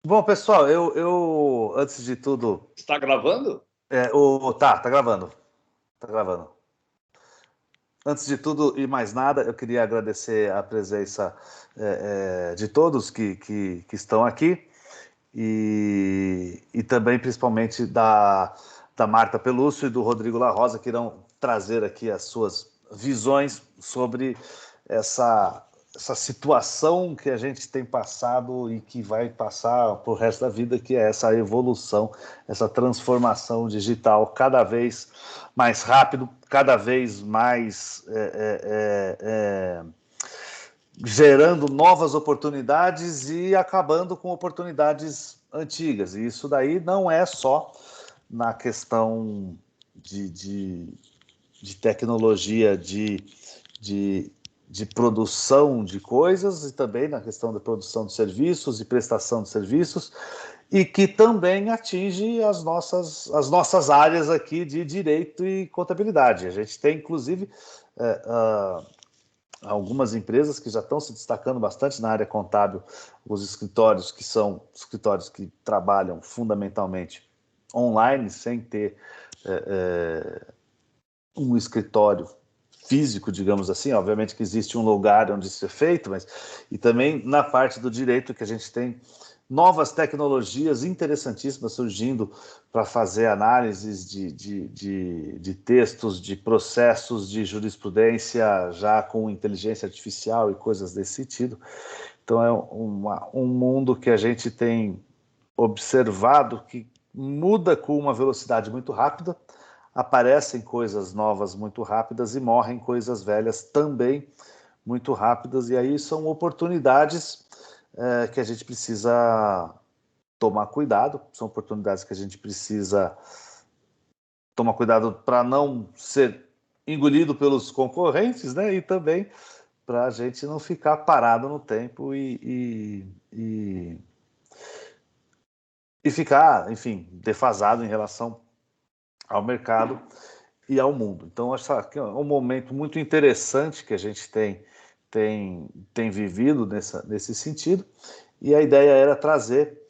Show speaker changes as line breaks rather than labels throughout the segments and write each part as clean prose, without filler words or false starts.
Bom, pessoal, eu antes de tudo.
Está gravando?
Tá gravando. Tá gravando. Antes de tudo e mais nada, eu queria agradecer a presença de todos que estão aqui e também, principalmente, da Marta Pelúcio e do Rodrigo La Rosa, que irão trazer aqui as suas visões sobre essa situação que a gente tem passado e que vai passar para o resto da vida, que é essa evolução, essa transformação digital cada vez mais rápido, cada vez mais gerando novas oportunidades e acabando com oportunidades antigas. E isso daí não é só na questão de tecnologia, de produção de coisas e também na questão da produção de serviços e prestação de serviços, e que também atinge as nossas áreas aqui de direito e contabilidade. A gente tem, inclusive, algumas empresas que já estão se destacando bastante na área contábil, os escritórios que são escritórios que trabalham fundamentalmente online, sem ter um escritório físico, digamos assim. Obviamente que existe um lugar onde isso é feito, mas e também na parte do direito, que a gente tem novas tecnologias interessantíssimas surgindo para fazer análises de textos, de processos de jurisprudência já com inteligência artificial e coisas desse sentido. Então é um mundo que a gente tem observado que muda com uma velocidade muito rápida, aparecem coisas novas muito rápidas e morrem coisas velhas também muito rápidas, e aí são oportunidades que a gente precisa tomar cuidado, são oportunidades que a gente precisa tomar cuidado para não ser engolido pelos concorrentes, né? E também para a gente não ficar parado no tempo e ficar, enfim, defasado em relação ao mercado e ao mundo. Então, acho que é um momento muito interessante que a gente tem vivido nesse sentido, e a ideia era trazer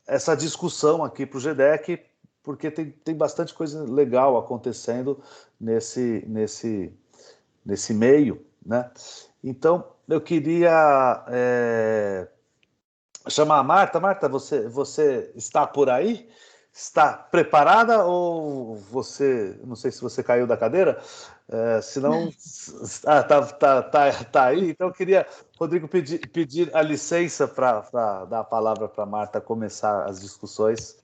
essa discussão aqui para o GDEC, porque tem bastante coisa legal acontecendo nesse meio, né? Então, eu queria chamar a Marta. Marta, você está por aí? Está preparada ou você, não sei se você caiu da cadeira, se não, tá aí. Então eu queria, Rodrigo, pedir a licença para dar a palavra para a Marta começar as discussões,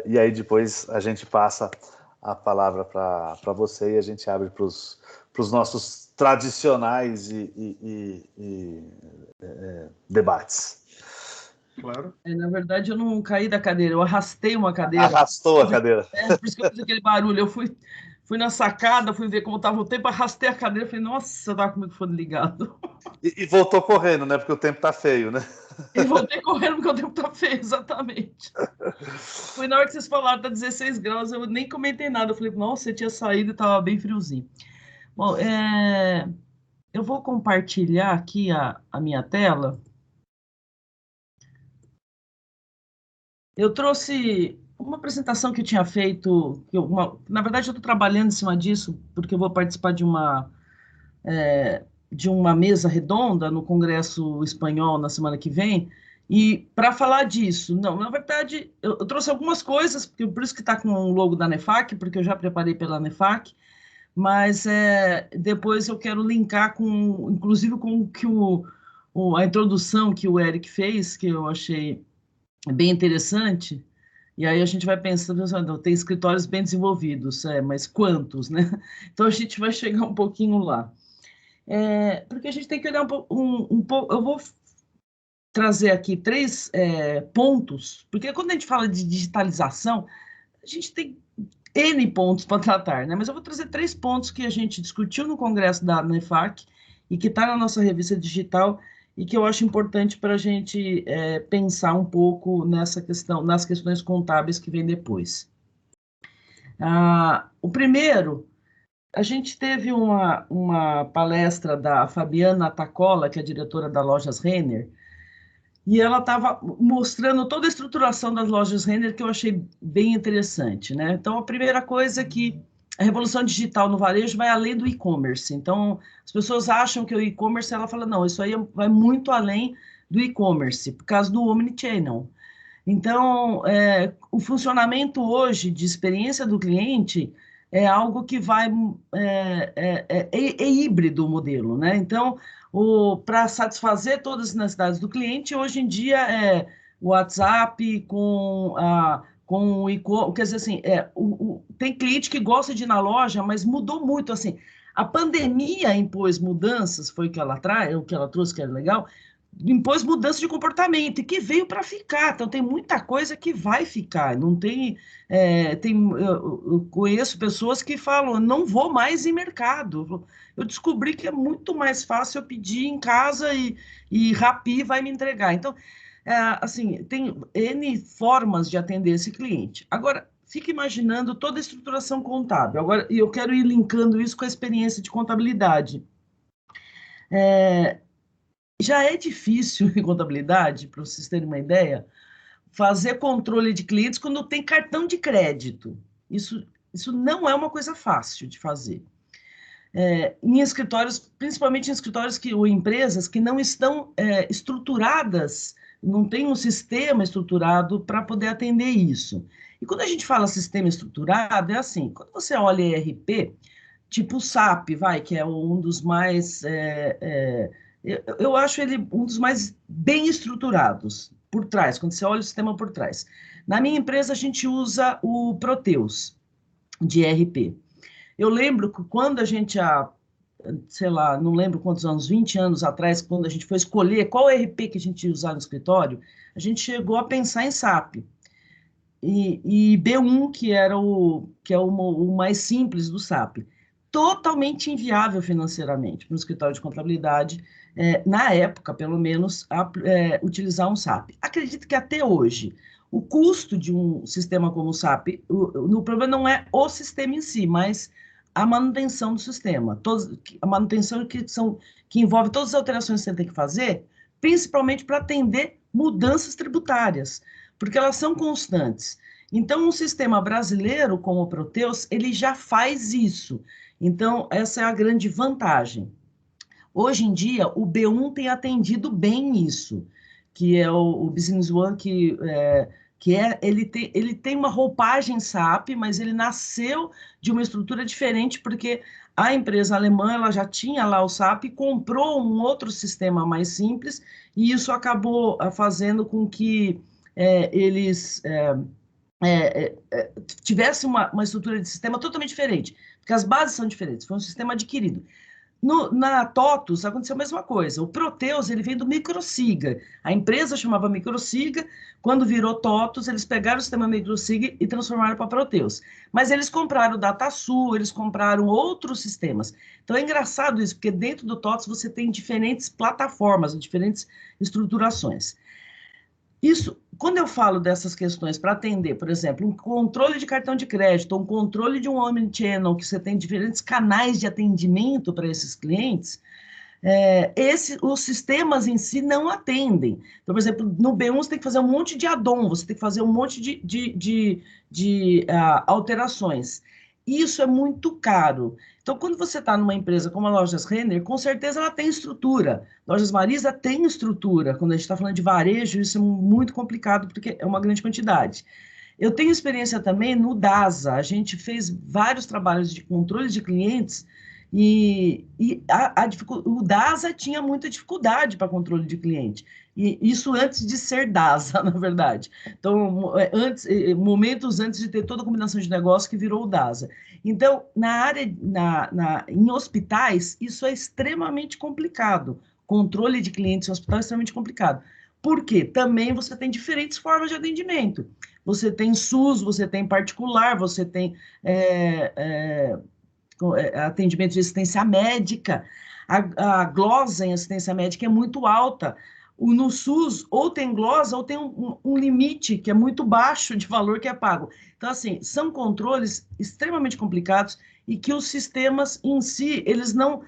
e aí depois a gente passa a palavra para você e a gente abre para os nossos tradicionais debates.
Claro.
Na verdade, eu não caí da cadeira, eu arrastei uma cadeira.
Arrastou a cadeira.
Por isso que eu fiz aquele barulho. Eu fui na sacada, fui ver como estava o tempo, arrastei a cadeira, falei, nossa, eu estava com o microfone ligado.
E voltou correndo, né? Porque o tempo tá feio, né?
E voltei correndo porque o tempo tá feio, exatamente. Foi na hora que vocês falaram, tá 16 graus, eu nem comentei nada. Eu falei, nossa, você tinha saído e estava bem friozinho. Bom, eu vou compartilhar aqui a minha tela. Eu trouxe uma apresentação que eu tinha feito, na verdade eu estou trabalhando em cima disso, porque eu vou participar de uma mesa redonda no Congresso Espanhol na semana que vem, e para falar disso, não, na verdade, eu trouxe algumas coisas, por isso que está com o logo da NEFAC, porque eu já preparei pela NEFAC, mas depois eu quero linkar inclusive com o que a introdução que o Eric fez, que eu achei bem interessante. E aí a gente vai pensando, tem escritórios bem desenvolvidos, mas quantos, né? Então a gente vai chegar um pouquinho lá. Porque a gente tem que olhar um pouco. Eu vou trazer aqui 3 pontos, porque quando a gente fala de digitalização, a gente tem N pontos para tratar, né? Mas eu vou trazer 3 pontos que a gente discutiu no congresso da NEFAC e que está na nossa revista digital e que eu acho importante para a gente pensar um pouco nas questões contábeis que vem depois. O primeiro, a gente teve uma palestra da Fabiana Tacola, que é diretora da Lojas Renner, e ela estava mostrando toda a estruturação das lojas Renner, que eu achei bem interessante, né? Então, a primeira coisa é que a revolução digital no varejo vai além do e-commerce. Então, as pessoas acham que o e-commerce, ela fala, não, isso aí vai muito além do e-commerce, por causa do omnichannel. Então, o funcionamento hoje de experiência do cliente é algo que vai é híbrido o modelo, né? Então, para satisfazer todas as necessidades do cliente, hoje em dia é o WhatsApp com o e-commerce, quer dizer assim, tem cliente que gosta de ir na loja, mas mudou muito assim. A pandemia impôs mudanças, foi o que ela trouxe, que era legal, impôs mudança de comportamento e que veio para ficar. Então, tem muita coisa que vai ficar. Não tem. Eu conheço pessoas que falam: não vou mais em mercado. Eu descobri que é muito mais fácil eu pedir em casa e Rappi vai me entregar. Então, assim, tem N formas de atender esse cliente. Agora, fica imaginando toda a estruturação contábil. Agora, e eu quero ir linkando isso com a experiência de contabilidade. Já é difícil em contabilidade, para vocês terem uma ideia, fazer controle de clientes quando tem cartão de crédito. Isso não é uma coisa fácil de fazer. Em escritórios, principalmente em escritórios ou empresas que não estão estruturadas, não tem um sistema estruturado para poder atender isso. E quando a gente fala sistema estruturado, é assim, quando você olha ERP, tipo o SAP, que é um dos mais eu acho ele um dos mais bem estruturados por trás, quando você olha o sistema por trás. Na minha empresa, a gente usa o Proteus de ERP. Eu lembro que quando a gente, sei lá, não lembro quantos anos, 20 anos atrás, quando a gente foi escolher qual ERP que a gente ia usar no escritório, a gente chegou a pensar em SAP. E B1, que é o mais simples do SAP. Totalmente inviável financeiramente para um escritório de contabilidade, na época, pelo menos, utilizar um SAP. Acredito que até hoje, o custo de um sistema como o SAP, o problema não é o sistema em si, mas a manutenção do sistema. A manutenção que envolve todas as alterações que você tem que fazer, principalmente para atender mudanças tributárias, porque elas são constantes. Então, um sistema brasileiro como o Proteus, ele já faz isso. Então, essa é a grande vantagem. Hoje em dia, o B1 tem atendido bem isso, que é o Business One, ele tem uma roupagem SAP, mas ele nasceu de uma estrutura diferente, porque a empresa alemã ela já tinha lá o SAP, comprou um outro sistema mais simples, e isso acabou fazendo com que eles tivesse uma estrutura de sistema totalmente diferente, porque as bases são diferentes, foi um sistema adquirido. Na TOTUS aconteceu a mesma coisa. O Proteus ele vem do Microsiga. A empresa chamava Microsiga. Quando virou TOTUS, eles pegaram o sistema Microsiga e transformaram para Proteus. Mas eles compraram o DataSul, eles compraram outros sistemas. Então é engraçado isso, porque dentro do TOTUS você tem diferentes plataformas, diferentes estruturações. Isso, quando eu falo dessas questões para atender, por exemplo, um controle de cartão de crédito, um controle de um omnichannel, que você tem diferentes canais de atendimento para esses clientes, os sistemas em si não atendem. Então, por exemplo, no B1 você tem que fazer um monte de add-on, você tem que fazer um monte de alterações. Isso é muito caro. Então, quando você está numa empresa como a Lojas Renner, com certeza ela tem estrutura. Lojas Marisa tem estrutura. Quando a gente está falando de varejo, isso é muito complicado, porque é uma grande quantidade. Eu tenho experiência também no DASA. A gente fez vários trabalhos de controle de clientes o DASA tinha muita dificuldade para controle de cliente. E isso antes de ser DASA, na verdade. Então, momentos antes de ter toda a combinação de negócio que virou o DASA. Então, em hospitais, isso é extremamente complicado. Controle de clientes em hospital é extremamente complicado. Por quê? Também você tem diferentes formas de atendimento. Você tem SUS, você tem particular, você tem atendimento de assistência médica. A glosa em assistência médica é muito alta. No SUS, ou tem glosa, ou tem um limite que é muito baixo de valor que é pago. Então, assim, são controles extremamente complicados e que os sistemas em si, eles não...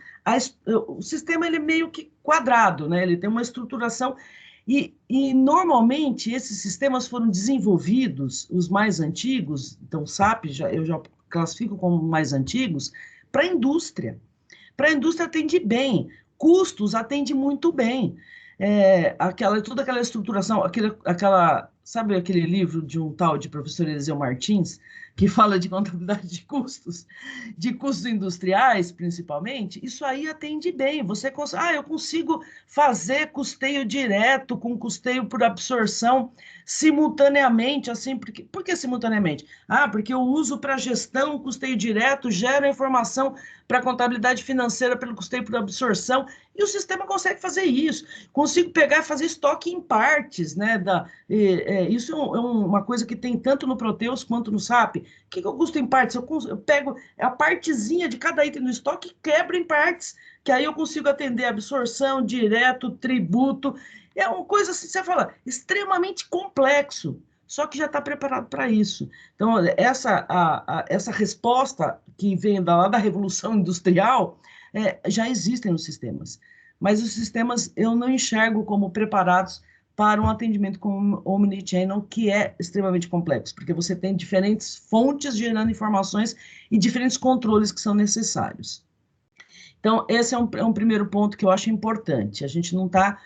o sistema, ele é meio que quadrado, né? Ele tem uma estruturação E normalmente esses sistemas foram desenvolvidos, os mais antigos, então SAP eu já classifico como mais antigos, para a indústria. Para a indústria atende bem, custos atende muito bem. Toda aquela estruturação, sabe aquele livro de um tal de professor Eliseu Martins, que fala de contabilidade de custos industriais, principalmente? Isso aí atende bem. Eu consigo fazer custeio direto com custeio por absorção simultaneamente, assim, por que simultaneamente? Porque eu uso para gestão, custeio direto, gero informação para contabilidade financeira pelo custeio por absorção, e o sistema consegue fazer isso. Consigo pegar e fazer estoque em partes, né? Isso é uma coisa que tem tanto no Proteus quanto no SAP. O que eu custo em partes? Eu pego a partezinha de cada item no estoque e quebro em partes, que aí eu consigo atender absorção, direto, tributo. É uma coisa, assim, você fala, extremamente complexo, só que já está preparado para isso. Então, essa resposta que vem lá da Revolução Industrial já existem nos sistemas. Mas os sistemas eu não enxergo como preparados para um atendimento com omnichannel, que é extremamente complexo, porque você tem diferentes fontes gerando informações e diferentes controles que são necessários. Então, esse é um primeiro ponto que eu acho importante. A gente não está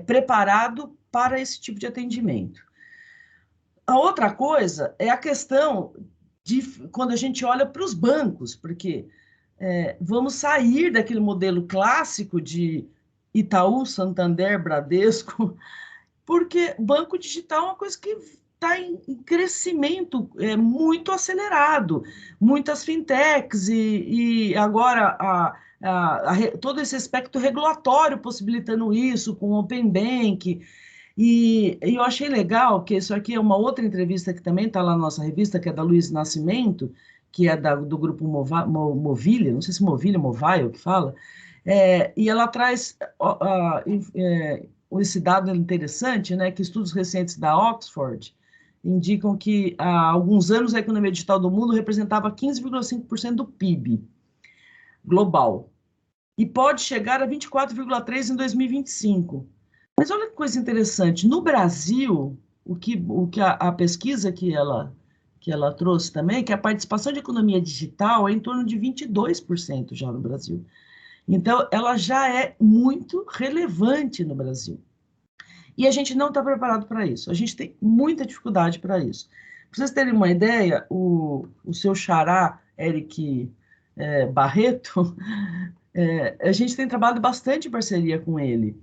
preparado para esse tipo de atendimento. A outra coisa é a questão de quando a gente olha para os bancos, porque vamos sair daquele modelo clássico de Itaú, Santander, Bradesco, porque banco digital é uma coisa que está em crescimento muito acelerado. Muitas fintechs e agora todo esse aspecto regulatório possibilitando isso, com o Open Bank. E eu achei legal que isso aqui é uma outra entrevista que também está lá na nossa revista, que é da Luiz Nascimento, que é do grupo Movilha, não sei se Movilha, Mobile, que fala, e ela traz esse dado interessante, né, que estudos recentes da Oxford indicam que há alguns anos a economia digital do mundo representava 15,5% do PIB global e pode chegar a 24,3% em 2025. Mas olha que coisa interessante, no Brasil, o que a pesquisa que ela trouxe também, que a participação de economia digital é em torno de 22% já no Brasil. Então, ela já é muito relevante no Brasil. E a gente não está preparado para isso. A gente tem muita dificuldade para isso. Para vocês terem uma ideia, o seu xará, Eric Barreto, a gente tem trabalhado bastante em parceria com ele,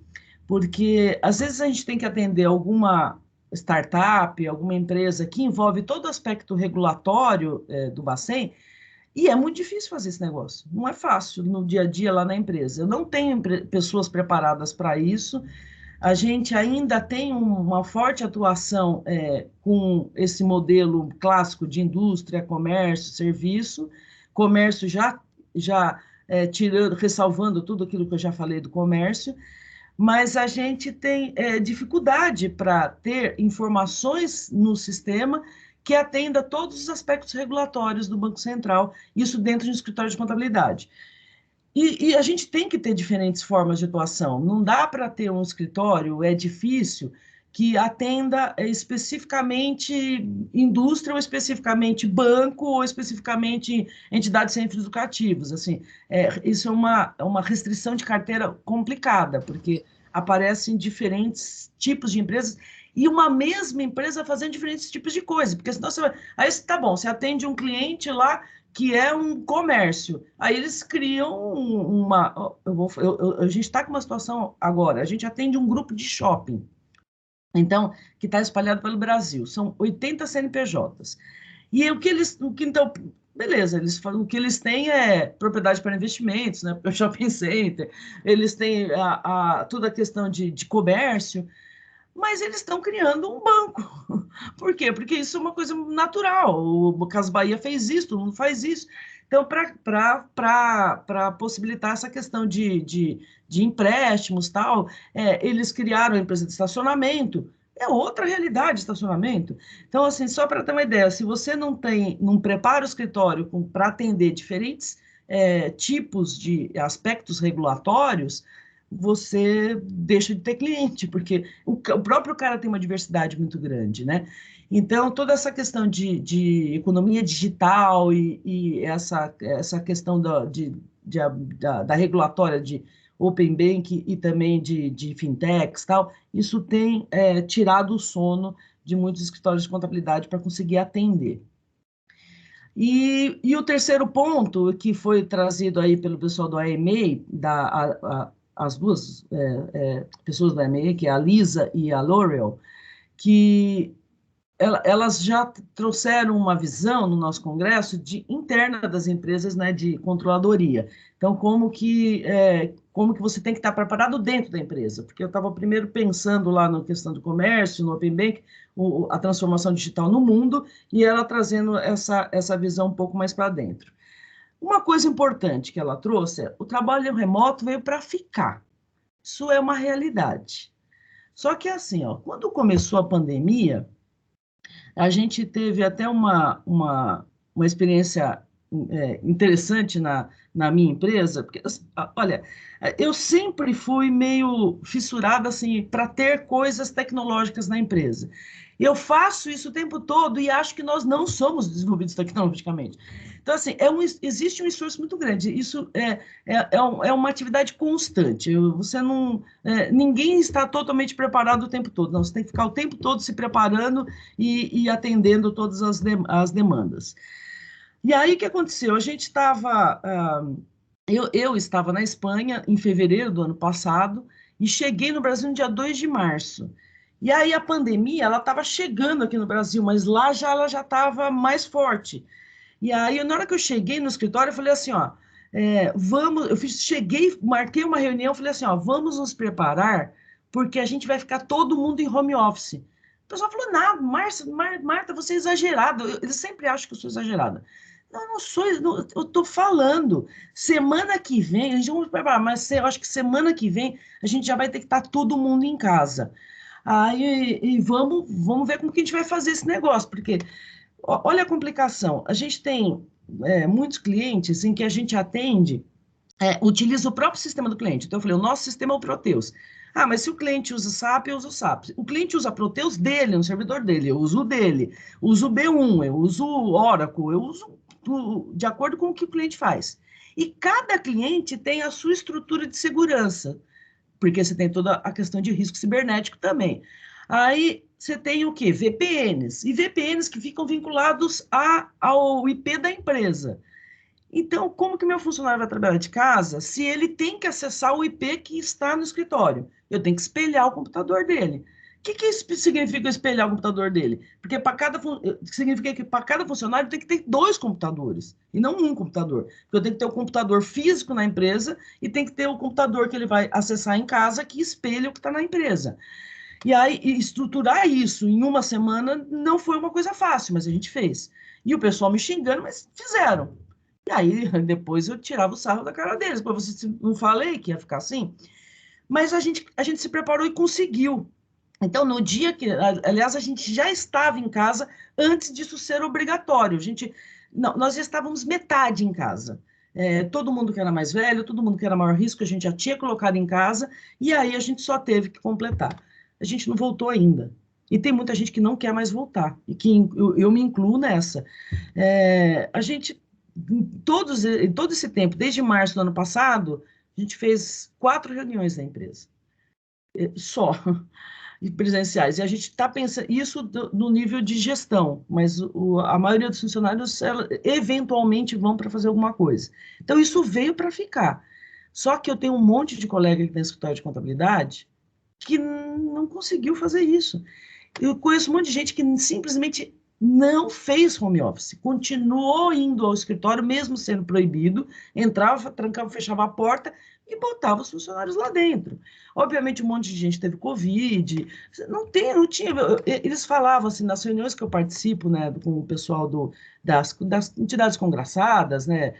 porque às vezes a gente tem que atender alguma startup, alguma empresa que envolve todo o aspecto regulatório do Bacen, e é muito difícil fazer esse negócio. Não é fácil no dia a dia lá na empresa. Eu não tenho pessoas preparadas para isso. A gente ainda tem uma forte atuação com esse modelo clássico de indústria, comércio, serviço. Comércio já ressalvando tudo aquilo que eu já falei do comércio, mas a gente tem dificuldade para ter informações no sistema que atenda a todos os aspectos regulatórios do Banco Central, isso dentro de um escritório de contabilidade. E a gente tem que ter diferentes formas de atuação. Não dá para ter um escritório, é difícil, que atenda especificamente indústria, ou especificamente banco, ou especificamente entidades sem fins lucrativos. Assim, isso é uma restrição de carteira complicada, porque aparecem diferentes tipos de empresas e uma mesma empresa fazendo diferentes tipos de coisas, porque senão aí tá bom, você atende um cliente lá que é um comércio. Aí eles criam a gente está com uma situação agora, a gente atende um grupo de shopping, então, que está espalhado pelo Brasil. São 80 CNPJs. E então, beleza, o que eles têm é propriedade para investimentos, né? Porque é o shopping center, eles têm toda a questão de comércio, mas eles estão criando um banco. Por quê? Porque isso é uma coisa natural. O Casas Bahia fez isso, todo mundo faz isso. Então, para possibilitar essa questão de empréstimos, tal, eles criaram a empresa de estacionamento. É outra realidade, estacionamento. Então, assim, só para ter uma ideia, se você não prepara o escritório para atender diferentes tipos de aspectos regulatórios, você deixa de ter cliente, porque o próprio cara tem uma diversidade muito grande, né? Então, toda essa questão de economia digital e essa questão da regulatória de Open Bank e também de fintechs, tal, isso tem tirado o sono de muitos escritórios de contabilidade para conseguir atender. E o terceiro ponto, que foi trazido aí pelo pessoal do AMA, as duas pessoas da AMA, que é a Lisa e a L'Oréal, que elas já trouxeram uma visão no nosso congresso interna das empresas, né, de controladoria. Então, como que você tem que estar preparado dentro da empresa? Porque eu estava primeiro pensando lá na questão do comércio, no Open Bank, a transformação digital no mundo, e ela trazendo essa visão um pouco mais para dentro. Uma coisa importante que ela trouxe é o trabalho remoto veio para ficar. Isso é uma realidade. Só que assim, ó, quando começou a pandemia, a gente teve até uma experiência interessante na minha empresa, porque, olha, eu sempre fui meio fissurada assim, para ter coisas tecnológicas na empresa. Eu faço isso o tempo todo e acho que nós não somos desenvolvidos tecnologicamente. Então, assim, existe um esforço muito grande. Isso é uma atividade constante. Você não, ninguém está totalmente preparado o tempo todo. Não, você tem que ficar o tempo todo se preparando e atendendo todas as demandas. E aí, o que aconteceu? A gente estava... eu estava na Espanha em fevereiro do ano passado e cheguei no Brasil no dia 2 de março. E aí a pandemia, ela estava chegando aqui no Brasil, mas lá ela já estava mais forte. E aí, na hora que eu cheguei no escritório, eu falei assim, ó, cheguei, marquei uma reunião, falei assim, ó, vamos nos preparar, porque a gente vai ficar todo mundo em home office. O pessoal falou, não, Marta, você é exagerada. Eles sempre acham que eu sou exagerada. Não, eu não sou, eu estou falando. Semana que vem, a gente vai preparar, mas eu acho que semana que vem a gente já vai ter que estar todo mundo em casa. Aí, e vamos ver como que a gente vai fazer esse negócio, porque olha a complicação. A gente tem muitos clientes em que a gente atende, utiliza o próprio sistema do cliente. Então, eu falei, o nosso sistema é o Proteus. Ah, mas se o cliente usa SAP, eu uso o SAP. O cliente usa Proteus dele, no servidor dele, eu uso o dele. Uso o B1, eu uso o Oracle, eu uso de acordo com o que o cliente faz. E cada cliente tem a sua estrutura de segurança, porque você tem toda a questão de risco cibernético também. Aí você tem o quê? VPNs, e VPNs que ficam vinculados ao IP da empresa. Então, como que meu funcionário vai trabalhar de casa se ele tem que acessar o IP que está no escritório? Eu tenho que espelhar o computador dele. O que isso significa espelhar o computador dele? Porque significa que para cada funcionário tem que ter 2 computadores, e não um computador. Porque eu tenho que ter o computador físico na empresa e tem que ter o computador que ele vai acessar em casa que espelha o que está na empresa. E aí, estruturar isso em uma semana não foi uma coisa fácil, mas a gente fez. E o pessoal me xingando, mas fizeram. E aí, depois eu tirava o sarro da cara deles. Para você não falei que ia ficar assim? Mas a gente se preparou e conseguiu. Então, no dia que, aliás, a gente já estava em casa antes disso ser obrigatório. Nós já estávamos metade em casa. Todo mundo que era mais velho, todo mundo que era maior risco, a gente já tinha colocado em casa, e aí a gente só teve que completar. A gente não voltou ainda. E tem muita gente que não quer mais voltar, e que eu me incluo nessa. A gente, em todo esse tempo, desde março do ano passado, a gente fez 4 reuniões na empresa. Só presenciais. E a gente está pensando isso no nível de gestão, mas a maioria dos funcionários eventualmente vão para fazer alguma coisa. Então, isso veio para ficar. Só que eu tenho um monte de colega que tem escritório de contabilidade que não conseguiu fazer isso. Eu conheço um monte de gente que simplesmente não fez home office, continuou indo ao escritório, mesmo sendo proibido, entrava, trancava, fechava a porta e botava os funcionários lá dentro. Obviamente, um monte de gente teve Covid, não tinha. Eles falavam assim, nas reuniões que eu participo, né, com o pessoal das entidades congraçadas, né,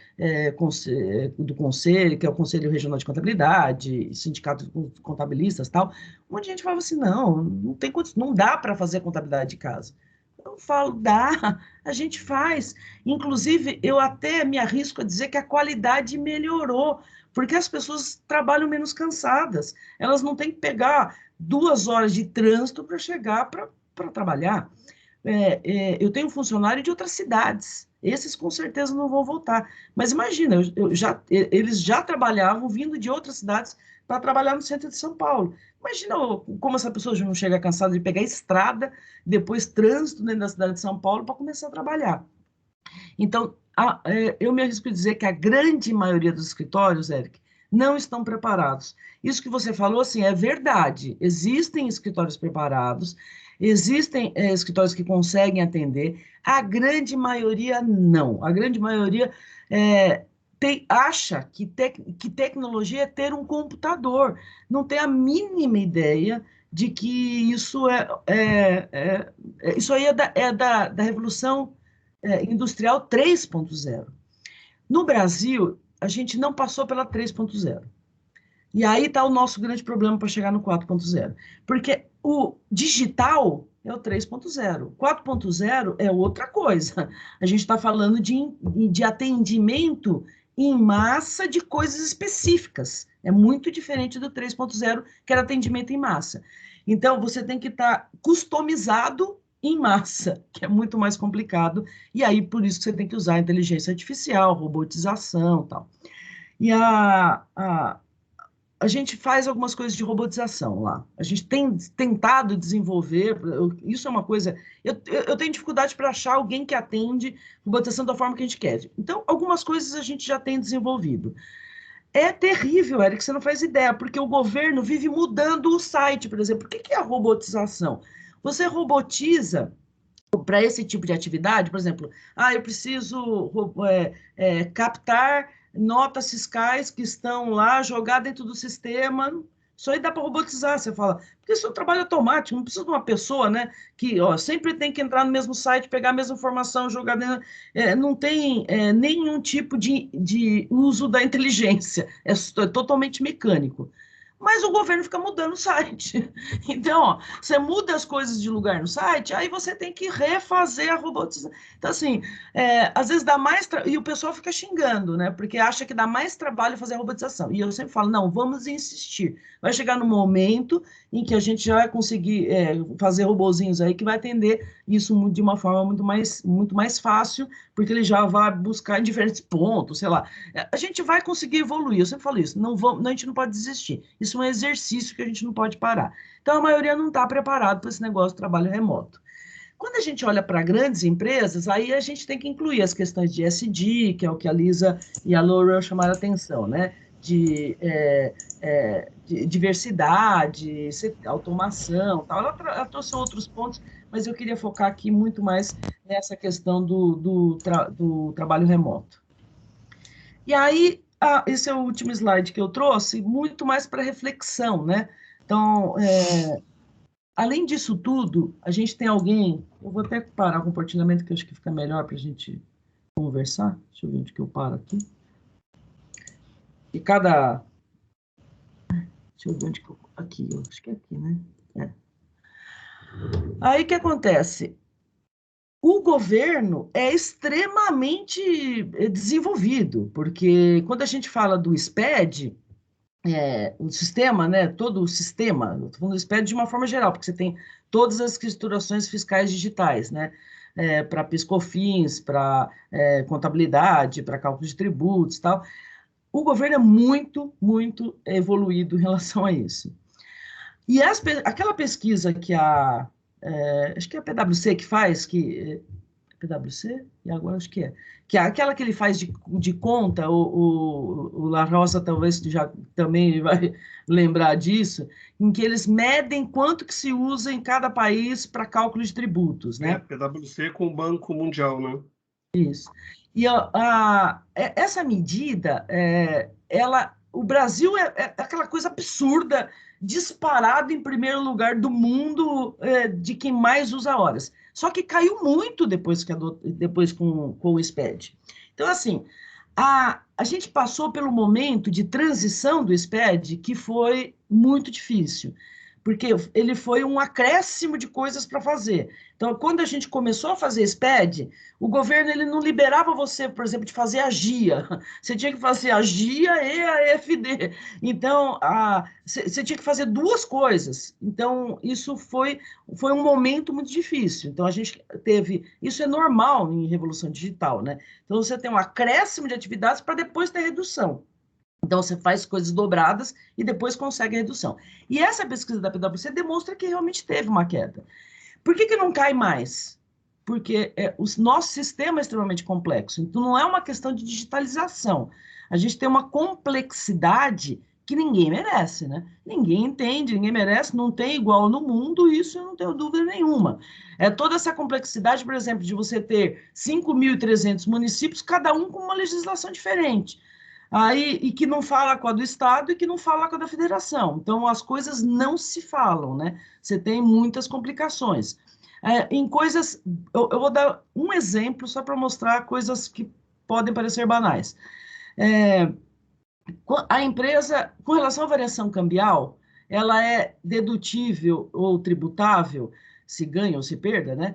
do Conselho, que é o Conselho Regional de Contabilidade, Sindicato de Contabilistas e tal, um monte de gente falava assim, não dá para fazer contabilidade de casa. Eu falo, dá, a gente faz. Inclusive, eu até me arrisco a dizer que a qualidade melhorou, porque as pessoas trabalham menos cansadas, elas não têm que pegar 2 horas de trânsito para chegar para trabalhar. Eu tenho um funcionário de outras cidades, esses com certeza não vão voltar, mas imagina, eles já trabalhavam vindo de outras cidades para trabalhar no centro de São Paulo. Imagina como essa pessoa já não chega cansada de pegar estrada, depois trânsito dentro da cidade de São Paulo para começar a trabalhar. Então, eu me arrisco a dizer que a grande maioria dos escritórios, Eric, não estão preparados. Isso que você falou, assim, é verdade. Existem escritórios preparados, existem escritórios que conseguem atender, a grande maioria não. A grande maioria acha que tecnologia é ter um computador, não tem a mínima ideia de que isso isso aí é da revolução industrial 3.0. No Brasil, a gente não passou pela 3.0. E aí está o nosso grande problema para chegar no 4.0. Porque o digital é o 3.0. 4.0 é outra coisa. A gente está falando de atendimento em massa de coisas específicas. É muito diferente do 3.0, que era atendimento em massa. Então, você tem que estar customizado em massa, que é muito mais complicado, e aí por isso que você tem que usar inteligência artificial, robotização e tal. E a gente faz algumas coisas de robotização lá. A gente tem tentado desenvolver, isso é uma coisa... Eu tenho dificuldade para achar alguém que atende robotização da forma que a gente quer. Então, algumas coisas a gente já tem desenvolvido. É terrível, Eric, você não faz ideia, porque o governo vive mudando o site, por exemplo. O que é a robotização? Você robotiza para esse tipo de atividade, por exemplo, eu preciso captar notas fiscais que estão lá jogadas dentro do sistema. Isso aí dá para robotizar, você fala, porque isso é um trabalho automático, não precisa de uma pessoa, né, que sempre tem que entrar no mesmo site, pegar a mesma informação, jogar dentro, não tem nenhum tipo de uso da inteligência, é totalmente mecânico. Mas o governo fica mudando o site. Então, você muda as coisas de lugar no site, aí você tem que refazer a robotização. Então, assim, às vezes dá mais... E o pessoal fica xingando, né? Porque acha que dá mais trabalho fazer a robotização. E eu sempre falo, não, vamos insistir. Vai chegar no momento em que a gente já vai conseguir fazer robozinhos aí que vai atender isso de uma forma muito mais fácil, porque ele já vai buscar em diferentes pontos, sei lá. A gente vai conseguir evoluir, eu sempre falo isso, a gente não pode desistir. Isso é um exercício que a gente não pode parar. Então, a maioria não está preparado para esse negócio de trabalho remoto. Quando a gente olha para grandes empresas, aí a gente tem que incluir as questões de ESG, que é o que a Lisa e a Laura chamaram a atenção, né? De diversidade, automação, tal. Ela trouxe outros pontos, mas eu queria focar aqui muito mais nessa questão do trabalho remoto. E aí, esse é o último slide que eu trouxe, muito mais para reflexão, né? Então, além disso tudo, a gente tem alguém... Eu vou até parar o compartilhamento, que eu acho que fica melhor para a gente conversar. Deixa eu ver onde que eu paro aqui. E cada... Deixa eu ver onde que eu... Aqui, eu acho que é aqui, né? Aí, o que acontece? O governo é extremamente desenvolvido, porque quando a gente fala do SPED, o sistema, né, todo o sistema, estou falando do SPED de uma forma geral, porque você tem todas as escriturações fiscais digitais, né, para PIS/COFINS, para contabilidade, para cálculo de tributos e tal. O governo é muito, muito evoluído em relação a isso. E aquela pesquisa que acho que é a PwC que faz, PwC? E agora acho que é aquela que ele faz de conta, o La Roça talvez já também vai lembrar disso, em que eles medem quanto que se usa em cada país para cálculo de tributos, né?
PwC com o Banco Mundial, né?
Isso. E essa medida, o Brasil é aquela coisa absurda, disparado em primeiro lugar do mundo de quem mais usa horas. Só que caiu muito depois com o SPED. Então, assim, a gente passou pelo momento de transição do SPED que foi muito difícil, porque ele foi um acréscimo de coisas para fazer. Então, quando a gente começou a fazer SPED, o governo ele não liberava você, por exemplo, de fazer a GIA. Você tinha que fazer a GIA e a EFD. Então, você tinha que fazer duas coisas. Então, isso foi um momento muito difícil. Então, a gente teve... Isso é normal em revolução digital, né? Então, você tem um acréscimo de atividades para depois ter redução. Então, você faz coisas dobradas e depois consegue a redução. E essa pesquisa da PwC demonstra que realmente teve uma queda. Por que não cai mais? Porque o nosso sistema é extremamente complexo. Então, não é uma questão de digitalização. A gente tem uma complexidade que ninguém merece, né? Ninguém entende, ninguém merece, não tem igual no mundo, isso eu não tenho dúvida nenhuma. Toda essa complexidade, por exemplo, de você ter 5.300 municípios, cada um com uma legislação diferente. E que não fala com a do Estado e que não fala com a da Federação. Então, as coisas não se falam, né? Você tem muitas complicações. Em coisas... Eu vou dar um exemplo só para mostrar coisas que podem parecer banais. A empresa, com relação à variação cambial, ela é dedutível ou tributável, se ganha ou se perda, né?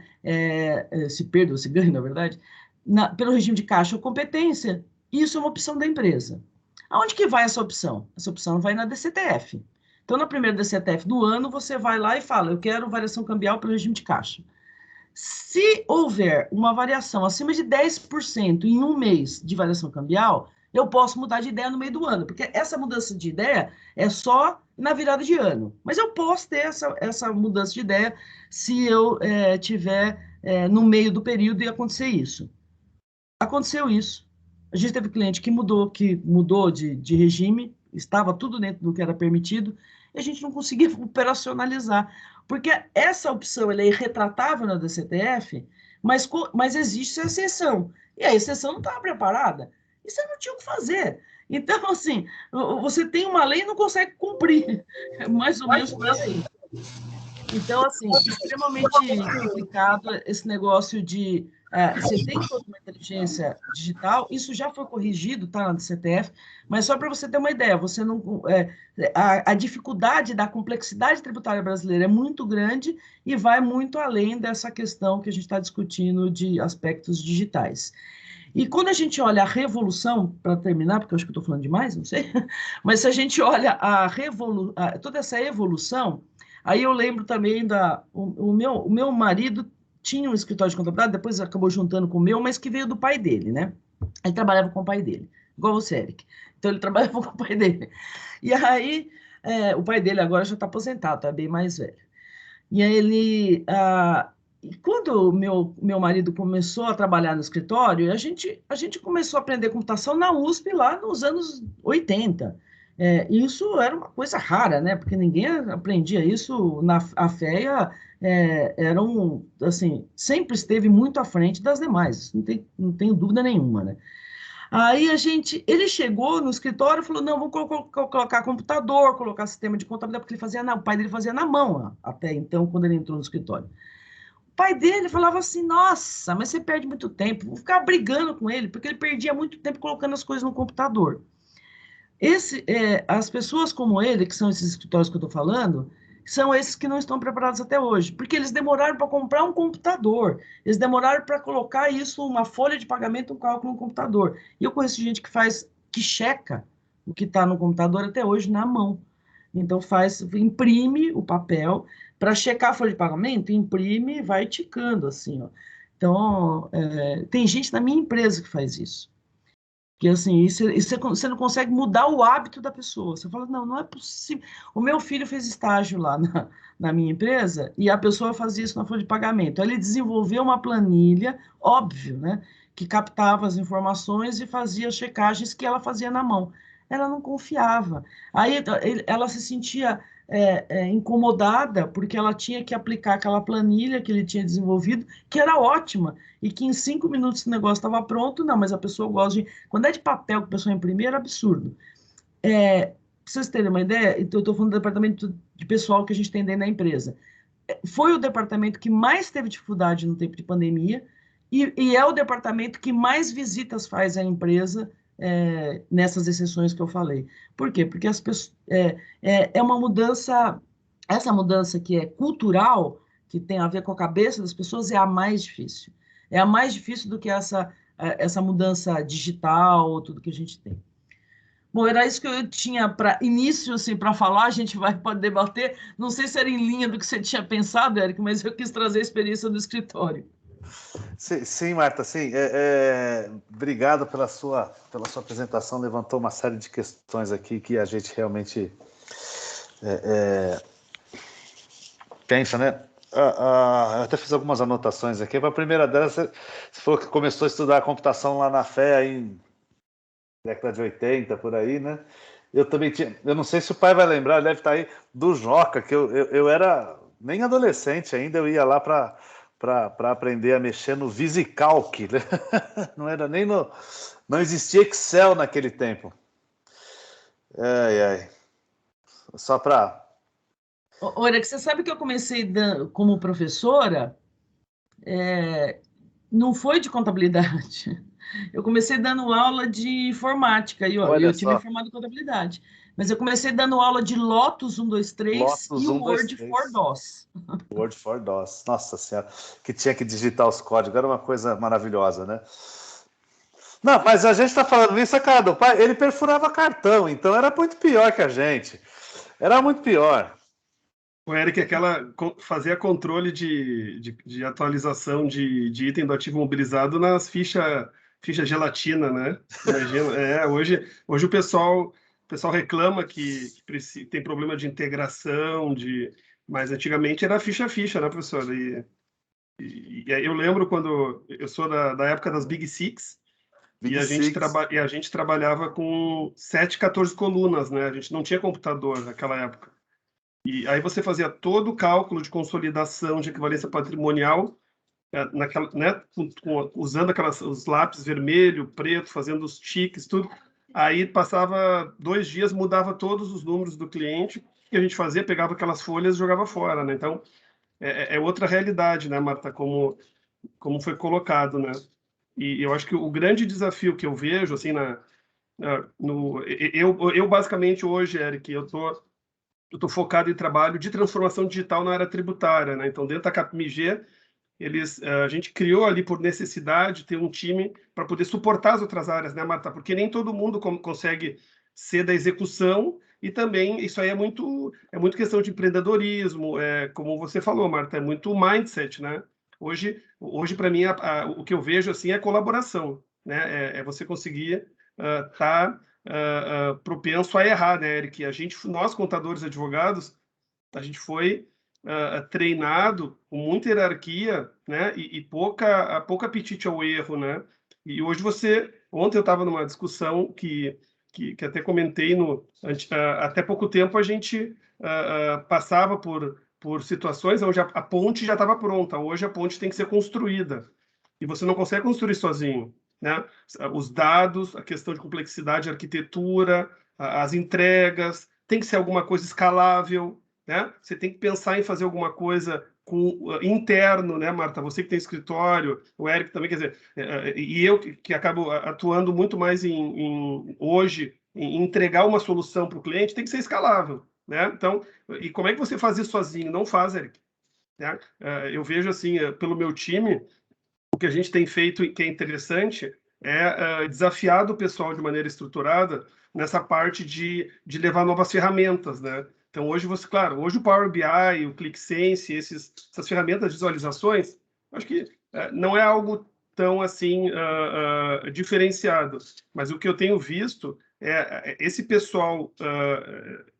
Se perda ou se ganha, na verdade, pelo regime de caixa ou competência. Isso é uma opção da empresa. Aonde que vai essa opção? Essa opção vai na DCTF. Então, na primeira DCTF do ano, você vai lá e fala, eu quero variação cambial pelo regime de caixa. Se houver uma variação acima de 10% em um mês de variação cambial, eu posso mudar de ideia no meio do ano, porque essa mudança de ideia é só na virada de ano. Mas eu posso ter essa mudança de ideia se eu tiver no meio do período e acontecer isso. Aconteceu isso. A gente teve cliente que mudou de regime, estava tudo dentro do que era permitido, e a gente não conseguia operacionalizar. Porque essa opção ela é irretratável na DCTF, mas existe essa exceção. E a exceção não estava preparada. E você não tinha o que fazer. Então, assim, você tem uma lei e não consegue cumprir. É mais ou menos por aí. Então, assim, extremamente complicado esse negócio de... você tem toda uma inteligência digital, isso já foi corrigido, tá, na DCTF, mas só para você ter uma ideia, você não, a dificuldade da complexidade tributária brasileira é muito grande e vai muito além dessa questão que a gente está discutindo de aspectos digitais. E quando a gente olha a revolução, para terminar, porque eu acho que eu estou falando demais, não sei, mas se a gente olha toda essa evolução, aí eu lembro também o meu marido tinha um escritório de contabilidade, depois acabou juntando com o meu, mas que veio do pai dele, né? Ele trabalhava com o pai dele, igual você, Eric. Então, ele trabalhava com o pai dele. E aí, o pai dele agora já está aposentado, é bem mais velho. E aí e quando o meu marido começou a trabalhar no escritório, a gente começou a aprender computação na USP lá nos anos 80. Isso era uma coisa rara, né? Porque ninguém aprendia isso a FEA assim, sempre esteve muito à frente das demais, não tenho dúvida nenhuma, né? Aí ele chegou no escritório e falou, não, vou colocar computador, colocar sistema de contabilidade, porque o pai dele fazia na mão até então, quando ele entrou no escritório. O pai dele falava assim, nossa, mas você perde muito tempo, vou ficar brigando com ele, porque ele perdia muito tempo colocando as coisas no computador. As pessoas como ele, que são esses escritórios que eu estou falando, são esses que não estão preparados até hoje, porque eles demoraram para comprar um computador, eles demoraram para colocar isso, uma folha de pagamento, um cálculo no computador. E eu conheço gente que checa o que está no computador até hoje na mão. Então imprime o papel para checar a folha de pagamento, imprime e vai ticando assim, ó. Então, tem gente na minha empresa que faz isso. Que assim, você não consegue mudar o hábito da pessoa. Você fala, não é possível. O meu filho fez estágio lá na minha empresa e a pessoa fazia isso na folha de pagamento. Ele desenvolveu uma planilha, óbvio, né, que captava as informações e fazia checagens que ela fazia na mão. Ela não confiava. Aí ela se sentia incomodada porque ela tinha que aplicar aquela planilha que ele tinha desenvolvido, que era ótima, e que em 5 minutos o negócio estava pronto. Não, mas a pessoa gosta de... Quando é de papel que a pessoa imprimir, era absurdo. Para vocês terem uma ideia, eu estou falando do departamento de pessoal que a gente tem dentro da empresa. Foi o departamento que mais teve dificuldade no tempo de pandemia e é o departamento que mais visitas faz à empresa nessas exceções que eu falei. Por quê? Porque as pessoas, é uma mudança essa mudança que é cultural, que tem a ver com a cabeça das pessoas, é a mais difícil. É a mais difícil do que essa mudança digital, tudo que a gente tem. Bom, era isso que eu tinha para início, assim, para falar, a gente pode debater. Não sei se era em linha do que você tinha pensado, Érico, mas eu quis trazer a experiência do escritório.
Sim, Marta, sim. Obrigado pela sua apresentação. Levantou uma série de questões aqui que a gente realmente pensa, né? Eu até fiz algumas anotações aqui. A primeira delas, você falou que começou a estudar computação lá na FEA em década de 80, por aí, né? Eu também tinha. Eu não sei se o pai vai lembrar, ele deve estar aí, do Joca, que eu era nem adolescente ainda, eu ia lá para aprender a mexer no VisiCalc, né? Não era nem no. Não existia Excel naquele tempo. Ai, ai. Só para.
Olha, que você sabe que eu comecei como professora, não foi de contabilidade. Eu comecei dando aula de informática, e ó,
Olha
eu tinha me
só.
formado em contabilidade. Mas eu comecei dando aula de Lotus 123
Lotus
e o
1, 2,
Word for
3.
DOS.
Word for DOS. Nossa Senhora. Que tinha que digitar os códigos. Era uma coisa maravilhosa, né? Não, mas a gente está falando isso, cara, do pai, ele perfurava cartão, então era muito pior que a gente. Era muito pior.
O Eric, fazia controle de atualização de item do ativo mobilizado nas ficha gelatina, né? Imagina, hoje o pessoal reclama que tem problema de integração, mas antigamente era ficha, né, professor? E aí eu lembro quando eu sou da época das Big Six, e
Big
a gente,
Six.
e a gente trabalhava com 7, 14 colunas, né? A gente não tinha computador naquela época. E aí você fazia todo o cálculo de consolidação de equivalência patrimonial, né, usando os lápis vermelho, preto, fazendo os tiques, tudo. Aí passava 2 dias, mudava todos os números do cliente, o que a gente fazia? Pegava aquelas folhas e jogava fora, né? Então, é outra realidade, né, Marta, como foi colocado, né? E eu acho que o grande desafio que eu vejo, assim, eu basicamente hoje, Eric, eu tô focado em trabalho de transformação digital na área tributária, né? Então, dentro da Capmig, a gente criou ali por necessidade ter um time para poder suportar as outras áreas, né, Marta? Porque nem todo mundo consegue ser da execução, e também isso aí é muito questão de empreendedorismo, como você falou, Marta, é muito mindset, né? Hoje para mim, o que eu vejo assim é colaboração, né? É você conseguir estar propenso a errar, né, Eric? Nós contadores, advogados, a gente foi treinado com muita hierarquia, né, e pouca apetite ao erro, né? E hoje ontem eu estava numa discussão que até comentei até pouco tempo a gente passava por situações onde a ponte já estava pronta. Hoje a ponte tem que ser construída e você não consegue construir sozinho, né? Os dados, a questão de complexidade, arquitetura, as entregas, tem que ser alguma coisa escalável, né? Você tem que pensar em fazer alguma coisa interno, né, Marta? Você que tem escritório, o Eric também, quer dizer, e eu que acabo atuando muito mais hoje em entregar uma solução para o cliente, tem que ser escalável, né? Então, e como é que você faz isso sozinho? Não faz, Eric, né? Eu vejo assim, pelo meu time, o que a gente tem feito e que é interessante é desafiado o pessoal de maneira estruturada nessa parte de levar novas ferramentas, né? Então, claro, hoje o Power BI, o ClickSense, essas ferramentas de visualizações, acho que não é algo tão assim diferenciado, mas o que eu tenho visto esse pessoal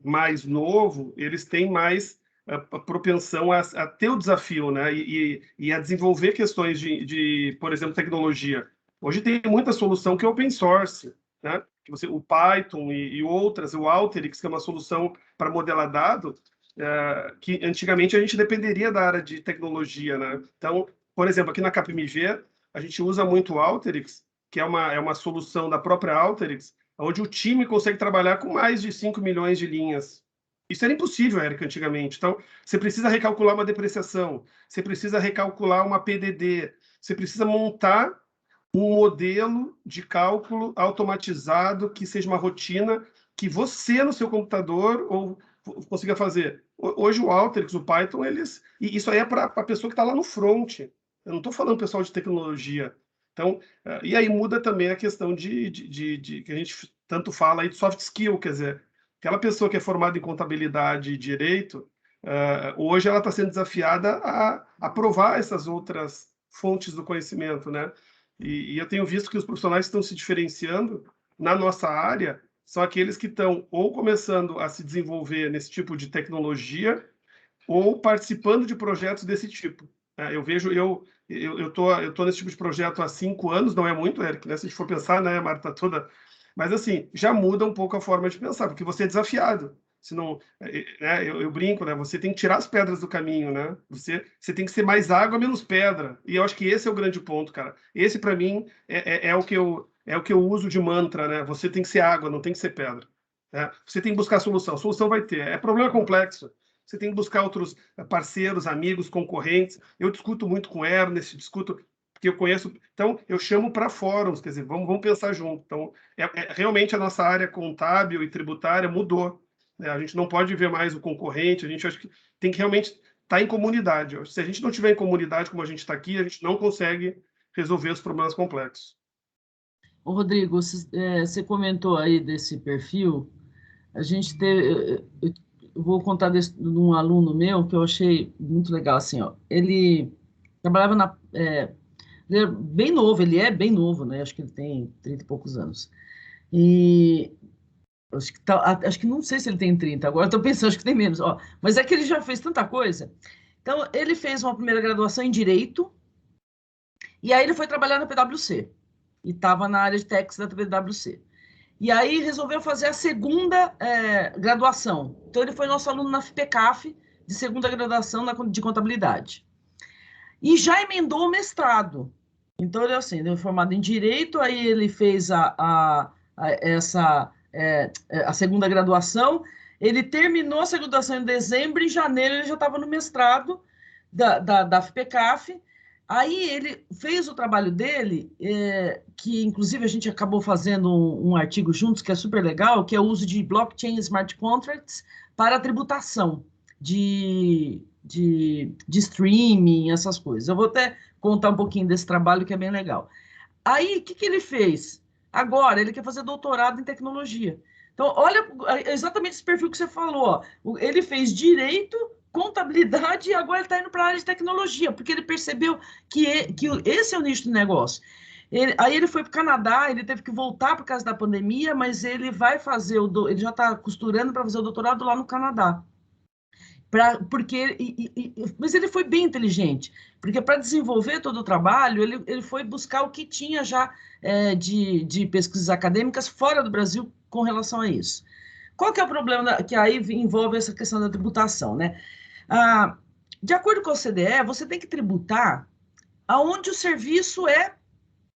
mais novo, eles têm mais a propensão a ter o desafio, né? E a desenvolver questões por exemplo, tecnologia. Hoje tem muita solução que é open source, né? O Python e outras, o Alteryx, que é uma solução para modelar dado, que antigamente a gente dependeria da área de tecnologia, né? Então, por exemplo, aqui na Capmig, a gente usa muito o Alteryx, que é uma solução da própria Alteryx, onde o time consegue trabalhar com mais de 5 milhões de linhas. Isso era impossível, Érica, antigamente. Então, você precisa recalcular uma depreciação, você precisa recalcular uma PDD, você precisa montar um modelo de cálculo automatizado que seja uma rotina que você, no seu computador, ou consiga fazer. Hoje o Alteryx, o Python, e isso aí é para a pessoa que está lá no front. Eu não estou falando pessoal de tecnologia. Então, e aí muda também a questão que a gente tanto fala aí de soft skill, quer dizer, aquela pessoa que é formada em contabilidade e direito, hoje ela está sendo desafiada a provar essas outras fontes do conhecimento, né? E eu tenho visto que os profissionais que estão se diferenciando na nossa área são aqueles que estão ou começando a se desenvolver nesse tipo de tecnologia ou participando de projetos desse tipo. Eu vejo, eu tô nesse tipo de projeto há 5 anos, não é muito, Eric, né? Se a gente for pensar, né, Marta, toda... Mas, assim, já muda um pouco a forma de pensar, porque você é desafiado. Senão, né, eu brinco, né? Você tem que tirar as pedras do caminho, né? Você tem que ser mais água, menos pedra. E eu acho que esse é o grande ponto, cara. Esse, para mim, é o que eu uso de mantra, né? Você tem que ser água, não tem que ser pedra. Né? Você tem que buscar solução. Solução vai ter. É problema complexo. Você tem que buscar outros parceiros, amigos, concorrentes. Eu discuto muito com o Ernest, discuto porque eu conheço. Então, eu chamo para fóruns, quer dizer, vamos pensar junto. Então, realmente a nossa área contábil e tributária mudou. Né? A gente não pode ver mais o concorrente, a gente acho que tem que realmente estar em comunidade. Se a gente não tiver em comunidade como a gente está aqui, a gente não consegue resolver os problemas complexos.
Ô, Rodrigo, você comentou aí desse perfil. A gente teve, eu vou contar de um aluno meu que eu achei muito legal, assim, ó. Ele trabalhava ele é bem novo, ele é bem novo, né? Acho que ele tem 30 e poucos anos. E acho que não sei se ele tem 30, agora estou pensando, acho que tem menos, ó. Mas é que ele já fez tanta coisa. Então, ele fez uma primeira graduação em Direito, e aí ele foi trabalhar na PwC. E estava na área de tax da PwC. E aí resolveu fazer a segunda graduação. Então, ele foi nosso aluno na FPCAF, de segunda graduação de contabilidade. E já emendou o mestrado. Então, ele assim, ele é formado em Direito, aí ele fez a segunda graduação, ele terminou a segunda graduação em dezembro, em janeiro ele já estava no mestrado da FPCAF. Aí ele fez o trabalho dele, que inclusive a gente acabou fazendo um artigo juntos, que é super legal, que é o uso de blockchain smart contracts para a tributação de streaming, essas coisas. Eu vou até contar um pouquinho desse trabalho, que é bem legal. Aí, o que ele fez? Agora, ele quer fazer doutorado em tecnologia. Então, olha exatamente esse perfil que você falou. Ó. Ele fez direito, contabilidade e agora ele está indo para a área de tecnologia, porque ele percebeu que esse é o nicho do negócio. Aí ele foi para o Canadá, ele teve que voltar por causa da pandemia, mas ele vai fazer, ele já está costurando para fazer o doutorado lá no Canadá. Mas ele foi bem inteligente, porque para desenvolver todo o trabalho, ele foi buscar o que tinha já de pesquisas acadêmicas fora do Brasil com relação a isso. Qual que é o problema que aí envolve essa questão da tributação, né? De acordo com a OCDE, você tem que tributar aonde o serviço é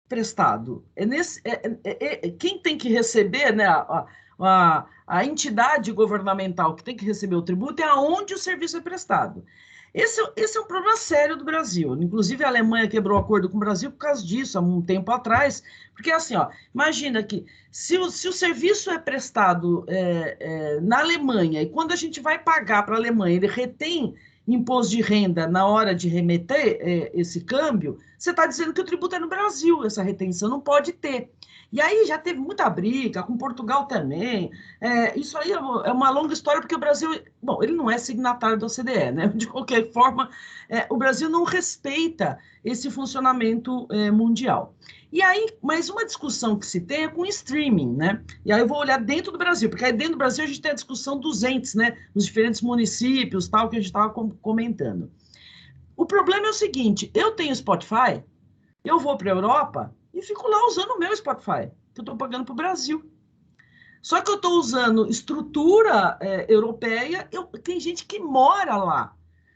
prestado. Quem tem que receber, né, a entidade governamental que tem que receber o tributo é aonde o serviço é prestado. Esse é um problema sério do Brasil. Inclusive, a Alemanha quebrou acordo com o Brasil por causa disso, há um tempo atrás. Porque, assim, ó, imagina que se o serviço é prestado na Alemanha e quando a gente vai pagar para a Alemanha, ele retém imposto de renda na hora de remeter esse câmbio, você está dizendo que o tributo é no Brasil, essa retenção não pode ter. E aí já teve muita briga, com Portugal também. Isso aí é uma longa história, porque o Brasil... Bom, ele não é signatário da OCDE, né? De qualquer forma, o Brasil não respeita esse funcionamento mundial. E aí, mais uma discussão que se tem é com streaming, né? E aí eu vou olhar dentro do Brasil, porque aí dentro do Brasil a gente tem a discussão dos entes, né? Nos diferentes municípios, tal, que a gente estava comentando. O problema é o seguinte, eu tenho Spotify, eu vou para a Europa e fico lá usando o meu Spotify, que eu estou pagando para o Brasil. Só que eu estou usando estrutura europeia, tem gente que mora lá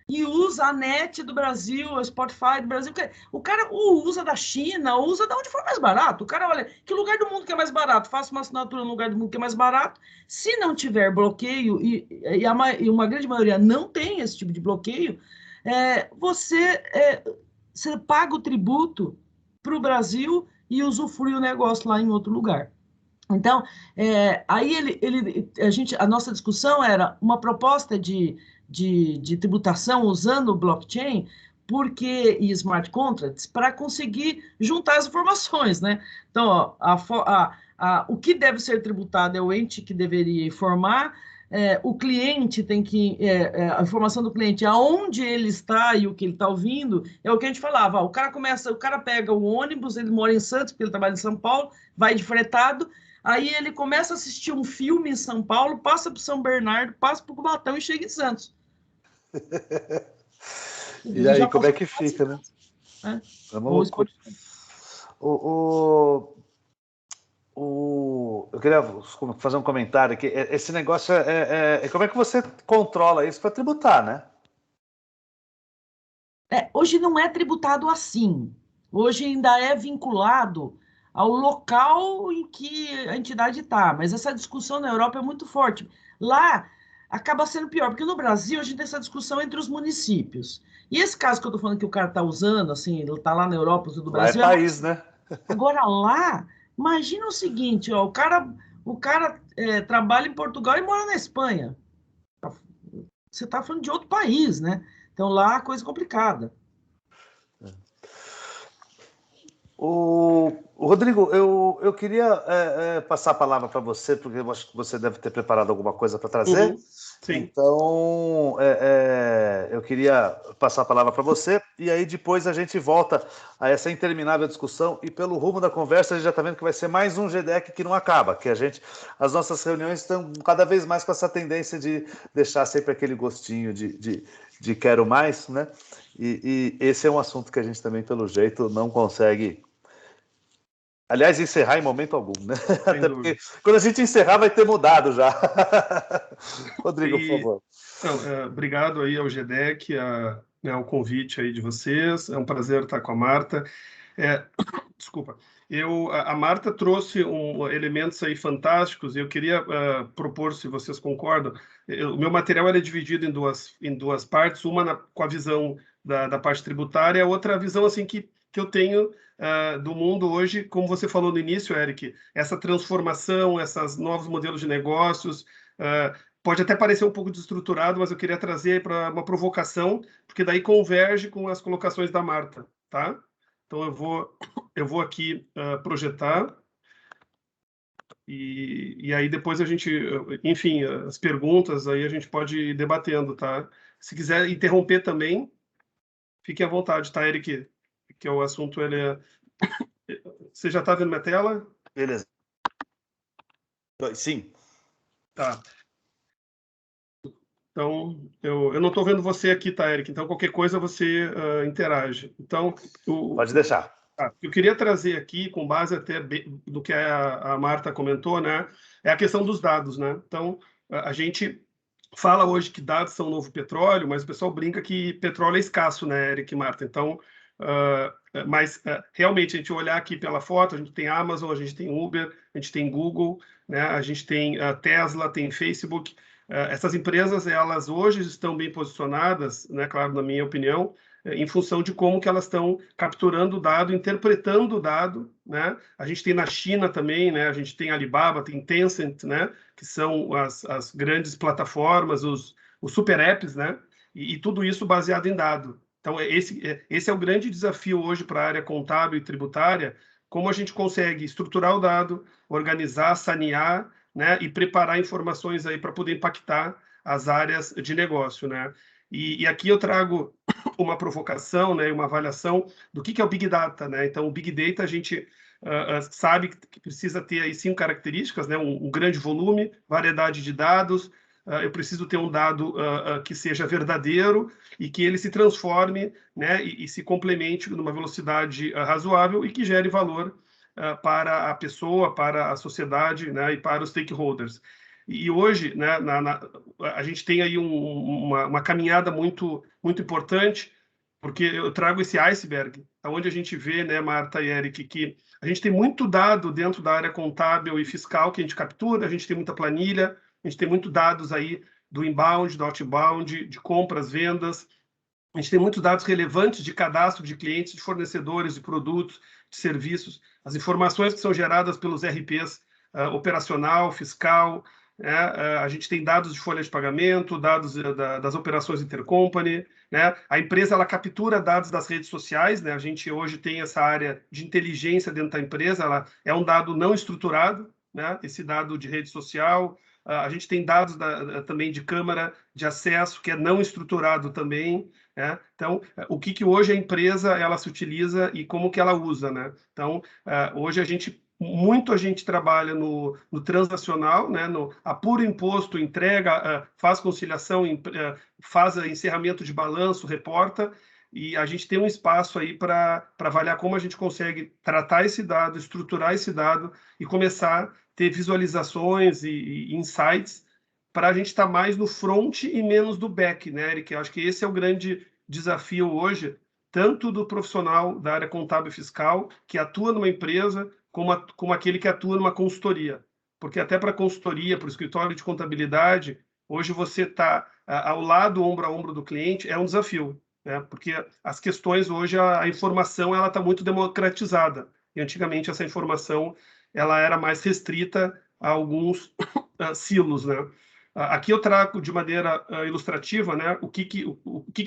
e usa a net do Brasil, o Spotify do Brasil. O cara usa da China, usa de onde for mais barato. O cara olha, que lugar do mundo que é mais barato? Faça uma assinatura no lugar do mundo que é mais barato. Se não tiver bloqueio, e uma grande maioria não tem esse tipo de bloqueio, você paga o tributo para o Brasil e usufrui o negócio lá em outro lugar. Então, aí a nossa discussão era uma proposta de de tributação usando o blockchain e smart contracts para conseguir juntar as informações, né? Então, ó, o que deve ser tributado é o ente que deveria informar, o cliente tem que, a informação do cliente, aonde ele está e o que ele está ouvindo, é o que a gente falava, o cara pega o ônibus, ele mora em Santos, porque ele trabalha em São Paulo, vai de fretado, aí ele começa a assistir um filme em São Paulo, passa para São Bernardo, passa para o Cubatão e chega em Santos.
E aí, como é que fica, né? É uma loucura. Eu queria fazer um comentário aqui. Esse negócio como é que você controla isso para tributar, né?
Hoje não é tributado assim. Hoje ainda é vinculado ao local em que a entidade está. Mas essa discussão na Europa é muito forte. Lá acaba sendo pior, porque no Brasil a gente tem essa discussão entre os municípios. E esse caso que eu estou falando que o cara está usando, assim, ele está lá na Europa, do Brasil.
Lá é país, né?
Agora lá, imagina o seguinte, ó, o cara trabalha em Portugal e mora na Espanha. Você está falando de outro país, né? Então lá a coisa é complicada.
Rodrigo, eu queria passar a palavra para você, porque eu acho que você deve ter preparado alguma coisa para trazer.
Sim.
Então, eu queria passar a palavra para você, e aí depois a gente volta a essa interminável discussão, e pelo rumo da conversa a gente já está vendo que vai ser mais um GDEC que não acaba, que as nossas reuniões estão cada vez mais com essa tendência de deixar sempre aquele gostinho de quero mais, né? E esse é um assunto que a gente também, pelo jeito, não consegue... Aliás, encerrar em momento algum, né? Até porque quando a gente encerrar vai ter mudado já. Rodrigo, por favor.
Então, obrigado aí ao GDEC, ao convite aí de vocês. É um prazer estar com a Marta. Desculpa. A Marta trouxe elementos aí fantásticos e eu queria propor, se vocês concordam, o meu material é dividido em duas partes, uma com a visão da parte tributária, a outra a visão assim que eu tenho do mundo hoje, como você falou no início, Eric, essa transformação, esses novos modelos de negócios, pode até parecer um pouco desestruturado, mas eu queria trazer para uma provocação, porque daí converge com as colocações da Marta, tá? Então eu vou aqui projetar e aí depois a gente, enfim, as perguntas aí a gente pode ir debatendo, tá? Se quiser interromper também, fique à vontade, tá, Eric? Que o assunto Você já está vendo minha tela?
Beleza. Sim.
Tá. Então, eu não estou vendo você aqui, tá, Eric? Então, qualquer coisa você interage. Então,
pode deixar.
Eu queria trazer aqui, com base até do que a Marta comentou, né? É a questão dos dados, né? Então, a gente fala hoje que dados são o novo petróleo, mas o pessoal brinca que petróleo é escasso, né, Eric e Marta? Então, mas realmente a gente olhar aqui pela foto, a gente tem Amazon, a gente tem Uber, a gente tem Google, né? A gente tem Tesla, tem Facebook. Essas empresas, elas hoje estão bem posicionadas, né, claro, na minha opinião, em função de como que elas estão capturando o dado, interpretando o dado, né? A gente tem na China também, né? A gente tem Alibaba, tem Tencent, né? Que são as grandes plataformas, os super apps, né? E tudo isso baseado em dado. Então, esse é o grande desafio hoje para a área contábil e tributária, como a gente consegue estruturar o dado, organizar, sanear, né, e preparar informações aí para poder impactar as áreas de negócio, né? E aqui eu trago uma provocação, né, uma avaliação do que é o Big Data, né? Então, o Big Data a gente sabe que precisa ter aí 5 características, né? Um grande volume, variedade de dados, eu preciso ter um dado que seja verdadeiro e que ele se transforme, né, e se complemente numa velocidade razoável e que gere valor para a pessoa, para a sociedade, né, e para os stakeholders. E hoje, né, a gente tem aí uma caminhada muito importante, porque eu trago esse iceberg, onde a gente vê, né, Marta e Eric, que a gente tem muito dado dentro da área contábil e fiscal que a gente captura, a gente tem muita planilha, a gente tem muitos dados aí do inbound, do outbound, de compras, vendas. A gente tem muitos dados relevantes de cadastro de clientes, de fornecedores, de produtos, de serviços. As informações que são geradas pelos RPs operacional, fiscal, né? A gente tem dados de folha de pagamento, dados das operações intercompany, né? A empresa ela captura dados das redes sociais, né? A gente hoje tem essa área de inteligência dentro da empresa, ela é um dado não estruturado, né? Esse dado de rede social. A gente tem dados também de câmara de acesso, que é não estruturado também, né? Então, o que hoje a empresa ela se utiliza e como que ela usa, né? Então, hoje a gente trabalha no transacional, né? Apura imposto, entrega, faz conciliação, faz encerramento de balanço, reporta, e a gente tem um espaço aí para avaliar como a gente consegue tratar esse dado, estruturar esse dado e começar a ter visualizações e insights para a gente estar mais no front e menos do back, né, Eric? Eu acho que esse é o grande desafio hoje, tanto do profissional da área contábil e fiscal, que atua numa empresa, como aquele que atua numa consultoria. Porque até para a consultoria, para o escritório de contabilidade, hoje você está ao lado, ombro a ombro do cliente, é um desafio, né? Porque as questões hoje, a informação ela está muito democratizada. E antigamente essa informação ela era mais restrita a alguns silos, né? Aqui eu trago de maneira ilustrativa, né, o que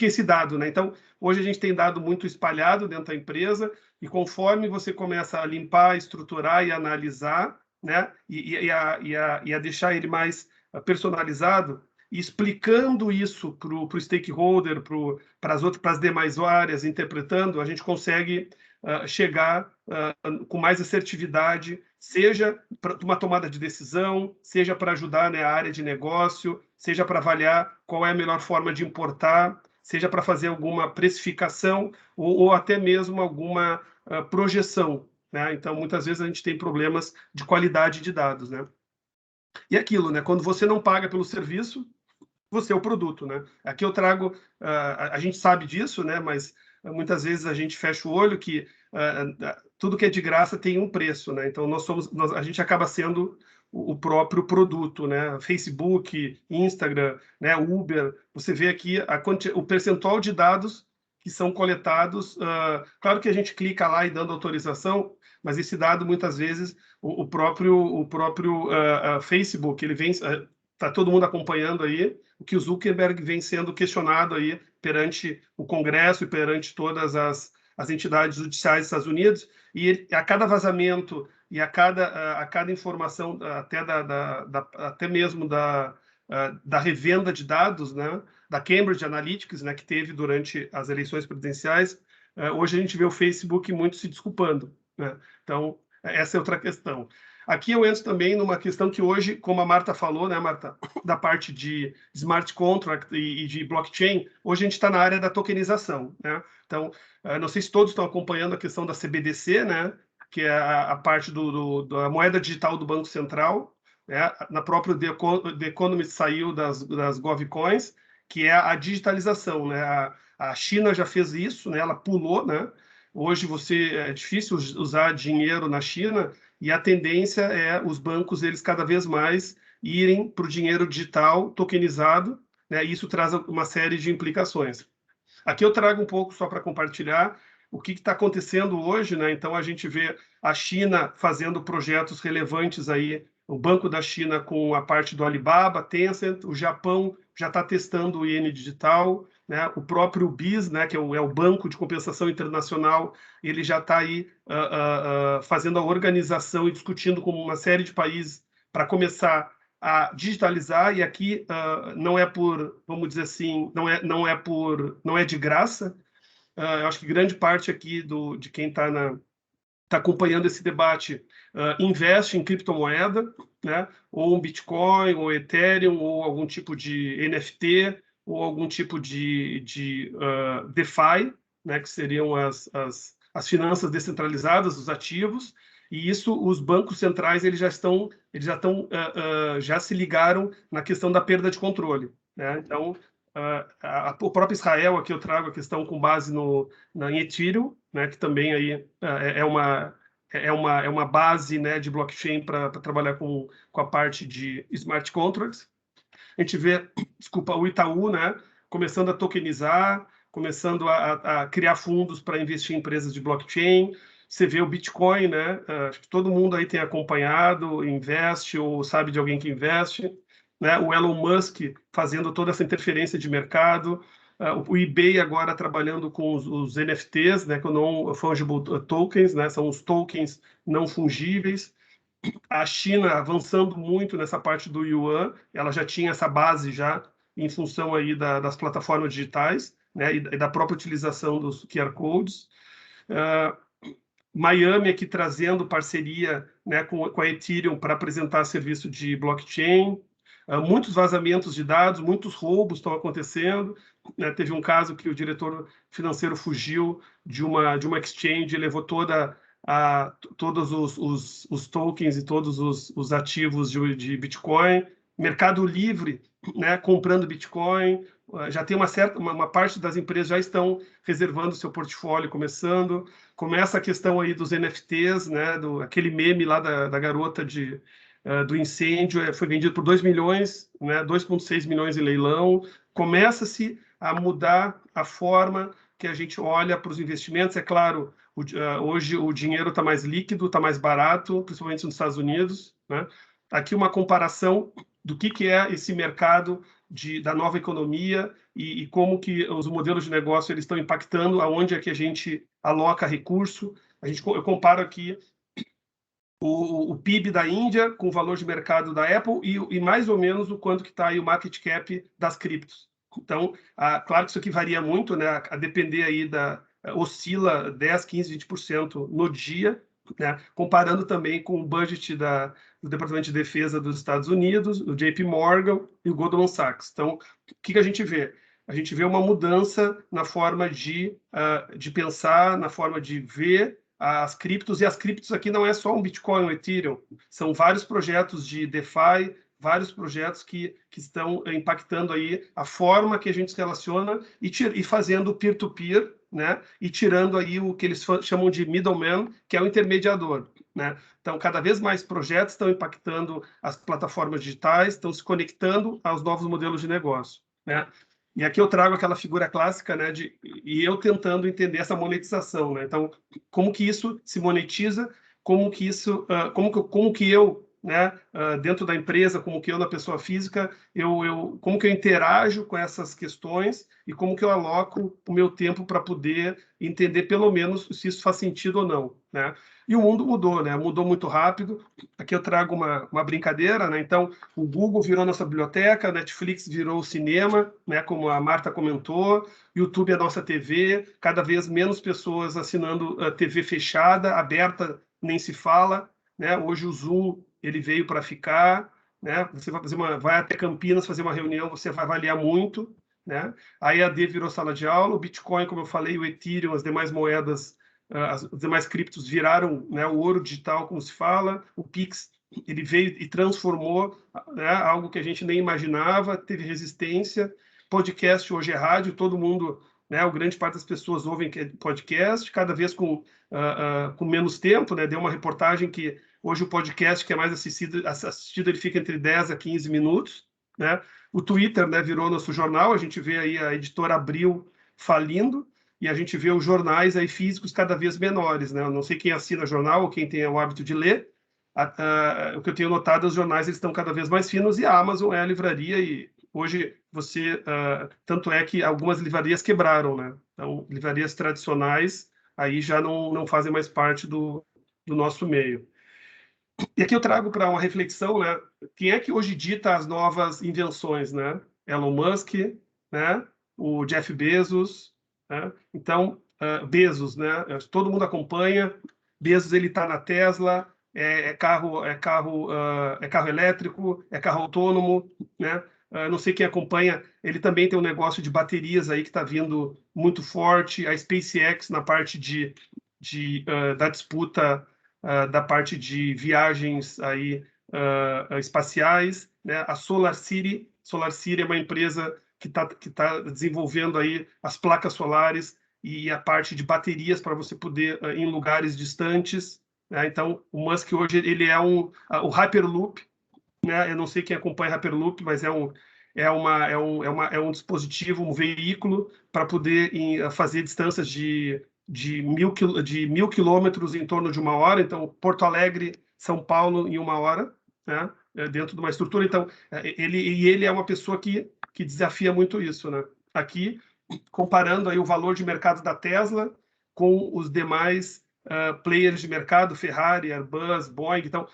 é esse dado, né? Então, hoje a gente tem dado muito espalhado dentro da empresa e conforme você começa a limpar, estruturar e analisar, né, e a deixar ele mais personalizado, e explicando isso para o stakeholder, para as demais áreas, interpretando, a gente consegue chegar com mais assertividade, seja para uma tomada de decisão, seja para ajudar, né, a área de negócio, seja para avaliar qual é a melhor forma de importar, seja para fazer alguma precificação ou até mesmo alguma projeção, né? Então, muitas vezes a gente tem problemas de qualidade de dados, né? E aquilo, né? Quando você não paga pelo serviço, você é o produto, né? Aqui eu trago, a gente sabe disso, né? Mas muitas vezes a gente fecha o olho que tudo que é de graça tem um preço, né? Então a gente acaba sendo o próprio produto, né? Facebook, Instagram, né? Uber, você vê aqui o percentual de dados que são coletados. Claro que a gente clica lá e dando autorização, mas esse dado muitas vezes o próprio Facebook ele vem, está todo mundo acompanhando aí o que o Zuckerberg vem sendo questionado aí perante o Congresso e perante todas as entidades judiciais dos Estados Unidos, e a cada vazamento e a cada informação, até mesmo da revenda de dados, né, da Cambridge Analytica, né, que teve durante as eleições presidenciais, hoje a gente vê o Facebook muito se desculpando, né? Então, essa é outra questão. Aqui eu entro também numa questão que hoje, como a Marta falou, né, Marta, da parte de smart contract e de blockchain, hoje a gente está na área da tokenização, né? Então, não sei se todos estão acompanhando a questão da CBDC, né, que é a parte da moeda digital do Banco Central, né? Na própria The Economist saiu das GovCoins, que é a digitalização, né? A China já fez isso, né? Ela pulou, né? Hoje é difícil usar dinheiro na China, e a tendência é os bancos eles cada vez mais irem para o dinheiro digital tokenizado, né? E isso traz uma série de implicações. Aqui eu trago um pouco só para compartilhar o que está acontecendo hoje, né? Então a gente vê a China fazendo projetos relevantes aí, o Banco da China com a parte do Alibaba, Tencent, o Japão já está testando o iene digital, né? O próprio BIS, né, que é o Banco de Compensação Internacional, ele já está aí fazendo a organização e discutindo com uma série de países para começar a digitalizar, e aqui não é por, vamos dizer assim, não é de graça. Eu acho que grande parte aqui de quem está acompanhando esse debate investe em criptomoeda, né? Ou um Bitcoin, ou Ethereum, ou algum tipo de NFT, ou algum tipo de DeFi, né? Que seriam as finanças descentralizadas, os ativos. E isso, os bancos centrais eles já se ligaram na questão da perda de controle, né? Então, o próprio Israel, aqui eu trago a questão com base em Ethereum, né, que também aí é uma base, né, de blockchain para trabalhar com a parte de smart contracts. A gente vê, o Itaú, né, começando a tokenizar, começando a criar fundos para investir em empresas de blockchain. você vê o Bitcoin, né? Acho que todo mundo aí tem acompanhado, investe ou sabe de alguém que investe, né? O Elon Musk fazendo toda essa interferência de mercado, o eBay agora trabalhando com os NFTs, né? Que é o Non-Fungible Tokens, né? São os tokens não fungíveis. A China avançando muito nessa parte do Yuan, ela já tinha essa base já em função aí das plataformas digitais, né? E da própria utilização dos QR Codes. Miami aqui trazendo parceria, né, com a Ethereum para apresentar serviço de blockchain, muitos vazamentos de dados, muitos roubos estão acontecendo, né? Teve um caso que o diretor financeiro fugiu de uma exchange e levou todos os tokens e todos os ativos de Bitcoin. Mercado Livre, né, comprando Bitcoin, já tem uma parte das empresas já estão reservando seu portfólio, começa a questão aí dos NFTs, né, aquele meme lá da garota do incêndio, foi vendido por 2 milhões, né, 2,6 milhões em leilão. Começa-se a mudar a forma que a gente olha para os investimentos. É claro, hoje o dinheiro está mais líquido, está mais barato, principalmente nos Estados Unidos, né? Aqui uma comparação do que é esse mercado da nova economia e como que os modelos de negócio eles estão impactando, aonde é que a gente aloca recurso. Eu comparo aqui o PIB da Índia com o valor de mercado da Apple e mais ou menos o quanto que está aí o market cap das criptos. Então, claro que isso aqui varia muito, né? A depender aí oscila 10, 15, 20% no dia, né? Comparando também com o budget do Departamento de Defesa dos Estados Unidos, o JP Morgan e o Goldman Sachs. Então, o que a gente vê? A gente vê uma mudança na forma de pensar, na forma de ver as criptos, e as criptos aqui não é só um Bitcoin, um Ethereum, são vários projetos de DeFi, vários projetos que estão impactando aí a forma que a gente se relaciona e fazendo peer-to-peer, né? E tirando aí o que eles chamam de middleman, que é o intermediador, né? Então, cada vez mais projetos estão impactando as plataformas digitais, estão se conectando aos novos modelos de negócio, né? E aqui eu trago aquela figura clássica, né, e eu tentando entender essa monetização, né? Então, como que isso se monetiza? Como que eu, né, dentro da empresa, como que eu na pessoa física, como que eu interajo com essas questões e como que eu aloco o meu tempo para poder entender pelo menos se isso faz sentido ou não, né? E o mundo mudou, né? Mudou muito rápido. Aqui eu trago uma brincadeira, né? Então, o Google virou nossa biblioteca, a Netflix virou o cinema, né? Como a Marta comentou, YouTube é nossa TV, cada vez menos pessoas assinando a TV fechada, aberta nem se fala, né? Hoje o Zoom ele veio para ficar, né? Você vai até Campinas fazer uma reunião, você vai avaliar muito, né? A EAD virou sala de aula, o Bitcoin, como eu falei, o Ethereum, as demais moedas, as demais criptos viraram, né, o ouro digital, como se fala, o Pix ele veio e transformou, né, algo que a gente nem imaginava, teve resistência. Podcast hoje é rádio, todo mundo, né, a grande parte das pessoas ouvem podcast, cada vez com menos tempo, né? Deu uma reportagem que hoje o podcast que é mais assistido ele fica entre 10 a 15 minutos, né? O Twitter, né, virou nosso jornal, a gente vê aí a editora Abril falindo, e a gente vê os jornais aí físicos cada vez menores, né? Eu não sei quem assina jornal ou quem tem o hábito de ler. O que eu tenho notado, os jornais eles estão cada vez mais finos e a Amazon é a livraria e hoje tanto é que algumas livrarias quebraram, né? Então, livrarias tradicionais aí já não fazem mais parte do nosso meio. E aqui eu trago para uma reflexão, né? Quem é que hoje dita as novas invenções, né? Elon Musk, né? O Jeff Bezos, né? Então, Bezos, né? Todo mundo acompanha. Bezos ele está na Tesla, é carro elétrico, é carro autônomo, né? Não sei quem acompanha, ele também tem um negócio de baterias aí que está vindo muito forte. A SpaceX na parte da disputa da parte de viagens aí espaciais, né? A SolarCity é uma empresa que tá desenvolvendo aí as placas solares e a parte de baterias para você poder ir em lugares distantes, né? Então, o Musk hoje ele é o Hyperloop, né? Eu não sei quem acompanha Hyperloop, mas é um dispositivo, um veículo para poder fazer distâncias de de 1.000 quilômetros em torno de 1 hora, então Porto Alegre, São Paulo em 1 hora, né? Dentro de uma estrutura. Então, ele é uma pessoa que desafia muito isso, né? Aqui, comparando aí o valor de mercado da Tesla com os demais players de mercado, Ferrari, Airbus, Boeing. Então,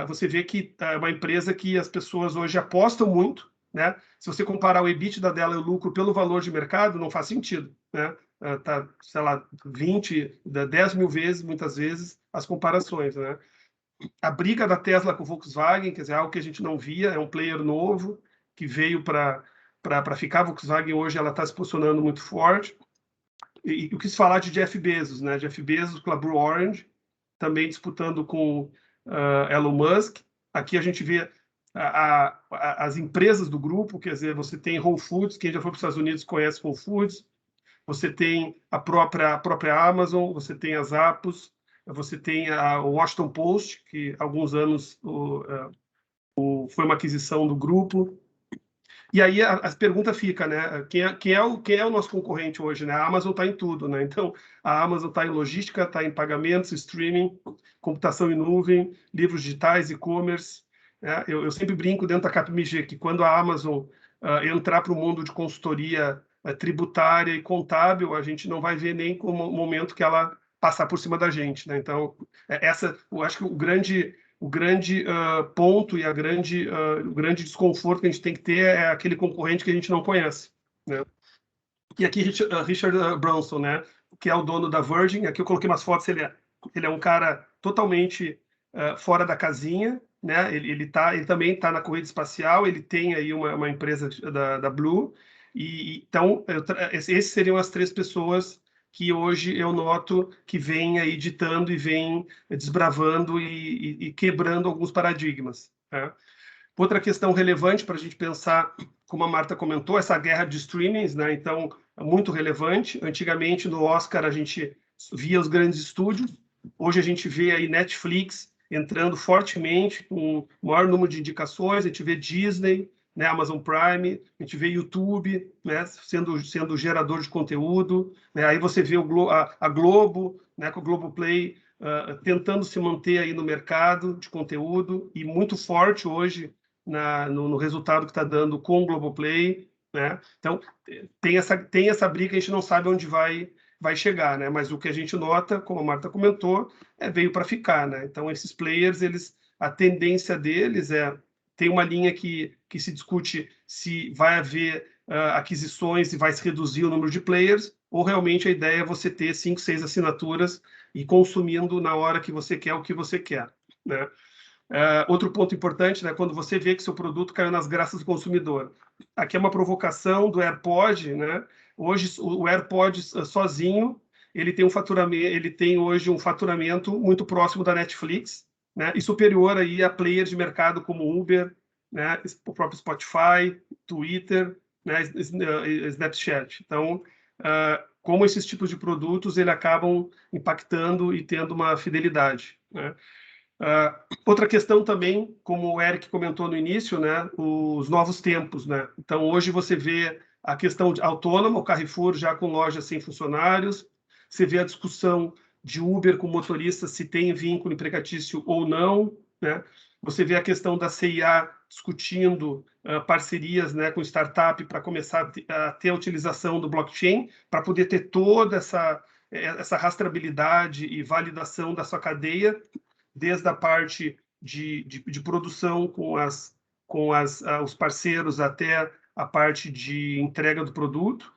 você vê que é uma empresa que as pessoas hoje apostam muito, né? Se você comparar o EBITDA dela e o lucro pelo valor de mercado, não faz sentido, né? Tá, sei lá, 10 mil vezes, muitas vezes, as comparações, né? A briga da Tesla com o Volkswagen, quer dizer, algo que a gente não via, é um player novo que veio para ficar. A Volkswagen hoje ela está se posicionando muito forte. E eu quis falar de Jeff Bezos, né? Jeff Bezos com a Blue Origin, também disputando com Elon Musk. Aqui a gente vê as empresas do grupo, quer dizer, você tem Whole Foods, quem já foi para os Estados Unidos conhece Whole Foods, você tem a própria Amazon, você tem as Zappos, você tem o Washington Post, que há alguns anos foi uma aquisição do grupo. E aí a pergunta fica, né? Quem é o nosso concorrente hoje, né? A Amazon está em tudo, né? Então, a Amazon está em logística, está em pagamentos, streaming, computação em nuvem, livros digitais, e-commerce. Né? Eu sempre brinco dentro da Capmig que quando a Amazon entrar para o mundo de consultoria tributária e contábil, a gente não vai ver nem como o momento que ela passar por cima da gente, né? Então, eu acho que o grande ponto e o grande desconforto que a gente tem que ter é aquele concorrente que a gente não conhece, né? E aqui Richard Branson, né, que é o dono da Virgin. Aqui eu coloquei umas fotos. Ele é um cara totalmente fora da casinha, né? Ele também está na corrida espacial. Ele tem aí uma empresa da Blue. Então, esses seriam as 3 pessoas que hoje eu noto que vem aí ditando e vem desbravando e quebrando alguns paradigmas, né? Outra questão relevante para a gente pensar, como a Marta comentou, essa guerra de streamings, né? Então, é muito relevante. Antigamente, no Oscar, a gente via os grandes estúdios. Hoje, a gente vê aí Netflix entrando fortemente, com o maior número de indicações. A gente vê Disney, né, Amazon Prime, a gente vê YouTube, né, sendo gerador de conteúdo, né? Aí você vê a Globo, né, com o Globoplay, tentando se manter aí no mercado de conteúdo e muito forte hoje no resultado que está dando com o Globoplay, né? Então, tem essa briga, a gente não sabe onde vai chegar, né? Mas o que a gente nota, como a Marta comentou, veio para ficar, né? Então, esses players, a tendência deles tem uma linha que se discute se vai haver aquisições e vai se reduzir o número de players, ou realmente a ideia é você ter 5, 6 assinaturas e consumindo na hora que você quer o que você quer, né? Outro ponto importante, né, quando você vê que seu produto caiu nas graças do consumidor. Aqui é uma provocação do AirPod, né? Hoje o AirPod sozinho ele tem hoje um faturamento muito próximo da Netflix, né? E superior aí a players de mercado como Uber, né? O próprio Spotify, Twitter, né? Snapchat. Então, como esses tipos de produtos ele acabam impactando e tendo uma fidelidade, né? Outra questão também, como o Eric comentou no início, né, os novos tempos, né? Então, hoje você vê a questão autônoma, o Carrefour já com lojas sem funcionários, você vê a discussão de Uber com motoristas, se tem vínculo empregatício ou não, né? Você vê a questão da CIA discutindo parcerias, né, com startup para começar a ter a utilização do blockchain, para poder ter toda essa rastreabilidade e validação da sua cadeia, desde a parte de produção com os parceiros até a parte de entrega do produto.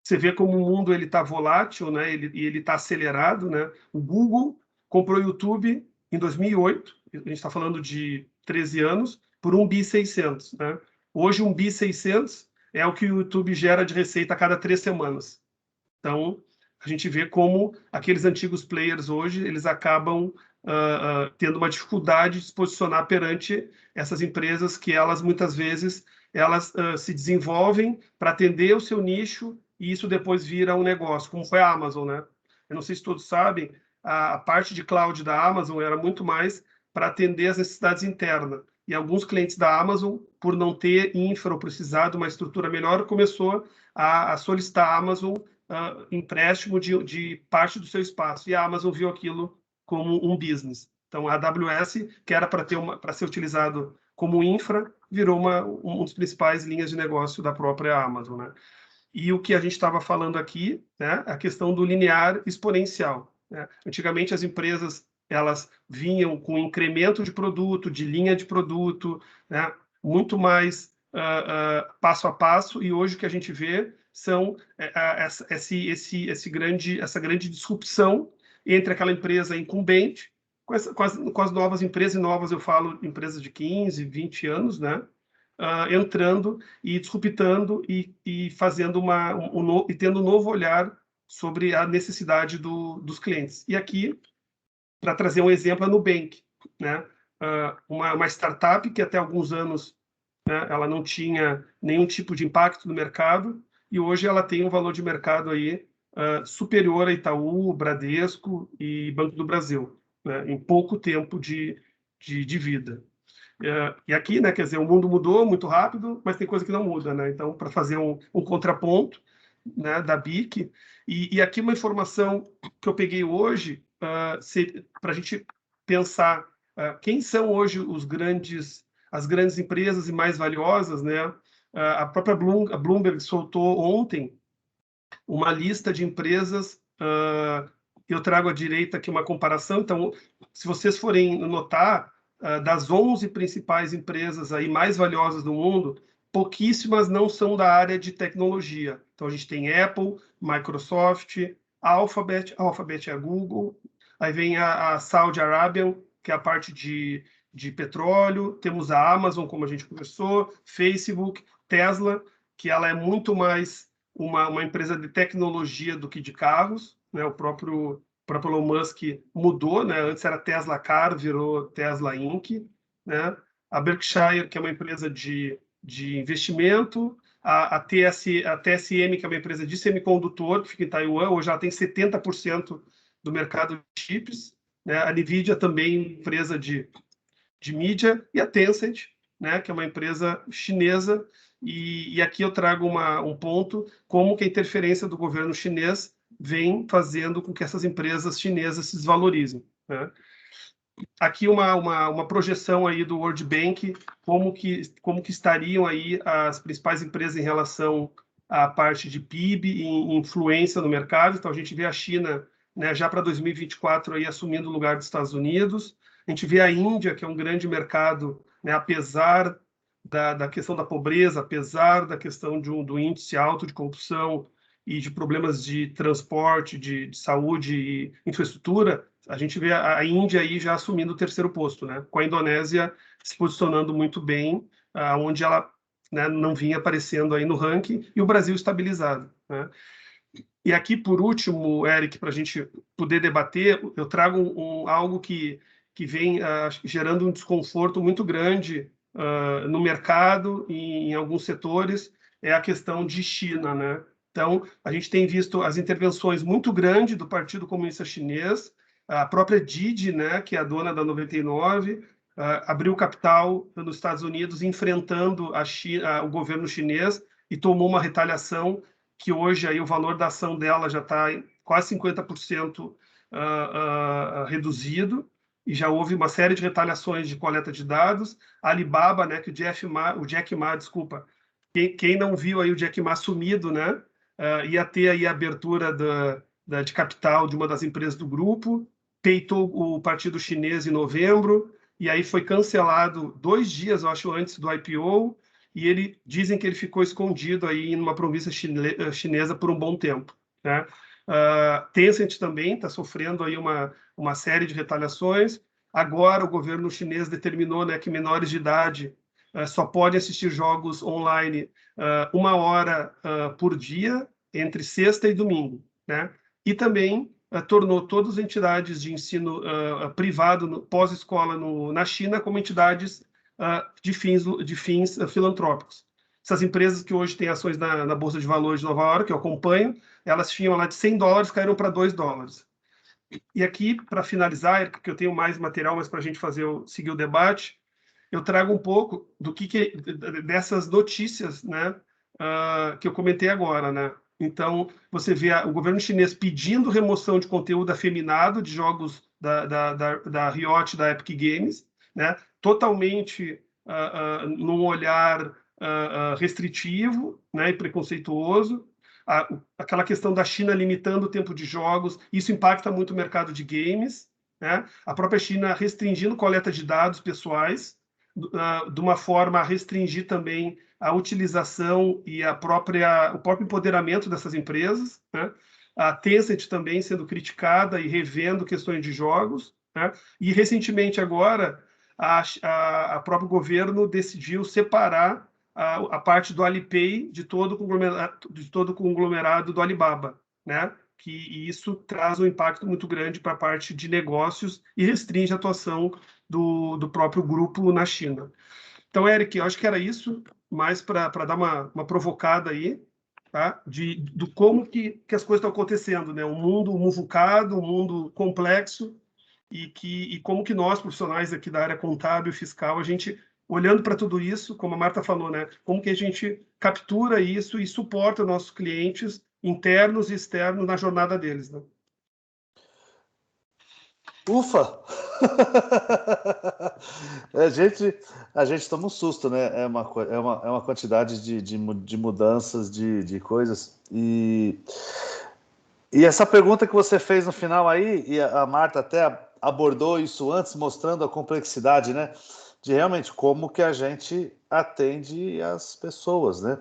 Você vê como o mundo está volátil, né? Ele está acelerado, né? O Google comprou o YouTube em 2008, a gente está falando de 13 anos, por 1.600 bi, né? Hoje, 1.600 bi é o que o YouTube gera de receita a cada 3 semanas. Então, a gente vê como aqueles antigos players hoje, eles acabam tendo uma dificuldade de se posicionar perante essas empresas que elas, muitas vezes, se desenvolvem para atender o seu nicho e isso depois vira um negócio, como foi a Amazon, né? Eu não sei se todos sabem, a parte de cloud da Amazon era muito mais para atender as necessidades internas. E alguns clientes da Amazon, por não ter infra ou precisar de uma estrutura melhor, começou a solicitar a Amazon empréstimo de parte do seu espaço. E a Amazon viu aquilo como um business. Então, a AWS, que era para ser utilizado como infra, virou um dos principais linhas de negócio da própria Amazon, né? E o que a gente estava falando aqui, né, a questão do linear exponencial, né? Antigamente, as empresas elas vinham com incremento de produto, de linha de produto, né, muito mais passo a passo, e hoje o que a gente vê são essa grande disrupção entre aquela empresa incumbente com as novas empresas, e novas eu falo empresas de 15, 20 anos, né? Entrando e disruptando e fazendo e tendo um novo olhar sobre a necessidade dos clientes. E aqui, para trazer um exemplo, a Nubank, né? Uma startup que até alguns anos, né, ela não tinha nenhum tipo de impacto no mercado, e hoje ela tem um valor de mercado aí superior a Itaú, Bradesco e Banco do Brasil, né, em pouco tempo de vida. E aqui, né, quer dizer, o mundo mudou muito rápido, mas tem coisa que não muda, né? Então, para fazer um contraponto, né, da BIC, e aqui uma informação que eu peguei hoje, para a gente pensar quem são hoje as grandes empresas e mais valiosas, né? A própria Bloomberg soltou ontem uma lista de empresas. Eu trago à direita aqui uma comparação. Então, se vocês forem notar, das 11 principais empresas aí mais valiosas do mundo, pouquíssimas não são da área de tecnologia. Então, a gente tem Apple, Microsoft, Alphabet é a Google, aí vem a Saudi Arabian, que é a parte de petróleo, temos a Amazon, como a gente conversou, Facebook, Tesla, que ela é muito mais uma empresa de tecnologia do que de carros, né? O próprio Elon Musk mudou, né? Antes era Tesla Car, virou Tesla Inc., né? A Berkshire, que é uma empresa de investimento, a TSM, que é uma empresa de semicondutor, que fica em Taiwan, hoje ela tem 70% do mercado de chips, né? A Nvidia também, empresa de mídia, e a Tencent, né? Que é uma empresa chinesa, e aqui eu trago um ponto, como que a interferência do governo chinês vem fazendo com que essas empresas chinesas se desvalorizem, né? Aqui uma projeção aí do World Bank, como que estariam aí as principais empresas em relação à parte de PIB e influência no mercado. Então, a gente vê a China, né, já para 2024 aí, assumindo o lugar dos Estados Unidos. A gente vê a Índia, que é um grande mercado, né, apesar da questão da pobreza, apesar da questão do índice alto de corrupção e de problemas de transporte, de saúde e infraestrutura. A gente vê a Índia aí já assumindo o terceiro posto, né? Com a Indonésia se posicionando muito bem, onde ela, né, não vinha aparecendo aí no ranking, e o Brasil estabilizado, né? E aqui, por último, Eric, para a gente poder debater, eu trago algo que vem gerando um desconforto muito grande no mercado e em alguns setores, é a questão de China, né? Então, a gente tem visto as intervenções muito grandes do Partido Comunista Chinês, a própria Didi, né, que é a dona da 99, abriu capital nos Estados Unidos, enfrentando o governo chinês, e tomou uma retaliação que hoje aí o valor da ação dela já está quase 50% reduzido, e já houve uma série de retaliações de coleta de dados. A Alibaba, né, que o Jack Ma, desculpa, quem não viu aí o Jack Ma sumido, né, ia ter aí a abertura de capital de uma das empresas do grupo, peitou o partido chinês em novembro, e aí foi cancelado 2 dias, eu acho, antes do IPO, e dizem que ele ficou escondido aí numa província chinesa por um bom tempo, né? Tencent também está sofrendo aí uma série de retaliações. Agora o governo chinês determinou, né, que menores de idade só podem assistir jogos online 1 hora por dia, entre sexta e domingo, né? E também tornou todas as entidades de ensino privado pós-escola na China como entidades de fins filantrópicos. Essas empresas que hoje têm ações na Bolsa de Valores de Nova York, que eu acompanho, elas tinham lá de $100, caíram para $2. E aqui, para finalizar, porque eu tenho mais material, mas para a gente seguir o debate, eu trago um pouco dessas notícias, né, que eu comentei agora, né? Então, você vê o governo chinês pedindo remoção de conteúdo afeminado de jogos da Riot, da Epic Games, né? Totalmente num olhar restritivo, né, e preconceituoso. Aquela questão da China limitando o tempo de jogos, isso impacta muito o mercado de games, né? A própria China restringindo coleta de dados pessoais, de uma forma a restringir também a utilização e o próprio empoderamento dessas empresas, né? A Tencent também sendo criticada e revendo questões de jogos, né? E recentemente agora a próprio governo decidiu separar a parte do Alipay de todo o conglomerado do Alibaba, né? Que isso traz um impacto muito grande para a parte de negócios e restringe a atuação do próprio grupo na China. Então, Eric, eu acho que era isso, mais para dar uma provocada aí, tá? Do como que as coisas estão acontecendo, né? Um mundo muvucado, um mundo complexo, e como que nós, profissionais aqui da área contábil e fiscal, a gente, olhando para tudo isso, como a Marta falou, né? Como que a gente captura isso e suporta nossos clientes internos e externos na jornada deles, né?
Ufa! A gente toma um susto, né? É uma quantidade de mudanças, de coisas. E essa pergunta que você fez no final aí, e a Marta até abordou isso antes, mostrando a complexidade, né? De realmente como que a gente atende as pessoas, né?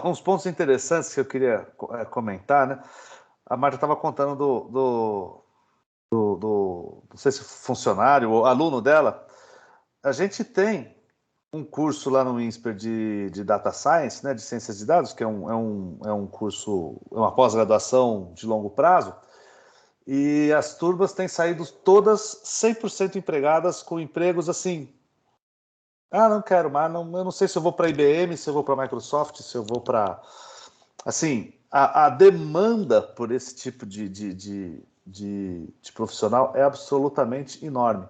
Uns pontos interessantes que eu queria comentar, né? A Marta estava contando não sei se funcionário ou aluno dela. A gente tem um curso lá no INSPER de Data Science, né, de Ciências de Dados, que é um curso, é uma pós-graduação de longo prazo, e as turmas têm saído todas 100% empregadas, com empregos assim, não quero mais, eu não sei se eu vou para a IBM, se eu vou para a Microsoft, se eu vou para... Assim, a demanda por esse tipo de profissional é absolutamente enorme.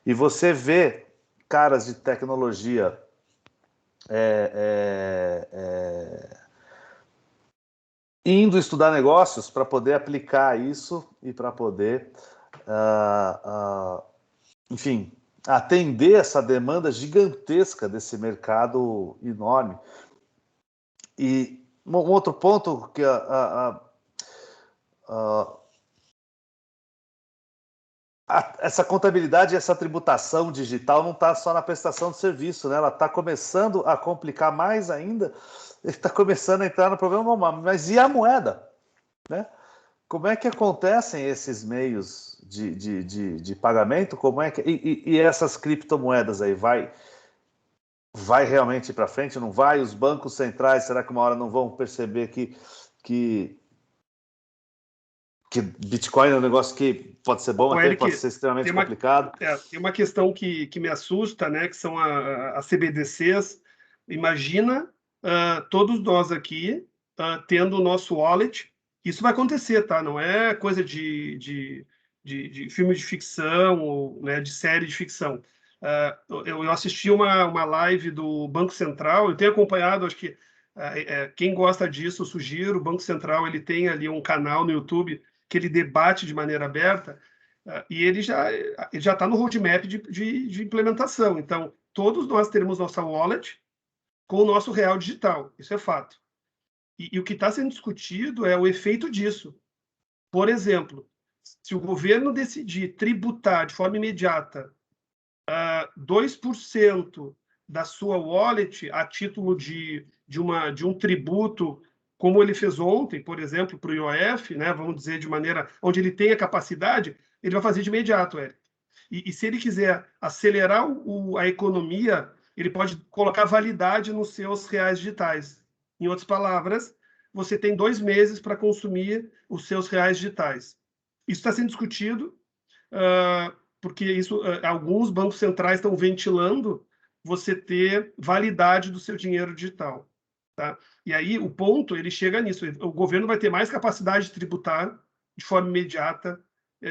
E você vê caras de tecnologia indo estudar negócios para poder aplicar isso e para poder, enfim, atender essa demanda gigantesca desse mercado enorme. E um outro ponto que essa contabilidade e essa tributação digital não está só na prestação de serviço, né? Ela está começando a complicar mais ainda, está começando a entrar no problema, mas e a moeda? Né? Como é que acontecem esses meios de pagamento? Como é que, e essas criptomoedas aí, vai realmente para frente? Não vai? Os bancos centrais, será que uma hora não vão perceber que Bitcoin é um negócio que pode ser bom, mas pode ser extremamente complicado?
Tem uma questão que me assusta, né, que são as CBDCs. Imagina todos nós aqui tendo o nosso wallet. Isso vai acontecer, tá? Não é coisa de filme de ficção ou, né, de série de ficção. Eu assisti uma live do Banco Central, eu tenho acompanhado, acho que quem gosta disso, eu sugiro. O Banco Central, ele tem ali um canal no YouTube que ele debate de maneira aberta, e ele já está no roadmap de implementação. Então, todos nós teremos nossa wallet com o nosso real digital, isso é fato. E o que está sendo discutido é o efeito disso. Por exemplo, se o governo decidir tributar de forma imediata 2% da sua wallet a título de um tributo, como ele fez ontem, por exemplo, para o IOF, né, vamos dizer, de maneira onde ele tem a capacidade, ele vai fazer de imediato, Eric. E se ele quiser acelerar a economia, ele pode colocar validade nos seus reais digitais. Em outras palavras, você tem 2 meses para consumir os seus reais digitais. Isso está sendo discutido, porque alguns bancos centrais estão ventilando você ter validade do seu dinheiro digital. Tá? E aí o ponto, ele chega nisso. O governo vai ter mais capacidade de tributar de forma imediata,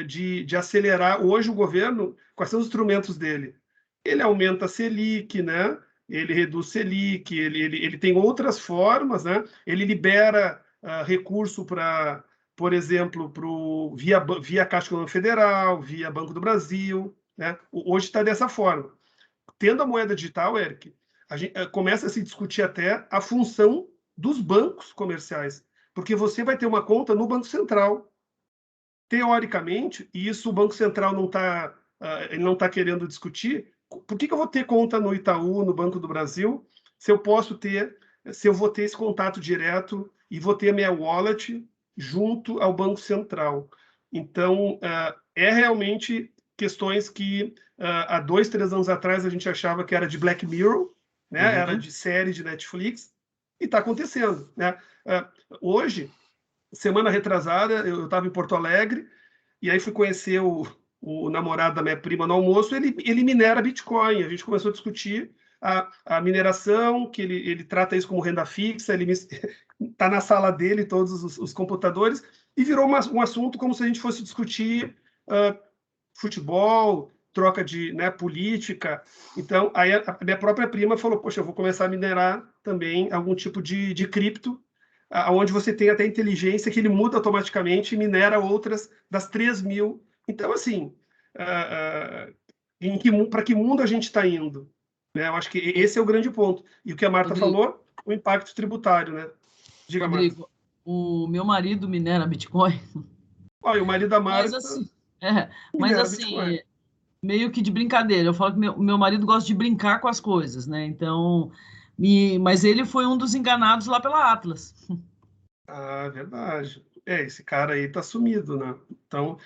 de acelerar. Hoje o governo, quais são os instrumentos dele? Ele aumenta a Selic, né? ele reduz Selic, ele tem outras formas, né? Ele libera recurso para, por exemplo, via Caixa Econômica Federal, via Banco do Brasil, né? Hoje está dessa forma. Tendo a moeda digital, Eric, a gente começa a se discutir até a função dos bancos comerciais, porque você vai ter uma conta no Banco Central. Teoricamente, e isso o Banco Central ele não está querendo discutir, por que eu vou ter conta no Itaú, no Banco do Brasil, se eu vou ter esse contato direto e vou ter a minha wallet junto ao Banco Central? Então, é realmente questões que há 2, 3 anos atrás a gente achava que era de Black Mirror, né? Era de série de Netflix, e está acontecendo, né? Hoje, semana retrasada, eu estava em Porto Alegre, e aí fui conhecer o namorado da minha prima no almoço, ele minera Bitcoin. A gente começou a discutir a mineração, que ele trata isso como renda fixa, ele está na sala dele, todos os computadores, e virou um assunto como se a gente fosse discutir futebol, troca de, né, política. Então, aí a minha própria prima falou, poxa, eu vou começar a minerar também algum tipo de cripto, onde você tem até inteligência que ele muda automaticamente e minera outras das 3.000. Então, assim, para que mundo a gente está indo? Né? Eu acho que esse é o grande ponto. E o que a Marta falou, o impacto tributário, né? Diga,
Rodrigo,
Marta.
O meu marido minera Bitcoin.
Olha, o marido da Marta
mas assim, meio que de brincadeira. Eu falo que meu marido gosta de brincar com as coisas, né? Então, mas ele foi um dos enganados lá pela Atlas.
Verdade. Esse cara aí tá sumido, né? Então,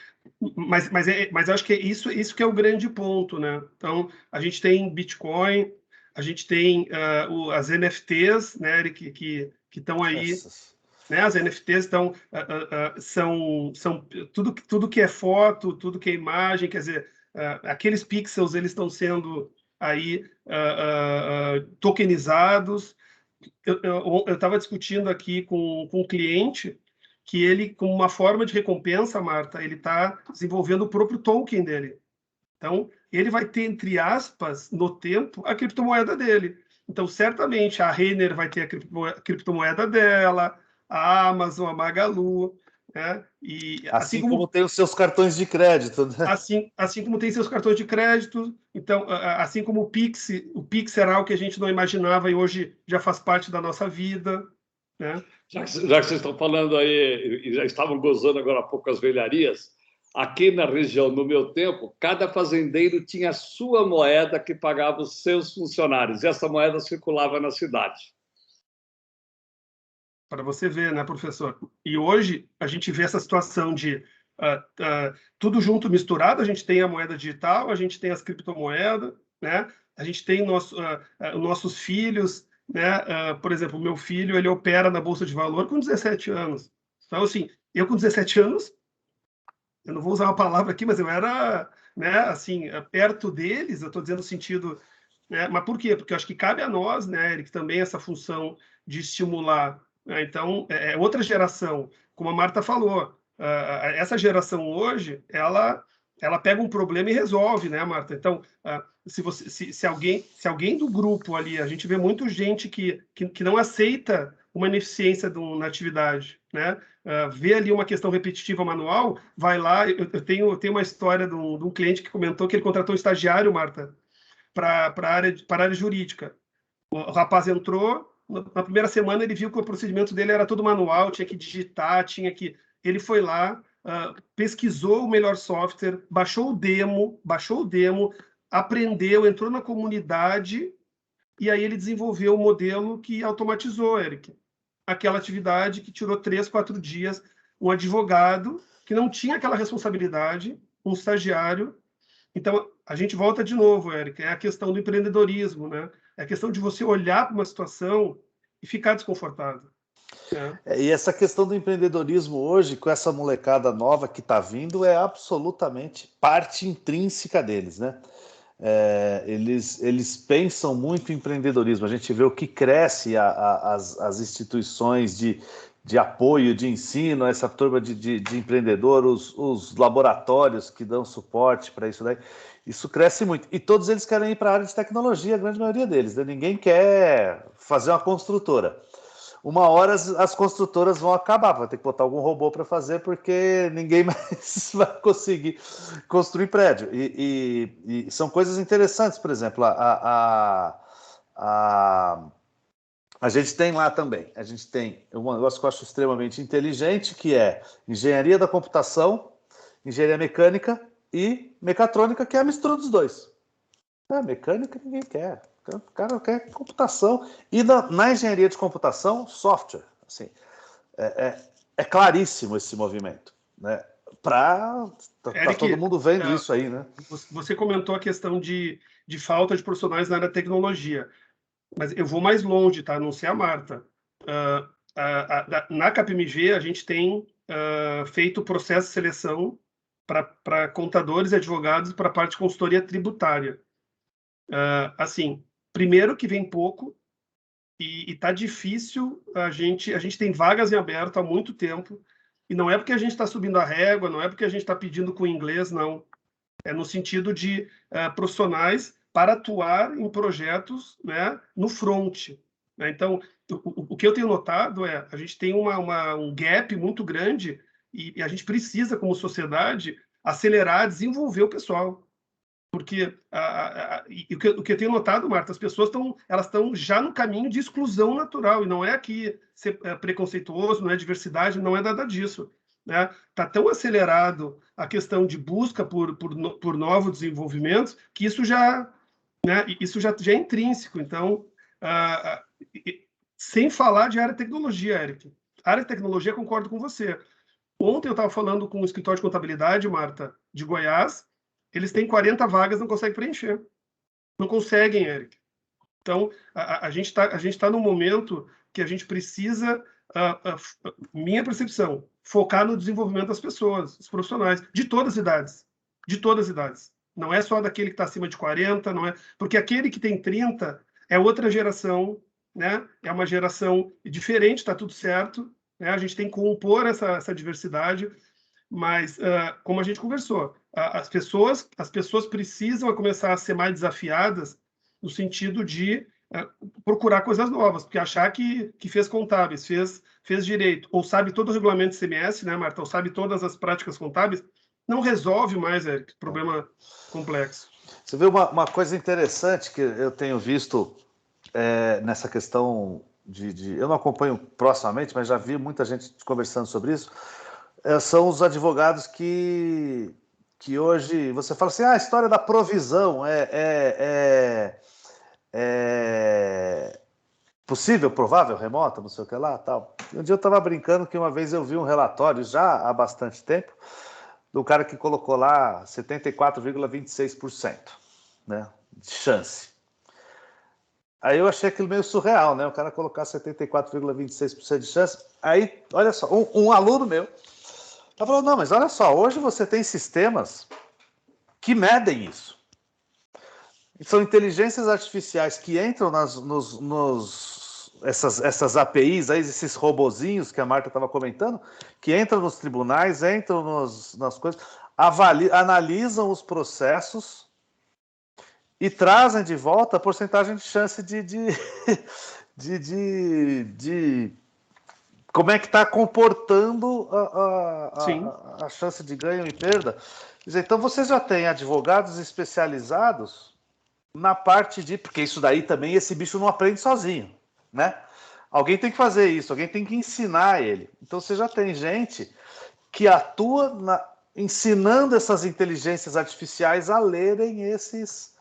mas eu acho que é isso que é o grande ponto, né? Então, a gente tem Bitcoin, a gente tem as NFTs, né, Eric, que estão aí, né? As NFTs são tudo que é foto, tudo que é imagem, quer dizer, aqueles pixels eles estão sendo aí tokenizados. Eu estava discutindo aqui com um cliente que ele, como uma forma de recompensa, Marta, ele está desenvolvendo o próprio token dele. Então, ele vai ter, entre aspas, no tempo, a criptomoeda dele. Então, certamente, a Renner vai ter a criptomoeda dela, a Amazon, a Magalu, né? E
assim como tem os seus cartões de crédito, né?
Assim como tem seus cartões de crédito, então, assim como o Pix era algo que a gente não imaginava e hoje já faz parte da nossa vida, né?
Já que vocês estão falando aí, e já estavam gozando agora há pouco as velharias, aqui na região, no meu tempo, cada fazendeiro tinha a sua moeda que pagava os seus funcionários, e essa moeda circulava na cidade.
Para você ver, né, professor? E hoje a gente vê essa situação de tudo junto, misturado. A gente tem a moeda digital, a gente tem as criptomoedas, né? A gente tem nossos filhos, né? Por exemplo, o meu filho, ele opera na Bolsa de Valor com 17 anos. Então, assim, eu com 17 anos, eu não vou usar uma palavra aqui, mas eu era, né, assim, perto deles, eu estou dizendo no sentido... Né? Mas por quê? Porque eu acho que cabe a nós, né, Eric, também essa função de estimular. Né? Então, é outra geração, como a Marta falou. Essa geração hoje, ela pega um problema e resolve, né, Marta? Então, se alguém do grupo ali, a gente vê muita gente que não aceita uma ineficiência na atividade, né? Vê ali uma questão repetitiva manual, vai lá. Eu tenho uma história de um cliente que comentou que ele contratou um estagiário, Marta, para a área jurídica. O rapaz entrou, na primeira semana ele viu que o procedimento dele era todo manual, tinha que digitar, Ele foi lá, pesquisou o melhor software, baixou o demo, aprendeu, entrou na comunidade, e aí ele desenvolveu o modelo que automatizou, Eric. Aquela atividade que tirou 3, 4 dias, um advogado que não tinha aquela responsabilidade, um estagiário. Então, a gente volta de novo, Érica, é a questão do empreendedorismo, né? É a questão de você olhar para uma situação e ficar desconfortável. Né?
E essa questão do empreendedorismo hoje, com essa molecada nova que está vindo, é absolutamente parte intrínseca deles, né? Eles pensam muito em empreendedorismo. A gente vê o que cresce as instituições de apoio, de ensino, essa turma de empreendedor, os laboratórios que dão suporte para isso daí. Isso cresce muito. E todos eles querem ir para a área de tecnologia, a grande maioria deles, né? Ninguém quer fazer uma construtora. Uma hora as construtoras vão acabar, vai ter que botar algum robô para fazer, porque ninguém mais vai conseguir construir prédio. E são coisas interessantes, por exemplo, a gente tem lá também, a gente tem um negócio que eu acho extremamente inteligente, que é engenharia da computação, engenharia mecânica e mecatrônica, que é a mistura dos dois. Mecânica ninguém quer. O cara quer computação. E na engenharia de computação, software. Assim, é claríssimo esse movimento. Né? Tá todo mundo vendo isso aí. Né?
Você comentou a questão de falta de profissionais na área de tecnologia. Mas eu vou mais longe, tá? Não sei a Marta. Na Capmg, a gente tem feito processo de seleção para contadores e advogados para a parte de consultoria tributária. Assim, primeiro que vem pouco e tá difícil, a gente tem vagas em aberto há muito tempo, e não é porque a gente está subindo a régua, não é porque a gente está pedindo com inglês, não. É no sentido de profissionais para atuar em projetos, né, no front. Né? Então, o que eu tenho notado é a gente tem um gap muito grande e a gente precisa, como sociedade, acelerar, desenvolver o pessoal. Porque o que eu tenho notado, Marta, as pessoas estão já no caminho de exclusão natural, e não é aqui ser preconceituoso, não é diversidade, não é nada disso. Né? Tá tão acelerado a questão de busca por novos desenvolvimentos que isso já é intrínseco. Então, sem falar de área de tecnologia, Eric. Área de tecnologia, concordo com você. Ontem eu estava falando com o escritório de contabilidade, Marta, de Goiás. Eles têm 40 vagas, não conseguem preencher. Não conseguem, Eric. Então, a gente tá num momento que a gente precisa, minha percepção, focar no desenvolvimento das pessoas, dos profissionais, de todas as idades. De todas as idades. Não é só daquele que está acima de 40, não é, porque aquele que tem 30 é outra geração, né? É uma geração diferente, está tudo certo. Né? A gente tem que compor essa diversidade, mas, como a gente conversou, as pessoas precisam começar a ser mais desafiadas no sentido de procurar coisas novas, porque achar que fez contábeis, fez direito, ou sabe todo o regulamento CMS, né, Marta, ou sabe todas as práticas contábeis, não resolve mais problema complexo.
Você vê uma coisa interessante que eu tenho visto nessa questão eu não acompanho proximamente, mas já vi muita gente conversando sobre isso, são os advogados que hoje você fala assim, a história da provisão é possível, provável, remota, não sei o que lá, tal. E um dia eu estava brincando que uma vez eu vi um relatório, já há bastante tempo, do cara que colocou lá 74,26%, né, de chance. Aí eu achei aquilo meio surreal, né, o cara colocar 74,26% de chance. Aí, olha só, um aluno meu ela falou, não, mas olha só, hoje você tem sistemas que medem isso. São inteligências artificiais que entram essas APIs, aí, esses robozinhos que a Marta estava comentando, que entram nos tribunais, entram nas coisas, analisam os processos e trazem de volta a porcentagem de chance de como é que está comportando a chance de ganho e perda. Quer dizer, então você já tem advogados especializados na parte porque isso daí também, esse bicho não aprende sozinho, né? Alguém tem que fazer isso, alguém tem que ensinar ele. Então você já tem gente que atua ensinando essas inteligências artificiais a lerem esses...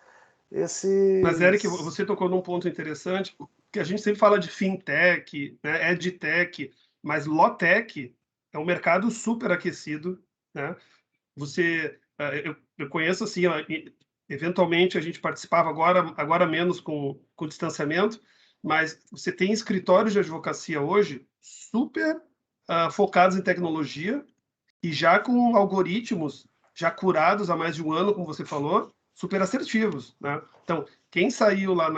Mas, Eric, você tocou num ponto interessante, que a gente sempre fala de fintech, né, edtech, mas lawtech é um mercado super aquecido, né? Eu conheço assim, eventualmente a gente participava agora menos com distanciamento, mas você tem escritórios de advocacia hoje super focados em tecnologia e já com algoritmos já curados há mais de um ano, como você falou, super assertivos, né? Então, quem saiu lá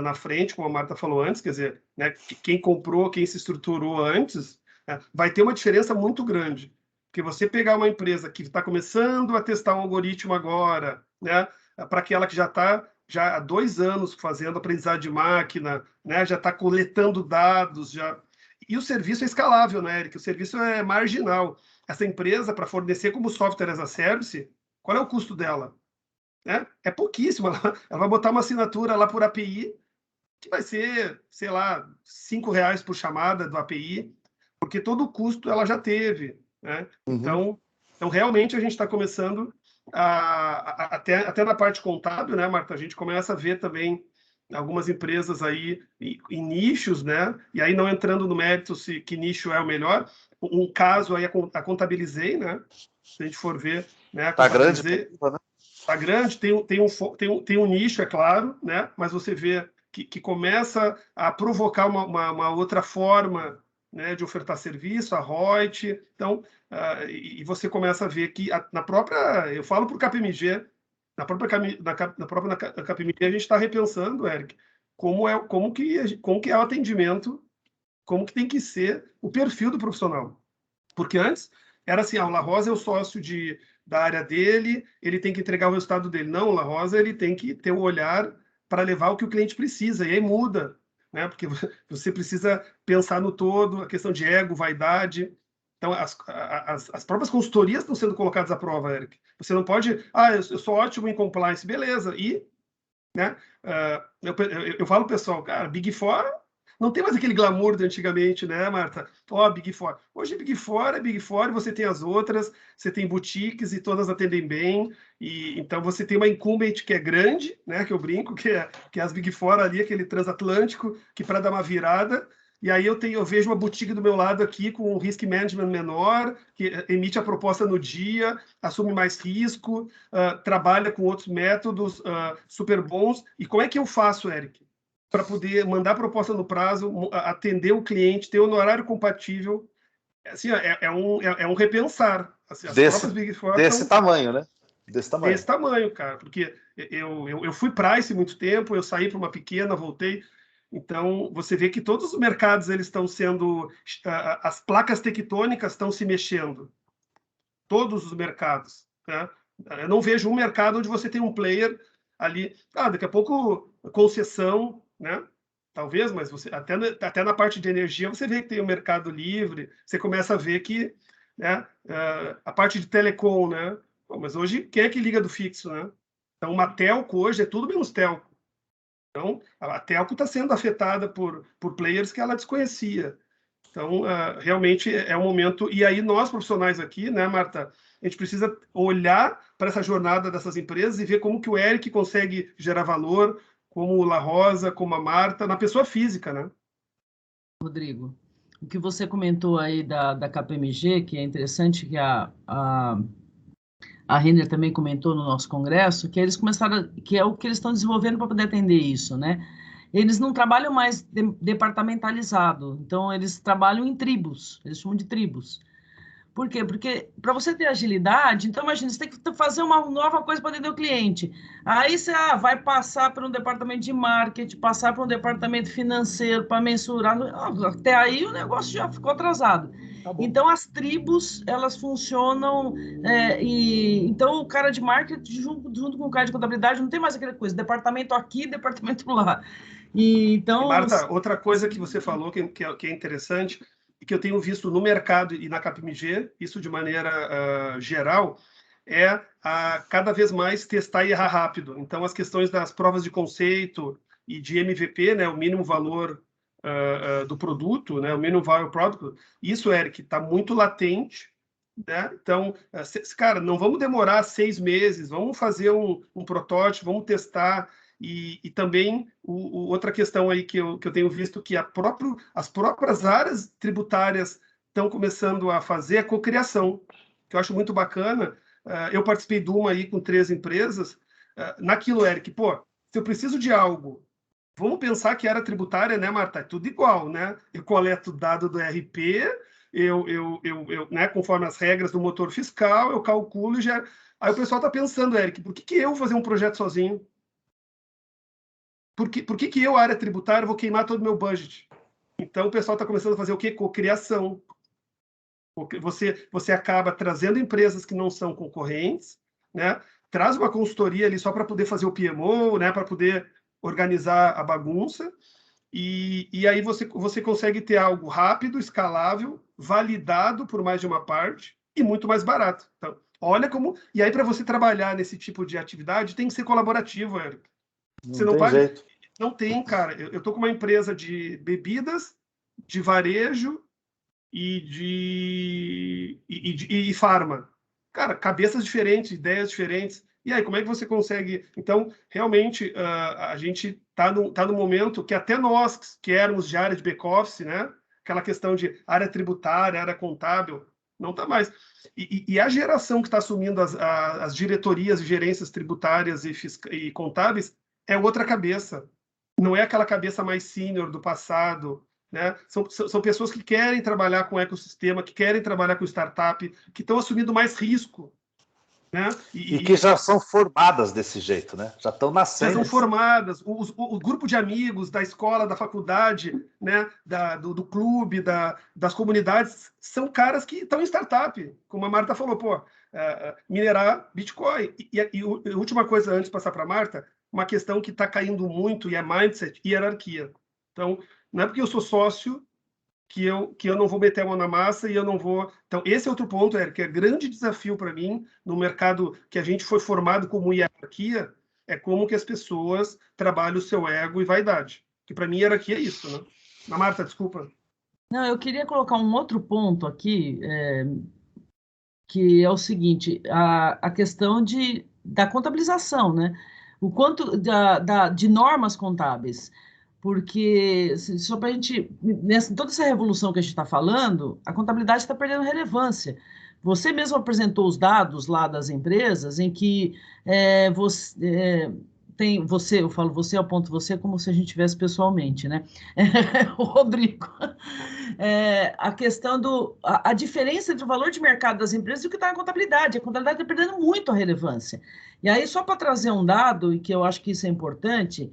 na frente, como a Marta falou antes, quer dizer, né, quem comprou, quem se estruturou antes, né, vai ter uma diferença muito grande. Porque você pegar uma empresa que está começando a testar um algoritmo agora, né, para aquela que já está já há 2 anos fazendo aprendizado de máquina, né, já está coletando dados, já... E o serviço é escalável, né, Eric? O serviço é marginal. Essa empresa, para fornecer como software as a service, qual é o custo dela? Né? É pouquíssimo. Ela vai botar uma assinatura lá por API, que vai ser, sei lá, R$ 5 por chamada do API, porque todo o custo ela já teve. Né? Então, realmente, a gente está começando até na parte contábil, né, Marta? A gente começa a ver também algumas empresas aí em nichos, né? E aí não entrando no mérito se que nicho é o melhor. Um caso aí a Contabilizei, né? Se a gente for ver, né?
Tá grande,
né? Tá grande, tem um nicho, é claro, né? Mas você vê que começa a provocar uma outra forma, né, de ofertar serviço, a Reut. Então, e você começa a ver que na própria, eu falo por KPMG, na própria KPMG a gente está repensando, Eric, como que é o atendimento, como que tem que ser o perfil do profissional. Porque antes era assim, o La Rosa é o sócio da área dele, ele tem que entregar o resultado dele. Não, o La Rosa ele tem que ter o olhar para levar o que o cliente precisa, e aí muda, né? Porque você precisa pensar no todo, a questão de ego, vaidade. Então, as próprias consultorias estão sendo colocadas à prova, Eric. Você não pode, eu sou ótimo em compliance, beleza, e, né? Eu falo, pessoal, cara, Big Four não tem mais aquele glamour de antigamente, né, Marta? Big Four. Hoje Big Four é Big Four e você tem as outras, você tem boutiques e todas atendem bem, e então você tem uma incumbent que é grande, né, que eu brinco, que é as Big Four ali, aquele transatlântico, que para dar uma virada, e aí eu vejo uma boutique do meu lado aqui com um risk management menor, que emite a proposta no dia, assume mais risco, trabalha com outros métodos super bons. E como é que eu faço, Eric? Para poder mandar proposta no prazo, atender o cliente, ter honorário compatível, assim, é um repensar. Assim, as próprias Big Four
desse tamanho, né?
Desse tamanho, cara, porque eu fui price muito tempo, eu saí para uma pequena, voltei. Então, você vê que todos os mercados eles estão sendo... As placas tectônicas estão se mexendo. Todos os mercados. Né? Eu não vejo um mercado onde você tem um player ali... daqui a pouco, concessão, né? Talvez, mas você até na parte de energia você vê que tem o mercado livre, você começa a ver que, né, a parte de telecom, né? Mas hoje, quem é que liga do fixo, né? Então, uma telco hoje é tudo menos telco. Então, a telco está sendo afetada por players que ela desconhecia. Então, realmente é um momento... E aí, nós profissionais aqui, né, Marta, a gente precisa olhar para essa jornada dessas empresas e ver como que o Eric consegue gerar valor, como o La Rosa, como a Marta, na pessoa física, né?
Rodrigo, o que você comentou aí da KPMG, que é interessante, que a Renner também comentou no nosso congresso, que eles começaram, que é o que eles estão desenvolvendo para poder atender isso, né? Eles não trabalham mais departamentalizado, então eles trabalham em tribos, eles chamam de tribos. Por quê? Porque para você ter agilidade, então imagina, você tem que fazer uma nova coisa para atender o cliente. Aí você vai passar para um departamento de marketing, passar para um departamento financeiro para mensurar. Até aí o negócio já ficou atrasado. Tá, então as tribos elas funcionam então o cara de marketing junto com o cara de contabilidade não tem mais aquela coisa, departamento aqui, departamento lá. Então,
Marta, outra coisa que você falou que é interessante e que eu tenho visto no mercado e na KPMG, isso de maneira geral, é cada vez mais testar e errar rápido. Então, as questões das provas de conceito e de MVP, né, o mínimo valor do produto, né, o Minimum Viable Product, isso, Eric, está muito latente. Né? Então, cara, não vamos demorar 6 meses, vamos fazer um protótipo, vamos testar. E também outra questão aí que eu tenho visto que as próprias áreas tributárias estão começando a fazer a cocriação, que eu acho muito bacana. Eu participei de uma aí com 3 empresas. Naquilo, Eric, se eu preciso de algo, vamos pensar que era tributária, né, Marta? É tudo igual, né? Eu coleto dado do RP, né, conforme as regras do motor fiscal, eu calculo e já... Aí o pessoal está pensando, Eric, por que eu vou fazer um projeto sozinho? Por que eu, área tributária, vou queimar todo o meu budget? Então, o pessoal está começando a fazer o quê? Cocriação. Você acaba trazendo empresas que não são concorrentes, né? traz uma consultoria ali só para poder fazer o PMO, né, para poder organizar a bagunça, e aí você consegue ter algo rápido, escalável, validado por mais de uma parte e muito mais barato. Então, olha como... E aí, para você trabalhar nesse tipo de atividade, tem que ser colaborativo, Érico. Você não pode...
jeito.
Não tem, cara. Eu estou com uma empresa de bebidas, de varejo e farma. Cara, cabeças diferentes, ideias diferentes. E aí, como é que você consegue... Então, realmente, a gente está no momento que até nós, que éramos de área de back-office, né? Aquela questão de área tributária, área contábil, não está mais. E a geração que está assumindo as diretorias e gerências tributárias e contábeis é outra cabeça. Não é aquela cabeça mais sênior do passado, né? São pessoas que querem trabalhar com o ecossistema, que querem trabalhar com startup, que estão assumindo mais risco. Né?
E que já são formadas desse jeito, né? Já estão nascendo.
Já são formadas. O grupo de amigos da escola, da faculdade, né? do clube, das comunidades, são caras que estão em startup. Como a Marta falou, minerar Bitcoin. E a última coisa, antes de passar para a Marta, uma questão que está caindo muito, e é mindset e hierarquia. Então, não é porque eu sou sócio que eu não vou meter a mão na massa e eu não vou... Então, esse é outro ponto, Eric, que é grande desafio para mim, no mercado que a gente foi formado como hierarquia, é como que as pessoas trabalham o seu ego e vaidade. Que para mim, hierarquia é isso, né? Marta, desculpa.
Não, eu queria colocar um outro ponto aqui, que é o seguinte, a questão da contabilização, né? O quanto de normas contábeis. Porque, só para a gente, toda essa revolução que a gente está falando, a contabilidade está perdendo relevância. Você mesmo apresentou os dados lá das empresas em que eu falo você, aponto você como se a gente tivesse pessoalmente, né? O Rodrigo. A questão a diferença entre o valor de mercado das empresas e o que está na contabilidade. A contabilidade está perdendo muito a relevância. E aí, só para trazer um dado, e que eu acho que isso é importante,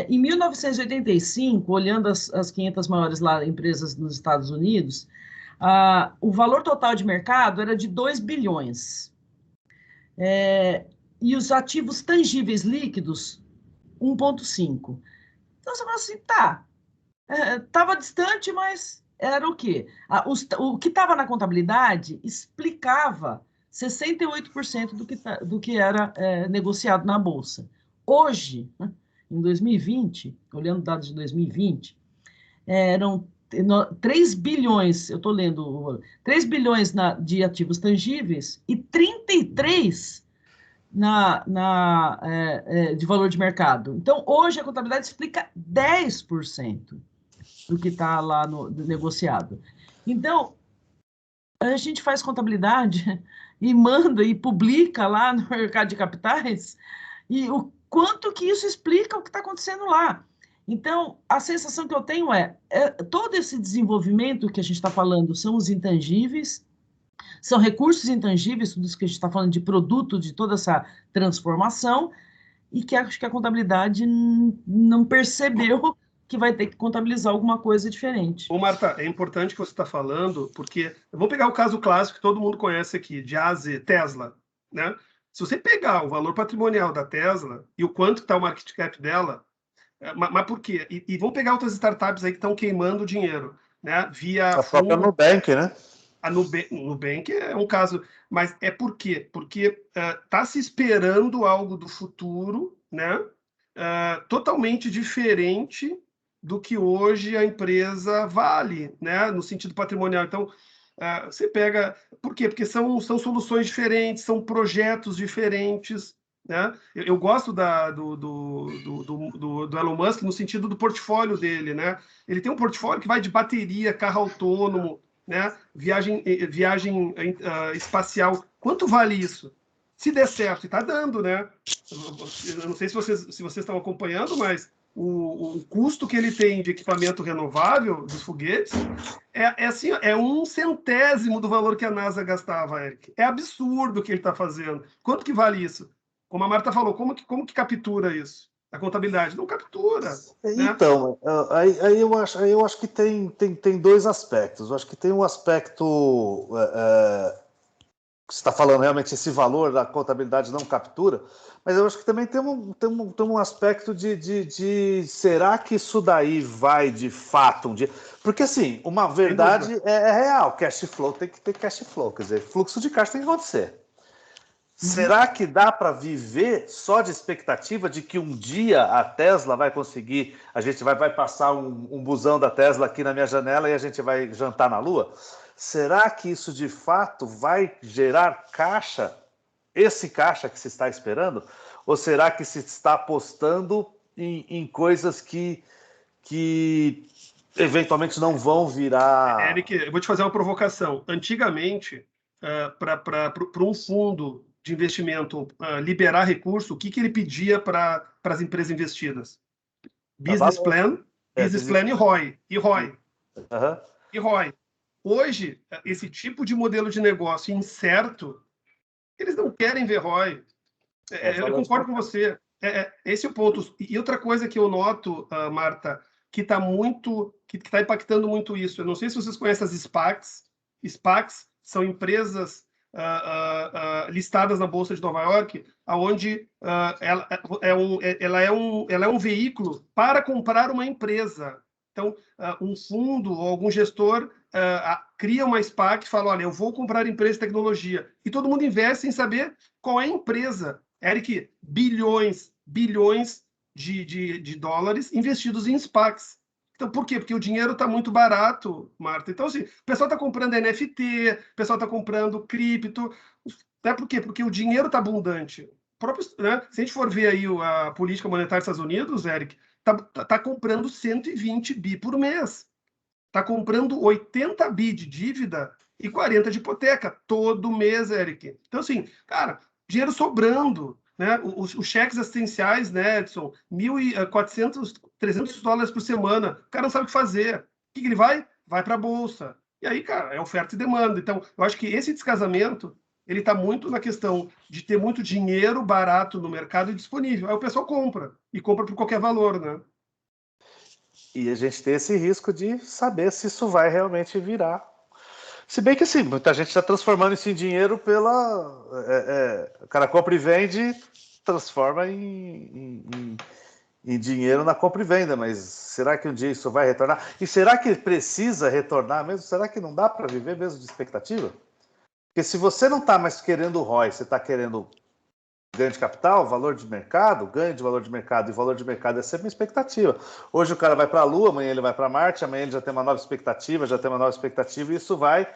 em 1985, olhando as 500 maiores empresas nos Estados Unidos, o valor total de mercado era de 2 bilhões. E os ativos tangíveis líquidos, 1,5. Então, você fala assim, estava distante, mas era o quê? O que estava na contabilidade explicava 68% do que era negociado na Bolsa. Hoje, em 2020, olhando dados de 2020, eram 3 bilhões, eu estou lendo, 3 bilhões de ativos tangíveis e 33 de valor de mercado. Então, hoje a contabilidade explica 10% do que está lá no negociado. Então, a gente faz contabilidade e manda e publica lá no mercado de capitais, e o quanto que isso explica o que está acontecendo lá. Então, a sensação que eu tenho todo esse desenvolvimento que a gente está falando são os intangíveis, são recursos intangíveis, tudo isso que a gente está falando de produto, de toda essa transformação, e que acho que a contabilidade não percebeu que vai ter que contabilizar alguma coisa diferente.
Ô, Marta, é importante que você está falando, porque eu vou pegar o caso clássico que todo mundo conhece aqui, de A a Z, Tesla, né? Se você pegar o valor patrimonial da Tesla e o quanto está o market cap dela, mas por quê? E vamos pegar outras startups aí que estão queimando dinheiro, né? Via
a própria Nubank, né?
A Nubank é um caso, mas é por quê? Porque está se esperando algo do futuro, né? Totalmente diferente do que hoje a empresa vale, né? No sentido patrimonial. Então, você pega... Por quê? Porque são soluções diferentes, são projetos diferentes, né? Eu gosto do Elon Musk no sentido do portfólio dele, né? Ele tem um portfólio que vai de bateria, carro autônomo, né? Viagem espacial. Quanto vale isso? Se der certo, e está dando, né? Eu não sei se vocês estão acompanhando, mas o custo que ele tem de equipamento renovável dos foguetes assim, é 1/100º do valor que a NASA gastava, Eric. É absurdo o que ele está fazendo. Quanto que vale isso? Como a Marta falou, como que captura isso? A contabilidade não captura.
Então, né? aí eu acho que tem dois aspectos. Eu acho que tem um aspecto está falando realmente esse valor da contabilidade não captura, mas eu acho que também tem um aspecto de será que isso daí vai de fato um dia? Porque assim, uma verdade é real, cash flow tem que ter cash flow, quer dizer, fluxo de caixa tem que acontecer. Será que dá para viver só de expectativa de que um dia a Tesla vai conseguir, a gente vai passar um busão da Tesla aqui na minha janela e a gente vai jantar na Lua? Será que isso de fato vai gerar caixa, esse caixa que se está esperando? Ou será que se está apostando em coisas que eventualmente não vão virar...
Eric, eu vou te fazer uma provocação. Antigamente, para um fundo de investimento liberar recurso, o que ele pedia para as empresas investidas? Business plan e ROI.
Uhum.
E ROI. Hoje, esse tipo de modelo de negócio incerto, eles não querem ver ROI. Eu concordo com você. Esse é o ponto. E outra coisa que eu noto, Marta, que está impactando muito isso. Eu não sei se vocês conhecem as SPACs. SPACs são empresas listadas na Bolsa de Nova York, onde ela é um veículo para comprar uma empresa. Então, um fundo ou algum gestor cria uma SPAC e fala, olha, eu vou comprar empresa de tecnologia. E todo mundo investe sem saber qual é a empresa. Eric, bilhões de dólares investidos em SPACs. Então, por quê? Porque o dinheiro está muito barato, Marta. Então, assim, o pessoal está comprando NFT, o pessoal está comprando cripto. Por quê? Porque o dinheiro está abundante. Né? Se a gente for ver aí a política monetária dos Estados Unidos, Eric, está comprando 120 bi por mês. Está comprando 80 bi de dívida e 40 de hipoteca todo mês, Eric. Então, assim, cara, dinheiro sobrando. Né? Os cheques assistenciais, né, Edson, 1.400, 300 dólares por semana. O cara não sabe o que fazer. O que ele vai? Vai para a Bolsa. E aí, cara, é oferta e demanda. Então, eu acho que esse descasamento, ele está muito na questão de ter muito dinheiro barato no mercado disponível. Aí o pessoal compra. E compra por qualquer valor, né?
E a gente tem esse risco de saber se isso vai realmente virar. Se bem que, assim, muita gente está transformando isso em dinheiro pela... o cara compra e vende, transforma em dinheiro na compra e venda, mas será que um dia isso vai retornar? E será que precisa retornar mesmo? Será que não dá para viver mesmo de expectativa? Porque se você não está mais querendo ROI, você está querendo ganho de capital, valor de mercado, ganho de valor de mercado, e valor de mercado é sempre uma expectativa. Hoje o cara vai para a Lua, amanhã ele vai para Marte, amanhã ele já tem uma nova expectativa, e isso vai...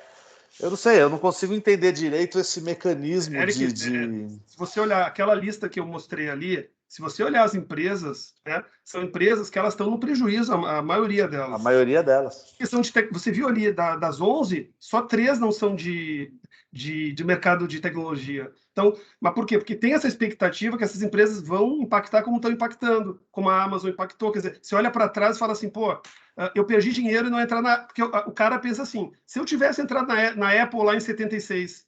Eu não sei, eu não consigo entender direito esse mecanismo
Eric, se você olhar aquela lista que eu mostrei ali, se você olhar as empresas, né, são empresas que elas estão no prejuízo, a maioria delas.
A maioria delas.
Você viu ali, das 11, só 3 não são de mercado de tecnologia. Então, mas por quê? Porque tem essa expectativa que essas empresas vão impactar como estão impactando, como a Amazon impactou. Quer dizer, você olha para trás e fala assim, pô, eu perdi dinheiro e não entrar na... Porque o cara pensa assim, se eu tivesse entrado na Apple lá em 76,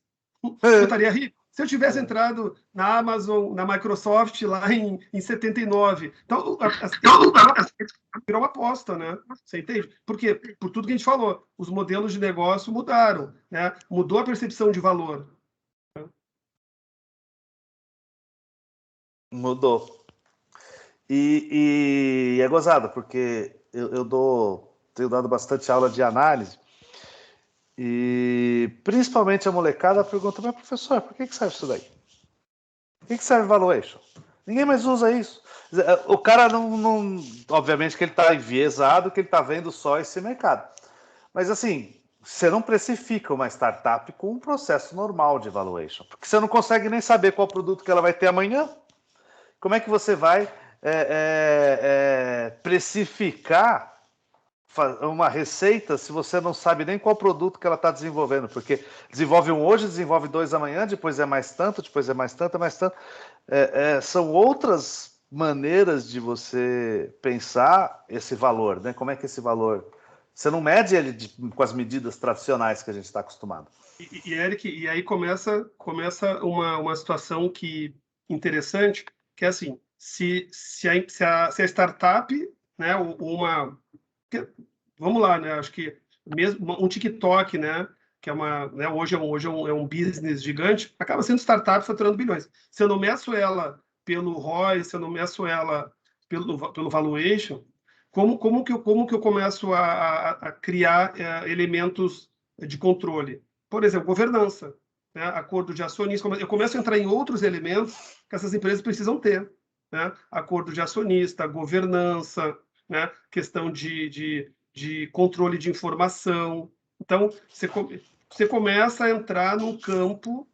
eu estaria rico. Se eu tivesse entrado na Amazon, na Microsoft lá em 79. Então, virou uma aposta, né? Você entende? Por quê? Por tudo que a gente falou. Os modelos de negócio mudaram, né? Mudou a percepção de valor.
Mudou. E é gozado, porque eu tenho dado bastante aula de análise, e principalmente a molecada pergunta, mas professor, por que serve isso daí? Por que serve valuation? Ninguém mais usa isso. O cara não obviamente que ele está enviesado, que ele está vendo só esse mercado. Mas assim, você não precifica uma startup com um processo normal de valuation, porque você não consegue nem saber qual produto que ela vai ter amanhã. Como é que você vai precificar uma receita se você não sabe nem qual produto que ela está desenvolvendo? Porque desenvolve um hoje, desenvolve 2 amanhã, depois é mais tanto, depois é mais tanto, é mais tanto. São outras maneiras de você pensar esse valor, né? Como é que esse valor... Você não mede ele com as medidas tradicionais que a gente está acostumado.
E Eric, e aí começa uma situação interessante, que é assim, se a startup, né, vamos lá, né, acho que mesmo um TikTok, né, que é uma, né, hoje é um business gigante, acaba sendo startup faturando bilhões. Se eu não meço ela pelo ROI, se eu não meço ela pelo valuation, como que eu começo a criar elementos de controle? Por exemplo, governança, né, acordo de acionista. Eu começo a entrar em outros elementos que essas empresas precisam ter, né? Acordo de acionista, governança, né? Questão de controle de informação. Então, você começa a entrar num campo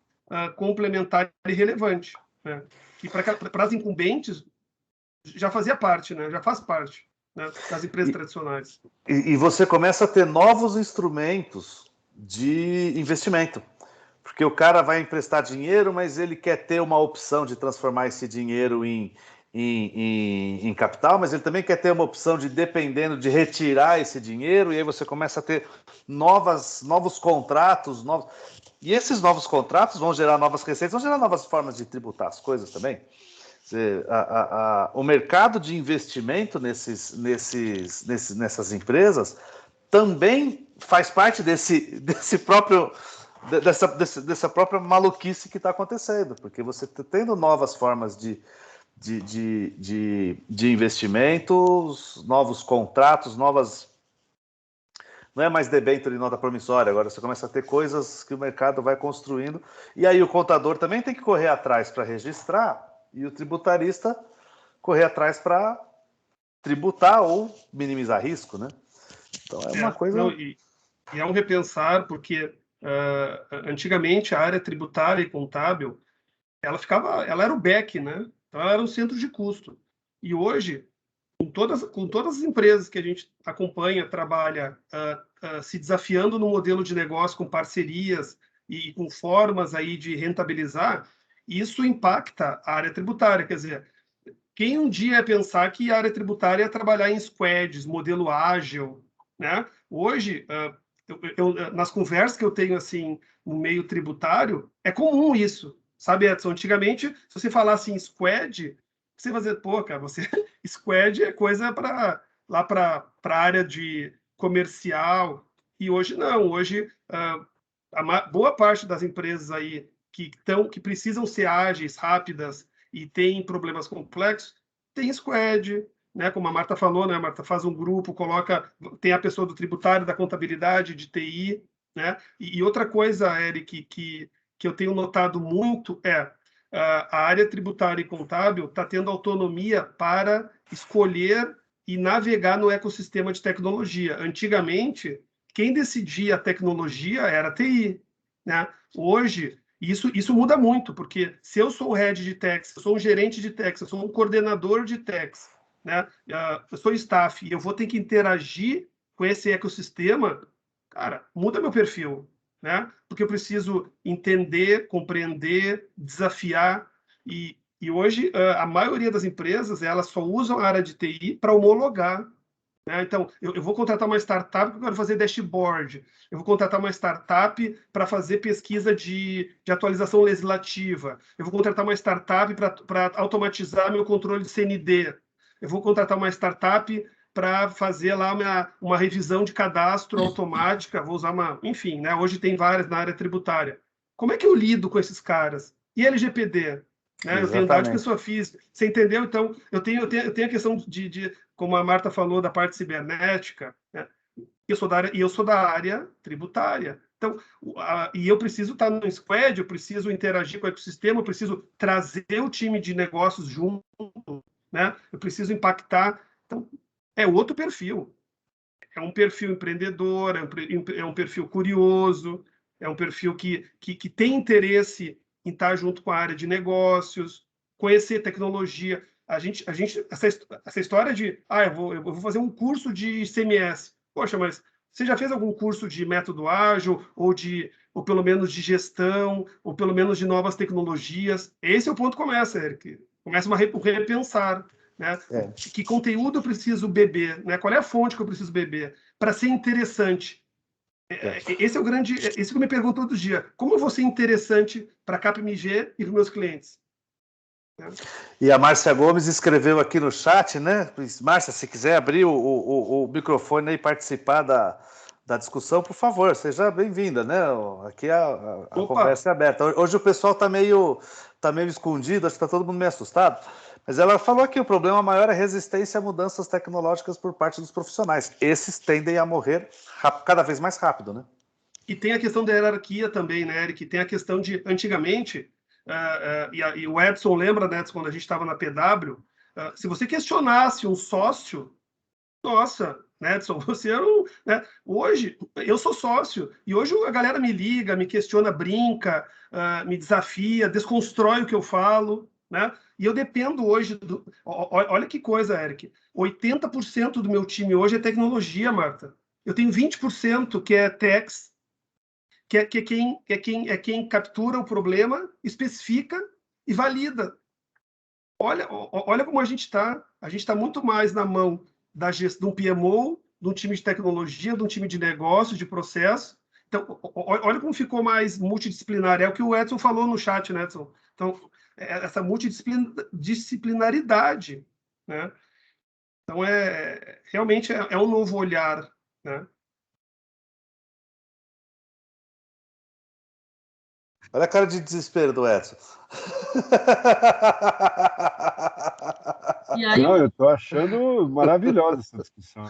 complementar e relevante, né? Que para as incumbentes já fazia parte, né? Já faz parte, né, das empresas tradicionais.
E você começa a ter novos instrumentos de investimento. Porque o cara vai emprestar dinheiro, mas ele quer ter uma opção de transformar esse dinheiro em capital, mas ele também quer ter uma opção de, dependendo, de retirar esse dinheiro, e aí você começa a ter novos contratos, e esses novos contratos vão gerar novas receitas, vão gerar novas formas de tributar as coisas também. O mercado de investimento nessas empresas também faz parte dessa própria maluquice que está acontecendo, porque você está tendo novas formas de investimentos, novos contratos, não é mais debênture e nota promissória, agora você começa a ter coisas que o mercado vai construindo, e aí o contador também tem que correr atrás para registrar, e o tributarista correr atrás para tributar ou minimizar risco, né? Então é uma coisa...
Não, e é um repensar, porque antigamente a área tributária e contábil, ela era o back, né? Então ela era um centro de custo. E hoje, com todas as empresas que a gente acompanha, trabalha, se desafiando no modelo de negócio com parcerias e com formas aí de rentabilizar, isso impacta a área tributária. Quer dizer, quem um dia ia pensar que a área tributária ia trabalhar em squads, modelo ágil, né? Hoje, nas conversas que eu tenho assim no meio tributário, é comum isso, sabe, Edson? Antigamente, se você falasse em squad, você ia fazer, pô, cara, squad é coisa para a área de comercial, e hoje não. Hoje, boa parte das empresas aí que precisam ser ágeis, rápidas e têm problemas complexos, tem squad, né? Como a Marta falou, né? A Marta faz um grupo, tem a pessoa do tributário, da contabilidade, de TI, né? E outra coisa, Eric, que eu tenho notado muito a área tributária e contábil está tendo autonomia para escolher e navegar no ecossistema de tecnologia. Antigamente, quem decidia a tecnologia era a TI, né? Hoje, isso muda muito, porque se eu sou o head de tax, eu sou um gerente de tax, eu sou um coordenador de tax, né? Eu sou staff e eu vou ter que interagir com esse ecossistema, cara, muda meu perfil, né? Porque eu preciso entender, compreender, desafiar, e hoje a maioria das empresas elas só usam a área de TI para homologar, né? Então, eu vou contratar uma startup que eu quero fazer dashboard, eu vou contratar uma startup para fazer pesquisa de atualização legislativa, eu vou contratar uma startup para automatizar meu controle de CND, eu vou contratar uma startup para fazer lá uma revisão de cadastro automática, vou usar enfim, né? Hoje tem várias na área tributária. Como é que eu lido com esses caras? E LGPD? Né? Eu tenho dado de pessoa física. Você entendeu? Então, eu tenho a questão como a Marta falou, da parte cibernética, né? Eu sou da área tributária. Então, e eu preciso estar no squad, eu preciso interagir com o ecossistema, eu preciso trazer o time de negócios junto, né? Eu preciso impactar. Então, é outro perfil. É um perfil empreendedor, é um perfil curioso, é um perfil que tem interesse em estar junto com a área de negócios, conhecer tecnologia. Essa história de, eu vou fazer um curso de ICMS. Poxa, mas você já fez algum curso de método ágil, ou pelo menos de gestão, ou pelo menos de novas tecnologias? Esse é o ponto que começa, Eric. Começa o repensar. Né? Que conteúdo eu preciso beber? Né? Qual é a fonte que eu preciso beber? Para ser interessante. Esse é o grande... Isso que eu me pergunto todo dia. Como eu vou ser interessante para a KPMG e para os meus clientes?
E a Márcia Gomes escreveu aqui no chat, né? Márcia, se quiser abrir o microfone e participar da discussão, por favor, seja bem-vinda, né? Aqui a conversa é aberta. Hoje o pessoal está meio escondido, acho que está todo mundo meio assustado, mas ela falou que o problema maior é a resistência a mudanças tecnológicas por parte dos profissionais. Esses tendem a morrer cada vez mais rápido, né?
E tem a questão da hierarquia também, né, Eric? Tem a questão de, antigamente, e o Edson lembra, né, quando a gente estava na PW, se você questionasse um sócio, nossa, né, Edson, você era um... Né? Hoje, eu sou sócio, e hoje a galera me liga, me questiona, brinca, me desafia, desconstrói o que eu falo, né? E eu dependo hoje... Olha que coisa, Eric. 80% do meu time hoje é tecnologia, Marta. Eu tenho 20% que é techs, que é quem captura o problema, especifica e valida. Olha como a gente está. A gente está muito mais na mão de um PMO, de um time de tecnologia, de um time de negócio, de processo. Então, olha como ficou mais multidisciplinar. É o que o Edson falou no chat, né, Edson? Então, essa multidisciplinaridade, né? Então, realmente é um novo olhar, né?
Olha a cara de desespero do Edson.
E aí,
não, eu estou achando maravilhosa essa discussão.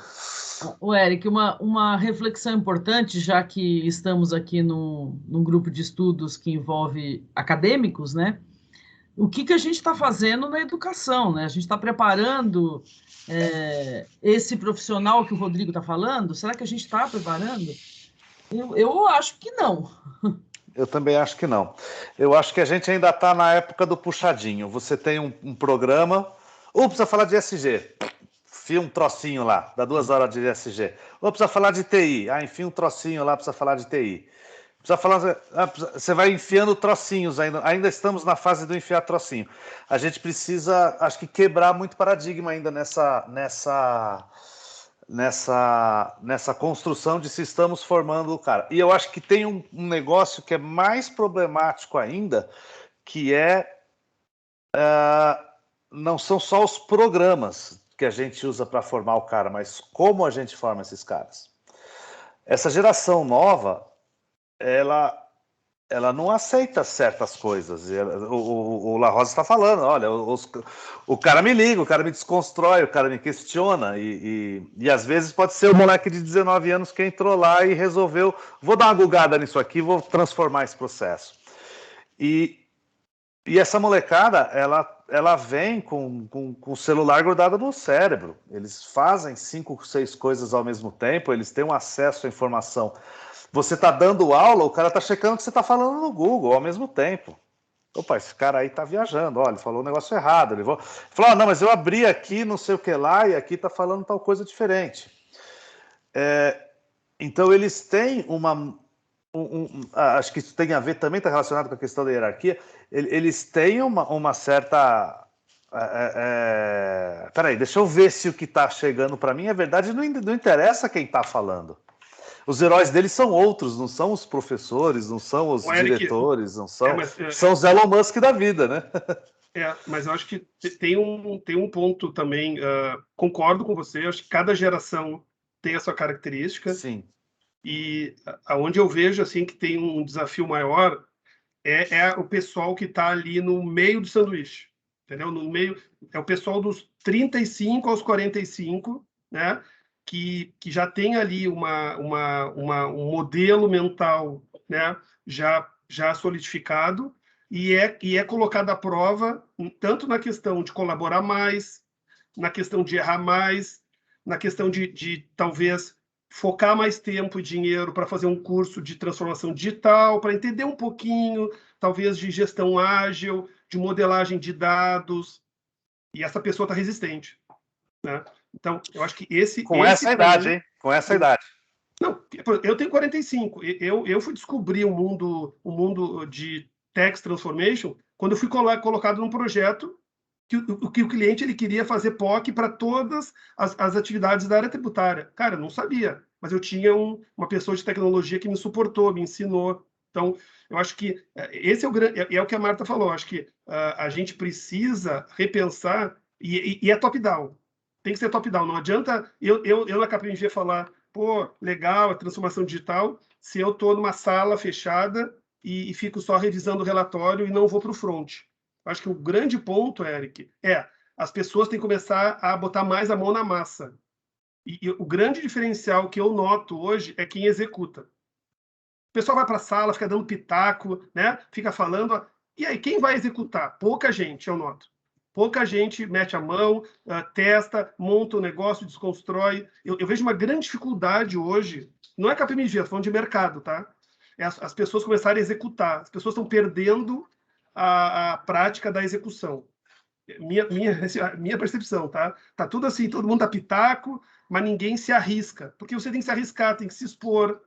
O Eric, uma reflexão importante, já que estamos aqui num grupo de estudos que envolve acadêmicos, né? O que a gente está fazendo na educação, né? A gente está preparando esse profissional que o Rodrigo está falando? Será que a gente está preparando? Eu acho que não.
Eu também acho que não. Eu acho que a gente ainda está na época do puxadinho. Você tem um programa... precisa falar de ESG. Enfia um trocinho lá, dá 2 horas de ESG. Precisa falar de TI. Enfia um trocinho lá, precisa falar de TI. Precisa falar... Você vai enfiando trocinhos ainda. Ainda estamos na fase do enfiar trocinho. A gente precisa, acho que, quebrar muito paradigma ainda nessa construção de se estamos formando o cara. E eu acho que tem um negócio que é mais problemático ainda, que não são só os programas que a gente usa para formar o cara, mas como a gente forma esses caras. Essa geração nova, ela não aceita certas coisas. O La Rosa está falando, olha, o cara me liga, o cara me desconstrói, o cara me questiona, e às vezes pode ser o moleque de 19 anos que entrou lá e resolveu, vou dar uma gugada nisso aqui, vou transformar esse processo. E essa molecada, ela vem com o celular grudado no cérebro. Eles fazem 5, 6 coisas ao mesmo tempo, eles têm um acesso à informação. Você está dando aula, o cara está checando o que você está falando no Google ao mesmo tempo. Opa, esse cara aí está viajando, olha, ele falou um negócio errado. Ele falou, não, mas eu abri aqui não sei o que lá e aqui está falando tal coisa diferente. Então, eles têm acho que isso tem a ver também, está relacionado com a questão da hierarquia, eles têm uma certa... Peraí, deixa eu ver se o que está chegando para mim é verdade. Não interessa quem está falando. Os heróis deles são outros, não são os professores, não são os diretores, não são... São os Elon Musk da vida, né?
Mas eu acho que tem um ponto também, concordo com você, acho que cada geração tem a sua característica.
Sim.
E aonde eu vejo assim que tem um desafio maior é o pessoal que está ali no meio do sanduíche, entendeu? No meio, é o pessoal dos 35 aos 45, né? Que já tem ali um modelo mental, né? Já solidificado e é colocado à prova tanto na questão de colaborar mais, na questão de errar mais, na questão de talvez focar mais tempo e dinheiro para fazer um curso de transformação digital, para entender um pouquinho, talvez, de gestão ágil, de modelagem de dados, e essa pessoa está resistente, né? Então, eu acho que
Com essa idade, hein? Com essa idade.
Não, eu tenho 45. Eu fui descobrir o mundo de Tax Transformation quando eu fui colocado num projeto que o cliente ele queria fazer POC para todas as atividades da área tributária. Cara, eu não sabia, mas eu tinha uma pessoa de tecnologia que me suportou, me ensinou. Então, eu acho que esse é o que a Marta falou. Acho que a gente precisa repensar, e é top-down. Tem que ser top-down. Não adianta eu na KPMG falar pô, legal, a transformação digital, se eu estou numa sala fechada e fico só revisando o relatório e não vou para o front. Acho que o grande ponto, Eric, as pessoas têm que começar a botar mais a mão na massa. E o grande diferencial que eu noto hoje é quem executa. O pessoal vai para a sala, fica dando pitaco, né? Fica falando. E aí, quem vai executar? Pouca gente, eu noto. Pouca gente mete a mão, testa, monta o negócio, desconstrói. Eu vejo uma grande dificuldade hoje, não é KPMG, estou falando de mercado, tá? As pessoas começarem a executar. As pessoas estão perdendo a prática da execução. Minha percepção, tá? Tá tudo assim, todo mundo dá pitaco, mas ninguém se arrisca. Porque você tem que se arriscar, tem que se expor,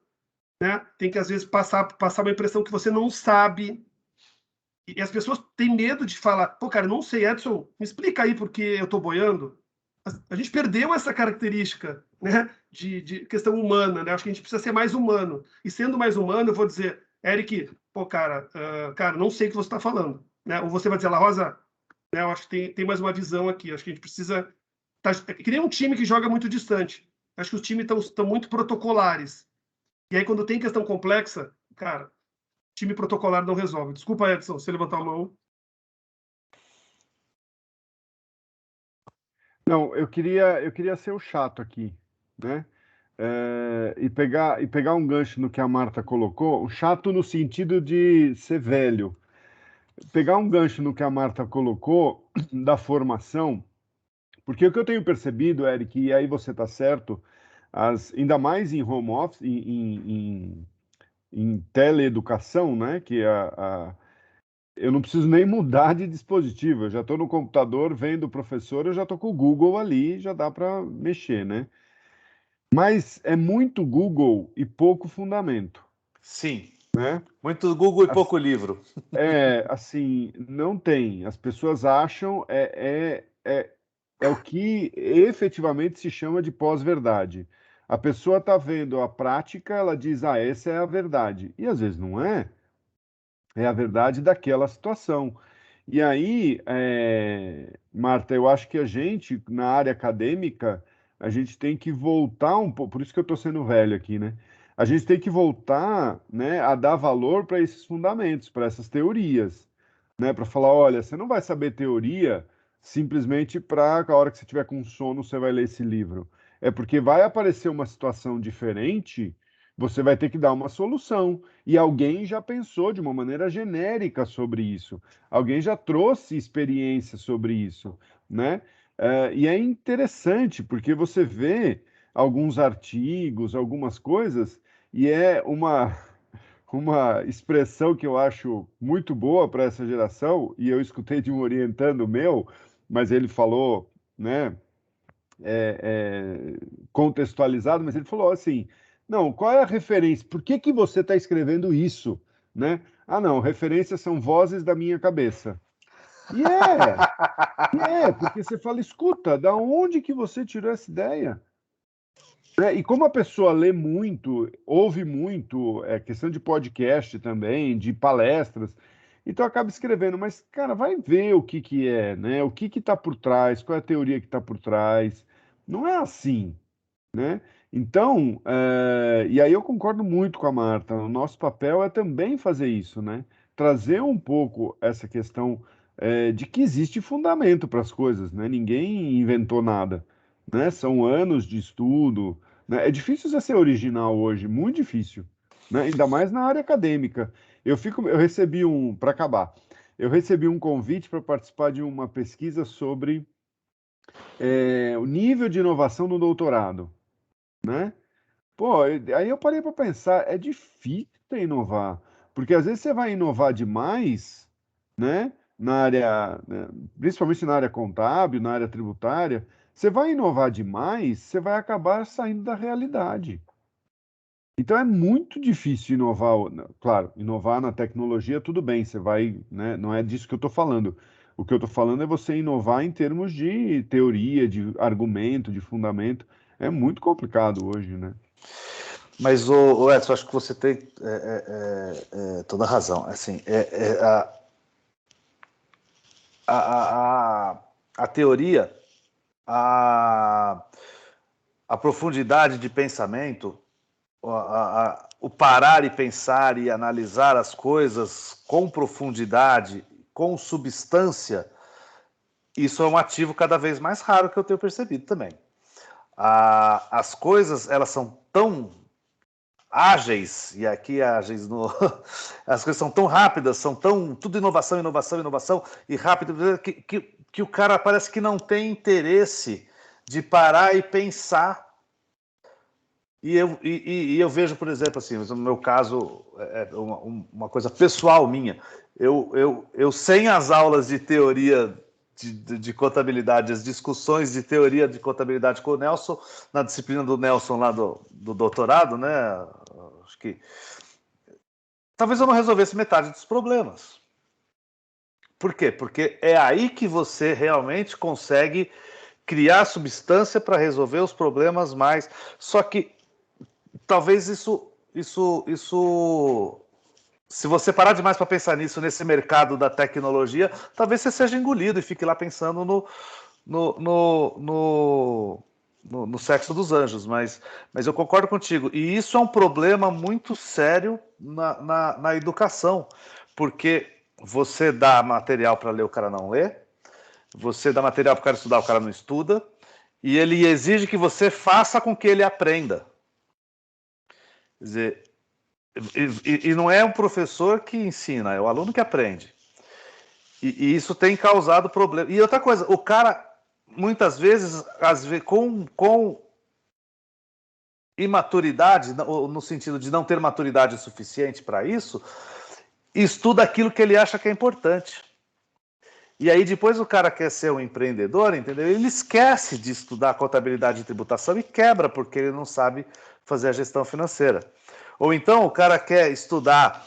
né? Tem que, às vezes, passar uma impressão que você não sabe. E as pessoas têm medo de falar, pô, cara, não sei, Edson, me explica aí porque eu tô boiando. A gente perdeu essa característica, né, de questão humana, né? Acho que a gente precisa ser mais humano. E sendo mais humano, eu vou dizer, Eric, pô, cara, não sei o que você está falando, né? Ou você vai dizer, La Rosa, né, eu acho que tem mais uma visão aqui. Acho que a gente precisa... que nem um time que joga muito distante. Acho que os times estão muito protocolares. E aí, quando tem questão complexa, cara, time protocolar não resolve. Desculpa, Edson, você levantar a mão.
Não, eu queria ser o chato aqui, né? E pegar um gancho no que a Marta colocou, o chato no sentido de ser velho. Pegar um gancho no que a Marta colocou da formação, porque o que eu tenho percebido, Eric, e aí você está certo, ainda mais em home office, em teleeducação, né? Que eu não preciso nem mudar de dispositivo, eu já estou no computador vendo o professor, eu já estou com o Google ali, já dá para mexer, né? Mas é muito Google e pouco fundamento.
Sim.
Né?
Muito Google e pouco livro.
Assim, não tem. As pessoas acham é o que efetivamente se chama de pós-verdade. A pessoa está vendo a prática, ela diz, essa é a verdade. E às vezes não é. É a verdade daquela situação. E aí, Marta, eu acho que a gente, na área acadêmica, a gente tem que voltar um pouco, por isso que eu estou sendo velho aqui, né? A gente tem que voltar, né, a dar valor para esses fundamentos, para essas teorias, né? Para falar, olha, você não vai saber teoria simplesmente para a hora que você tiver com sono você vai ler esse livro. É porque vai aparecer uma situação diferente, você vai ter que dar uma solução. E alguém já pensou de uma maneira genérica sobre isso. Alguém já trouxe experiência sobre isso, né? E é interessante porque você vê alguns artigos, algumas coisas, e é uma expressão que eu acho muito boa para essa geração, e eu escutei de um orientando meu, mas ele falou, né, contextualizado, mas ele falou assim, não, qual é a referência? Por que você está escrevendo isso? Né? Não, referências são vozes da minha cabeça. Porque você fala, escuta, da onde que você tirou essa ideia? E como a pessoa lê muito, ouve muito, questão de podcast também, de palestras, então acaba escrevendo, mas, cara, vai ver o que é, né? O que está por trás, qual é a teoria que está por trás. Não é assim, né? Então, e aí eu concordo muito com a Marta, o nosso papel é também fazer isso, né? Trazer um pouco essa questão de que existe fundamento para as coisas, né? Ninguém inventou nada, né? São anos de estudo, né? É difícil você ser original hoje, muito difícil, né? Ainda mais na área acadêmica. Eu recebi para acabar, eu recebi um convite para participar de uma pesquisa sobre o nível de inovação no doutorado, né? Pô, aí eu parei para pensar, é difícil inovar, porque às vezes você vai inovar demais, né? Na área, né, principalmente na área contábil, na área tributária, você vai inovar demais, você vai acabar saindo da realidade. Então é muito difícil inovar, claro, inovar na tecnologia, tudo bem, você vai, né? Não é disso que eu estou falando. O que eu estou falando é você inovar em termos de teoria, de argumento, de fundamento. É muito complicado hoje, né?
Mas, o Edson, acho que você tem toda a razão. Assim, a teoria, a profundidade de pensamento, o parar e pensar e analisar as coisas com profundidade, com substância, isso é um ativo cada vez mais raro que eu tenho percebido também. As coisas, elas são tão ágeis, e aqui ágeis as coisas são tão rápidas, são tão tudo inovação, inovação, inovação, e rápido, que o cara parece que não tem interesse de parar e pensar. E eu vejo, por exemplo, assim, no meu caso, é uma coisa pessoal minha, eu sem as aulas de teoria de contabilidade, as discussões de teoria de contabilidade com o Nelson, na disciplina do Nelson lá do doutorado, né? Acho que talvez eu não resolvesse metade dos problemas. Por quê? Porque é aí que você realmente consegue criar substância para resolver os problemas mais. Só que talvez isso se você parar demais para pensar nisso, nesse mercado da tecnologia, talvez você seja engolido e fique lá pensando no sexo dos anjos. Mas eu concordo contigo. E isso é um problema muito sério na educação, porque você dá material para ler, o cara não lê, você dá material para o cara estudar, o cara não estuda, e ele exige que você faça com que ele aprenda. Quer dizer, e não é o professor que ensina, é o aluno que aprende. E isso tem causado problema. E outra coisa, o cara, muitas vezes, com imaturidade, no sentido de não ter maturidade suficiente para isso, estuda aquilo que ele acha que é importante. E aí depois o cara quer ser um empreendedor, entendeu? Ele esquece de estudar contabilidade e tributação e quebra porque ele não sabe fazer a gestão financeira. Ou então o cara quer estudar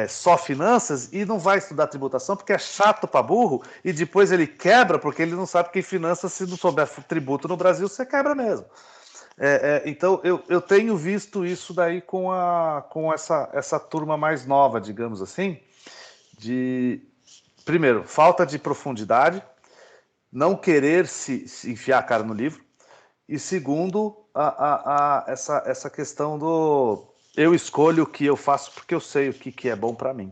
só finanças e não vai estudar tributação porque é chato para burro, e depois ele quebra porque ele não sabe que em finanças, se não souber tributo no Brasil, você quebra mesmo. Então eu tenho visto isso daí com essa turma mais nova, digamos assim, primeiro, falta de profundidade, não querer se enfiar a cara no livro, e segundo, essa questão do eu escolho o que eu faço porque eu sei o que é bom para mim.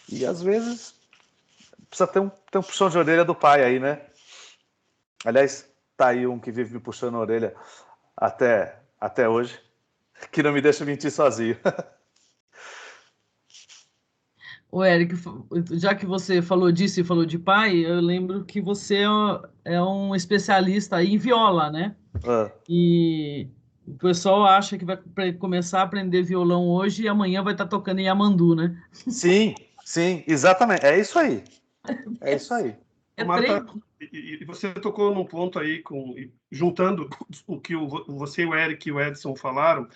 E às vezes precisa ter um puxão de orelha do pai aí, né? Aliás, tá aí um que vive me puxando a orelha até hoje, que não me deixa mentir sozinho.
O Eric, já que você falou disso e falou de pai, eu lembro que você é um especialista aí em viola, né? E o pessoal acha que vai começar a aprender violão hoje e amanhã vai estar tocando em Yamandu, né?
Sim, exatamente. É isso aí. É isso aí.
Marta, e você tocou num ponto aí, juntando o que você, o Eric e o Edson falaram,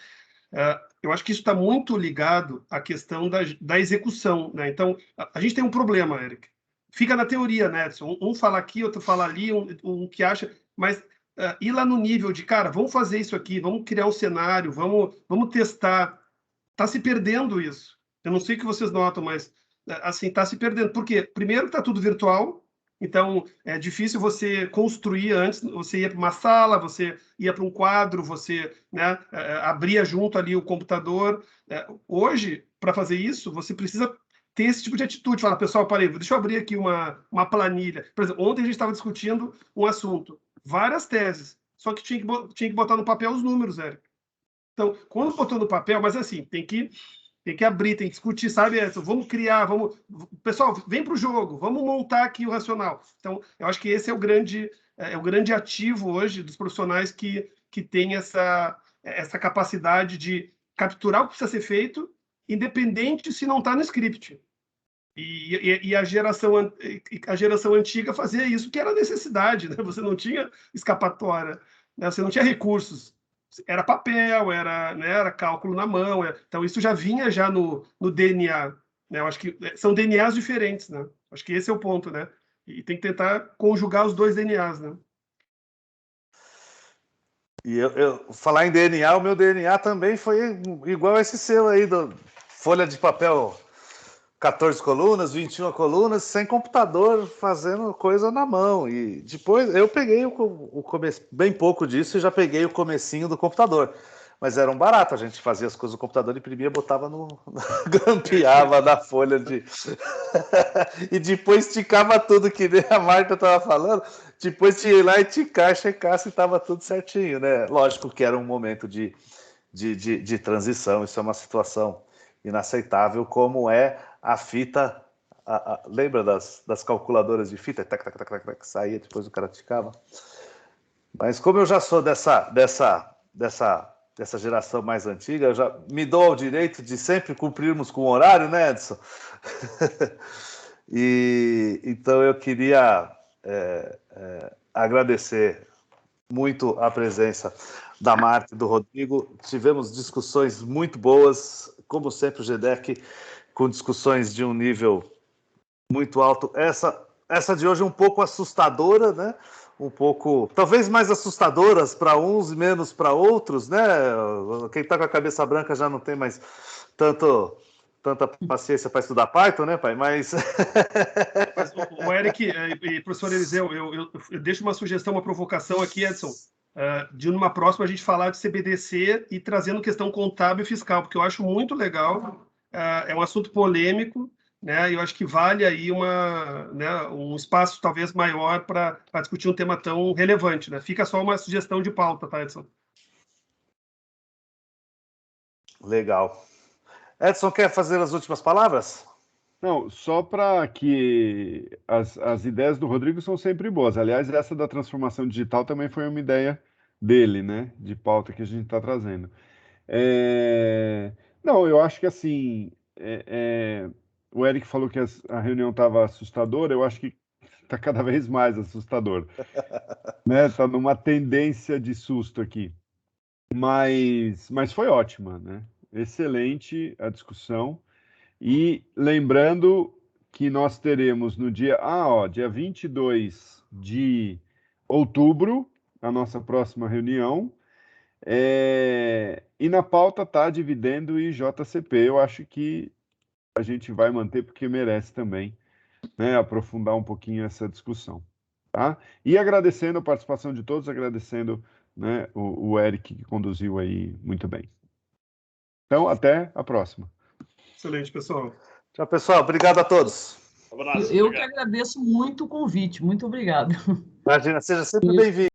eu acho que isso está muito ligado à questão da execução, né? Então, a gente tem um problema, Eric. Fica na teoria, né, Edson? Um fala aqui, outro fala ali, um que acha, mas ir lá no nível de, cara, vamos fazer isso aqui, vamos criar um cenário, vamos testar. Está se perdendo isso. Eu não sei o que vocês notam, mas assim, está se perdendo. Por quê? Primeiro que está tudo virtual, então é difícil você construir antes. Você ia para uma sala, você ia para um quadro, você, né, abria junto ali o computador. Hoje, para fazer isso, você precisa ter esse tipo de atitude. Fala, pessoal, parei, deixa eu abrir aqui uma planilha. Por exemplo, ontem a gente estava discutindo um assunto, várias teses, só que tinha que botar no papel os números, Eric. Então, quando botou no papel, mas assim, tem que abrir, tem que discutir, sabe? Vamos criar, pessoal, vem para o jogo, vamos montar aqui o racional. Então, eu acho que esse é o grande ativo hoje dos profissionais que tem essa capacidade de capturar o que precisa ser feito, independente se não está no script. E a geração antiga fazia isso, que era necessidade, né? Você não tinha escapatória, né? Você não tinha recursos. Era papel, era cálculo na mão. Então, isso já vinha já no DNA. Né? Eu acho que são DNAs diferentes. Né? Acho que esse é o ponto. Né? E tem que tentar conjugar os dois DNAs. Né?
E eu falar em DNA, o meu DNA também foi igual esse seu aí, folha de papel 14 colunas, 21 colunas, sem computador, fazendo coisa na mão. E depois eu peguei o começo, bem pouco disso, e já peguei o comecinho do computador. Mas era um barato, a gente fazia as coisas no computador, imprimia, botava grampeava na folha de... e depois esticava tudo, que nem a Marta estava falando, depois tinha ir lá e checar se estava tudo certinho, né? Lógico que era um momento de transição, isso é uma situação inaceitável, como é a fita, lembra das calculadoras de fita? Tac, tac, tac, tac, tac, saía, depois o cara ticava. Mas como eu já sou dessa geração mais antiga, eu já me dou ao direito de sempre cumprirmos com o horário, né, Edson? E então eu queria agradecer muito a presença da Marta e do Rodrigo. Tivemos discussões muito boas, como sempre o GDEC, com discussões de um nível muito alto. Essa de hoje é um pouco assustadora, né? Um pouco, talvez mais assustadoras para uns e menos para outros, né? Quem está com a cabeça branca já não tem mais tanta paciência para estudar Python, né, pai? Mas
o Eric e professor Eliseu, eu deixo uma sugestão, uma provocação aqui, Edson, de numa próxima a gente falar de CBDC e trazendo questão contábil e fiscal, porque eu acho muito legal, é um assunto polêmico, né? Eu acho que vale aí um espaço talvez maior para discutir um tema tão relevante, né? Fica só uma sugestão de pauta, tá, Edson?
Legal. Edson, quer fazer as últimas palavras?
Não, só para que as ideias do Rodrigo são sempre boas. Aliás, essa da transformação digital também foi uma ideia dele, né? De pauta que a gente está trazendo. Não, eu acho que assim, o Eric falou que a reunião estava assustadora, eu acho que está cada vez mais assustador. Né? Está numa tendência de susto aqui. Mas foi ótima, né? Excelente a discussão. E lembrando que nós teremos no dia 22 de outubro, a nossa próxima reunião, e na pauta está dividendo e JCP. Eu acho que a gente vai manter porque merece também, né, aprofundar um pouquinho essa discussão. Tá? E agradecendo a participação de todos, agradecendo, né, o Eric que conduziu aí muito bem. Então, até a próxima.
Excelente, pessoal.
Tchau, pessoal. Obrigado a todos.
Eu que agradeço muito o convite. Muito obrigado.
Imagina, seja sempre bem-vindo.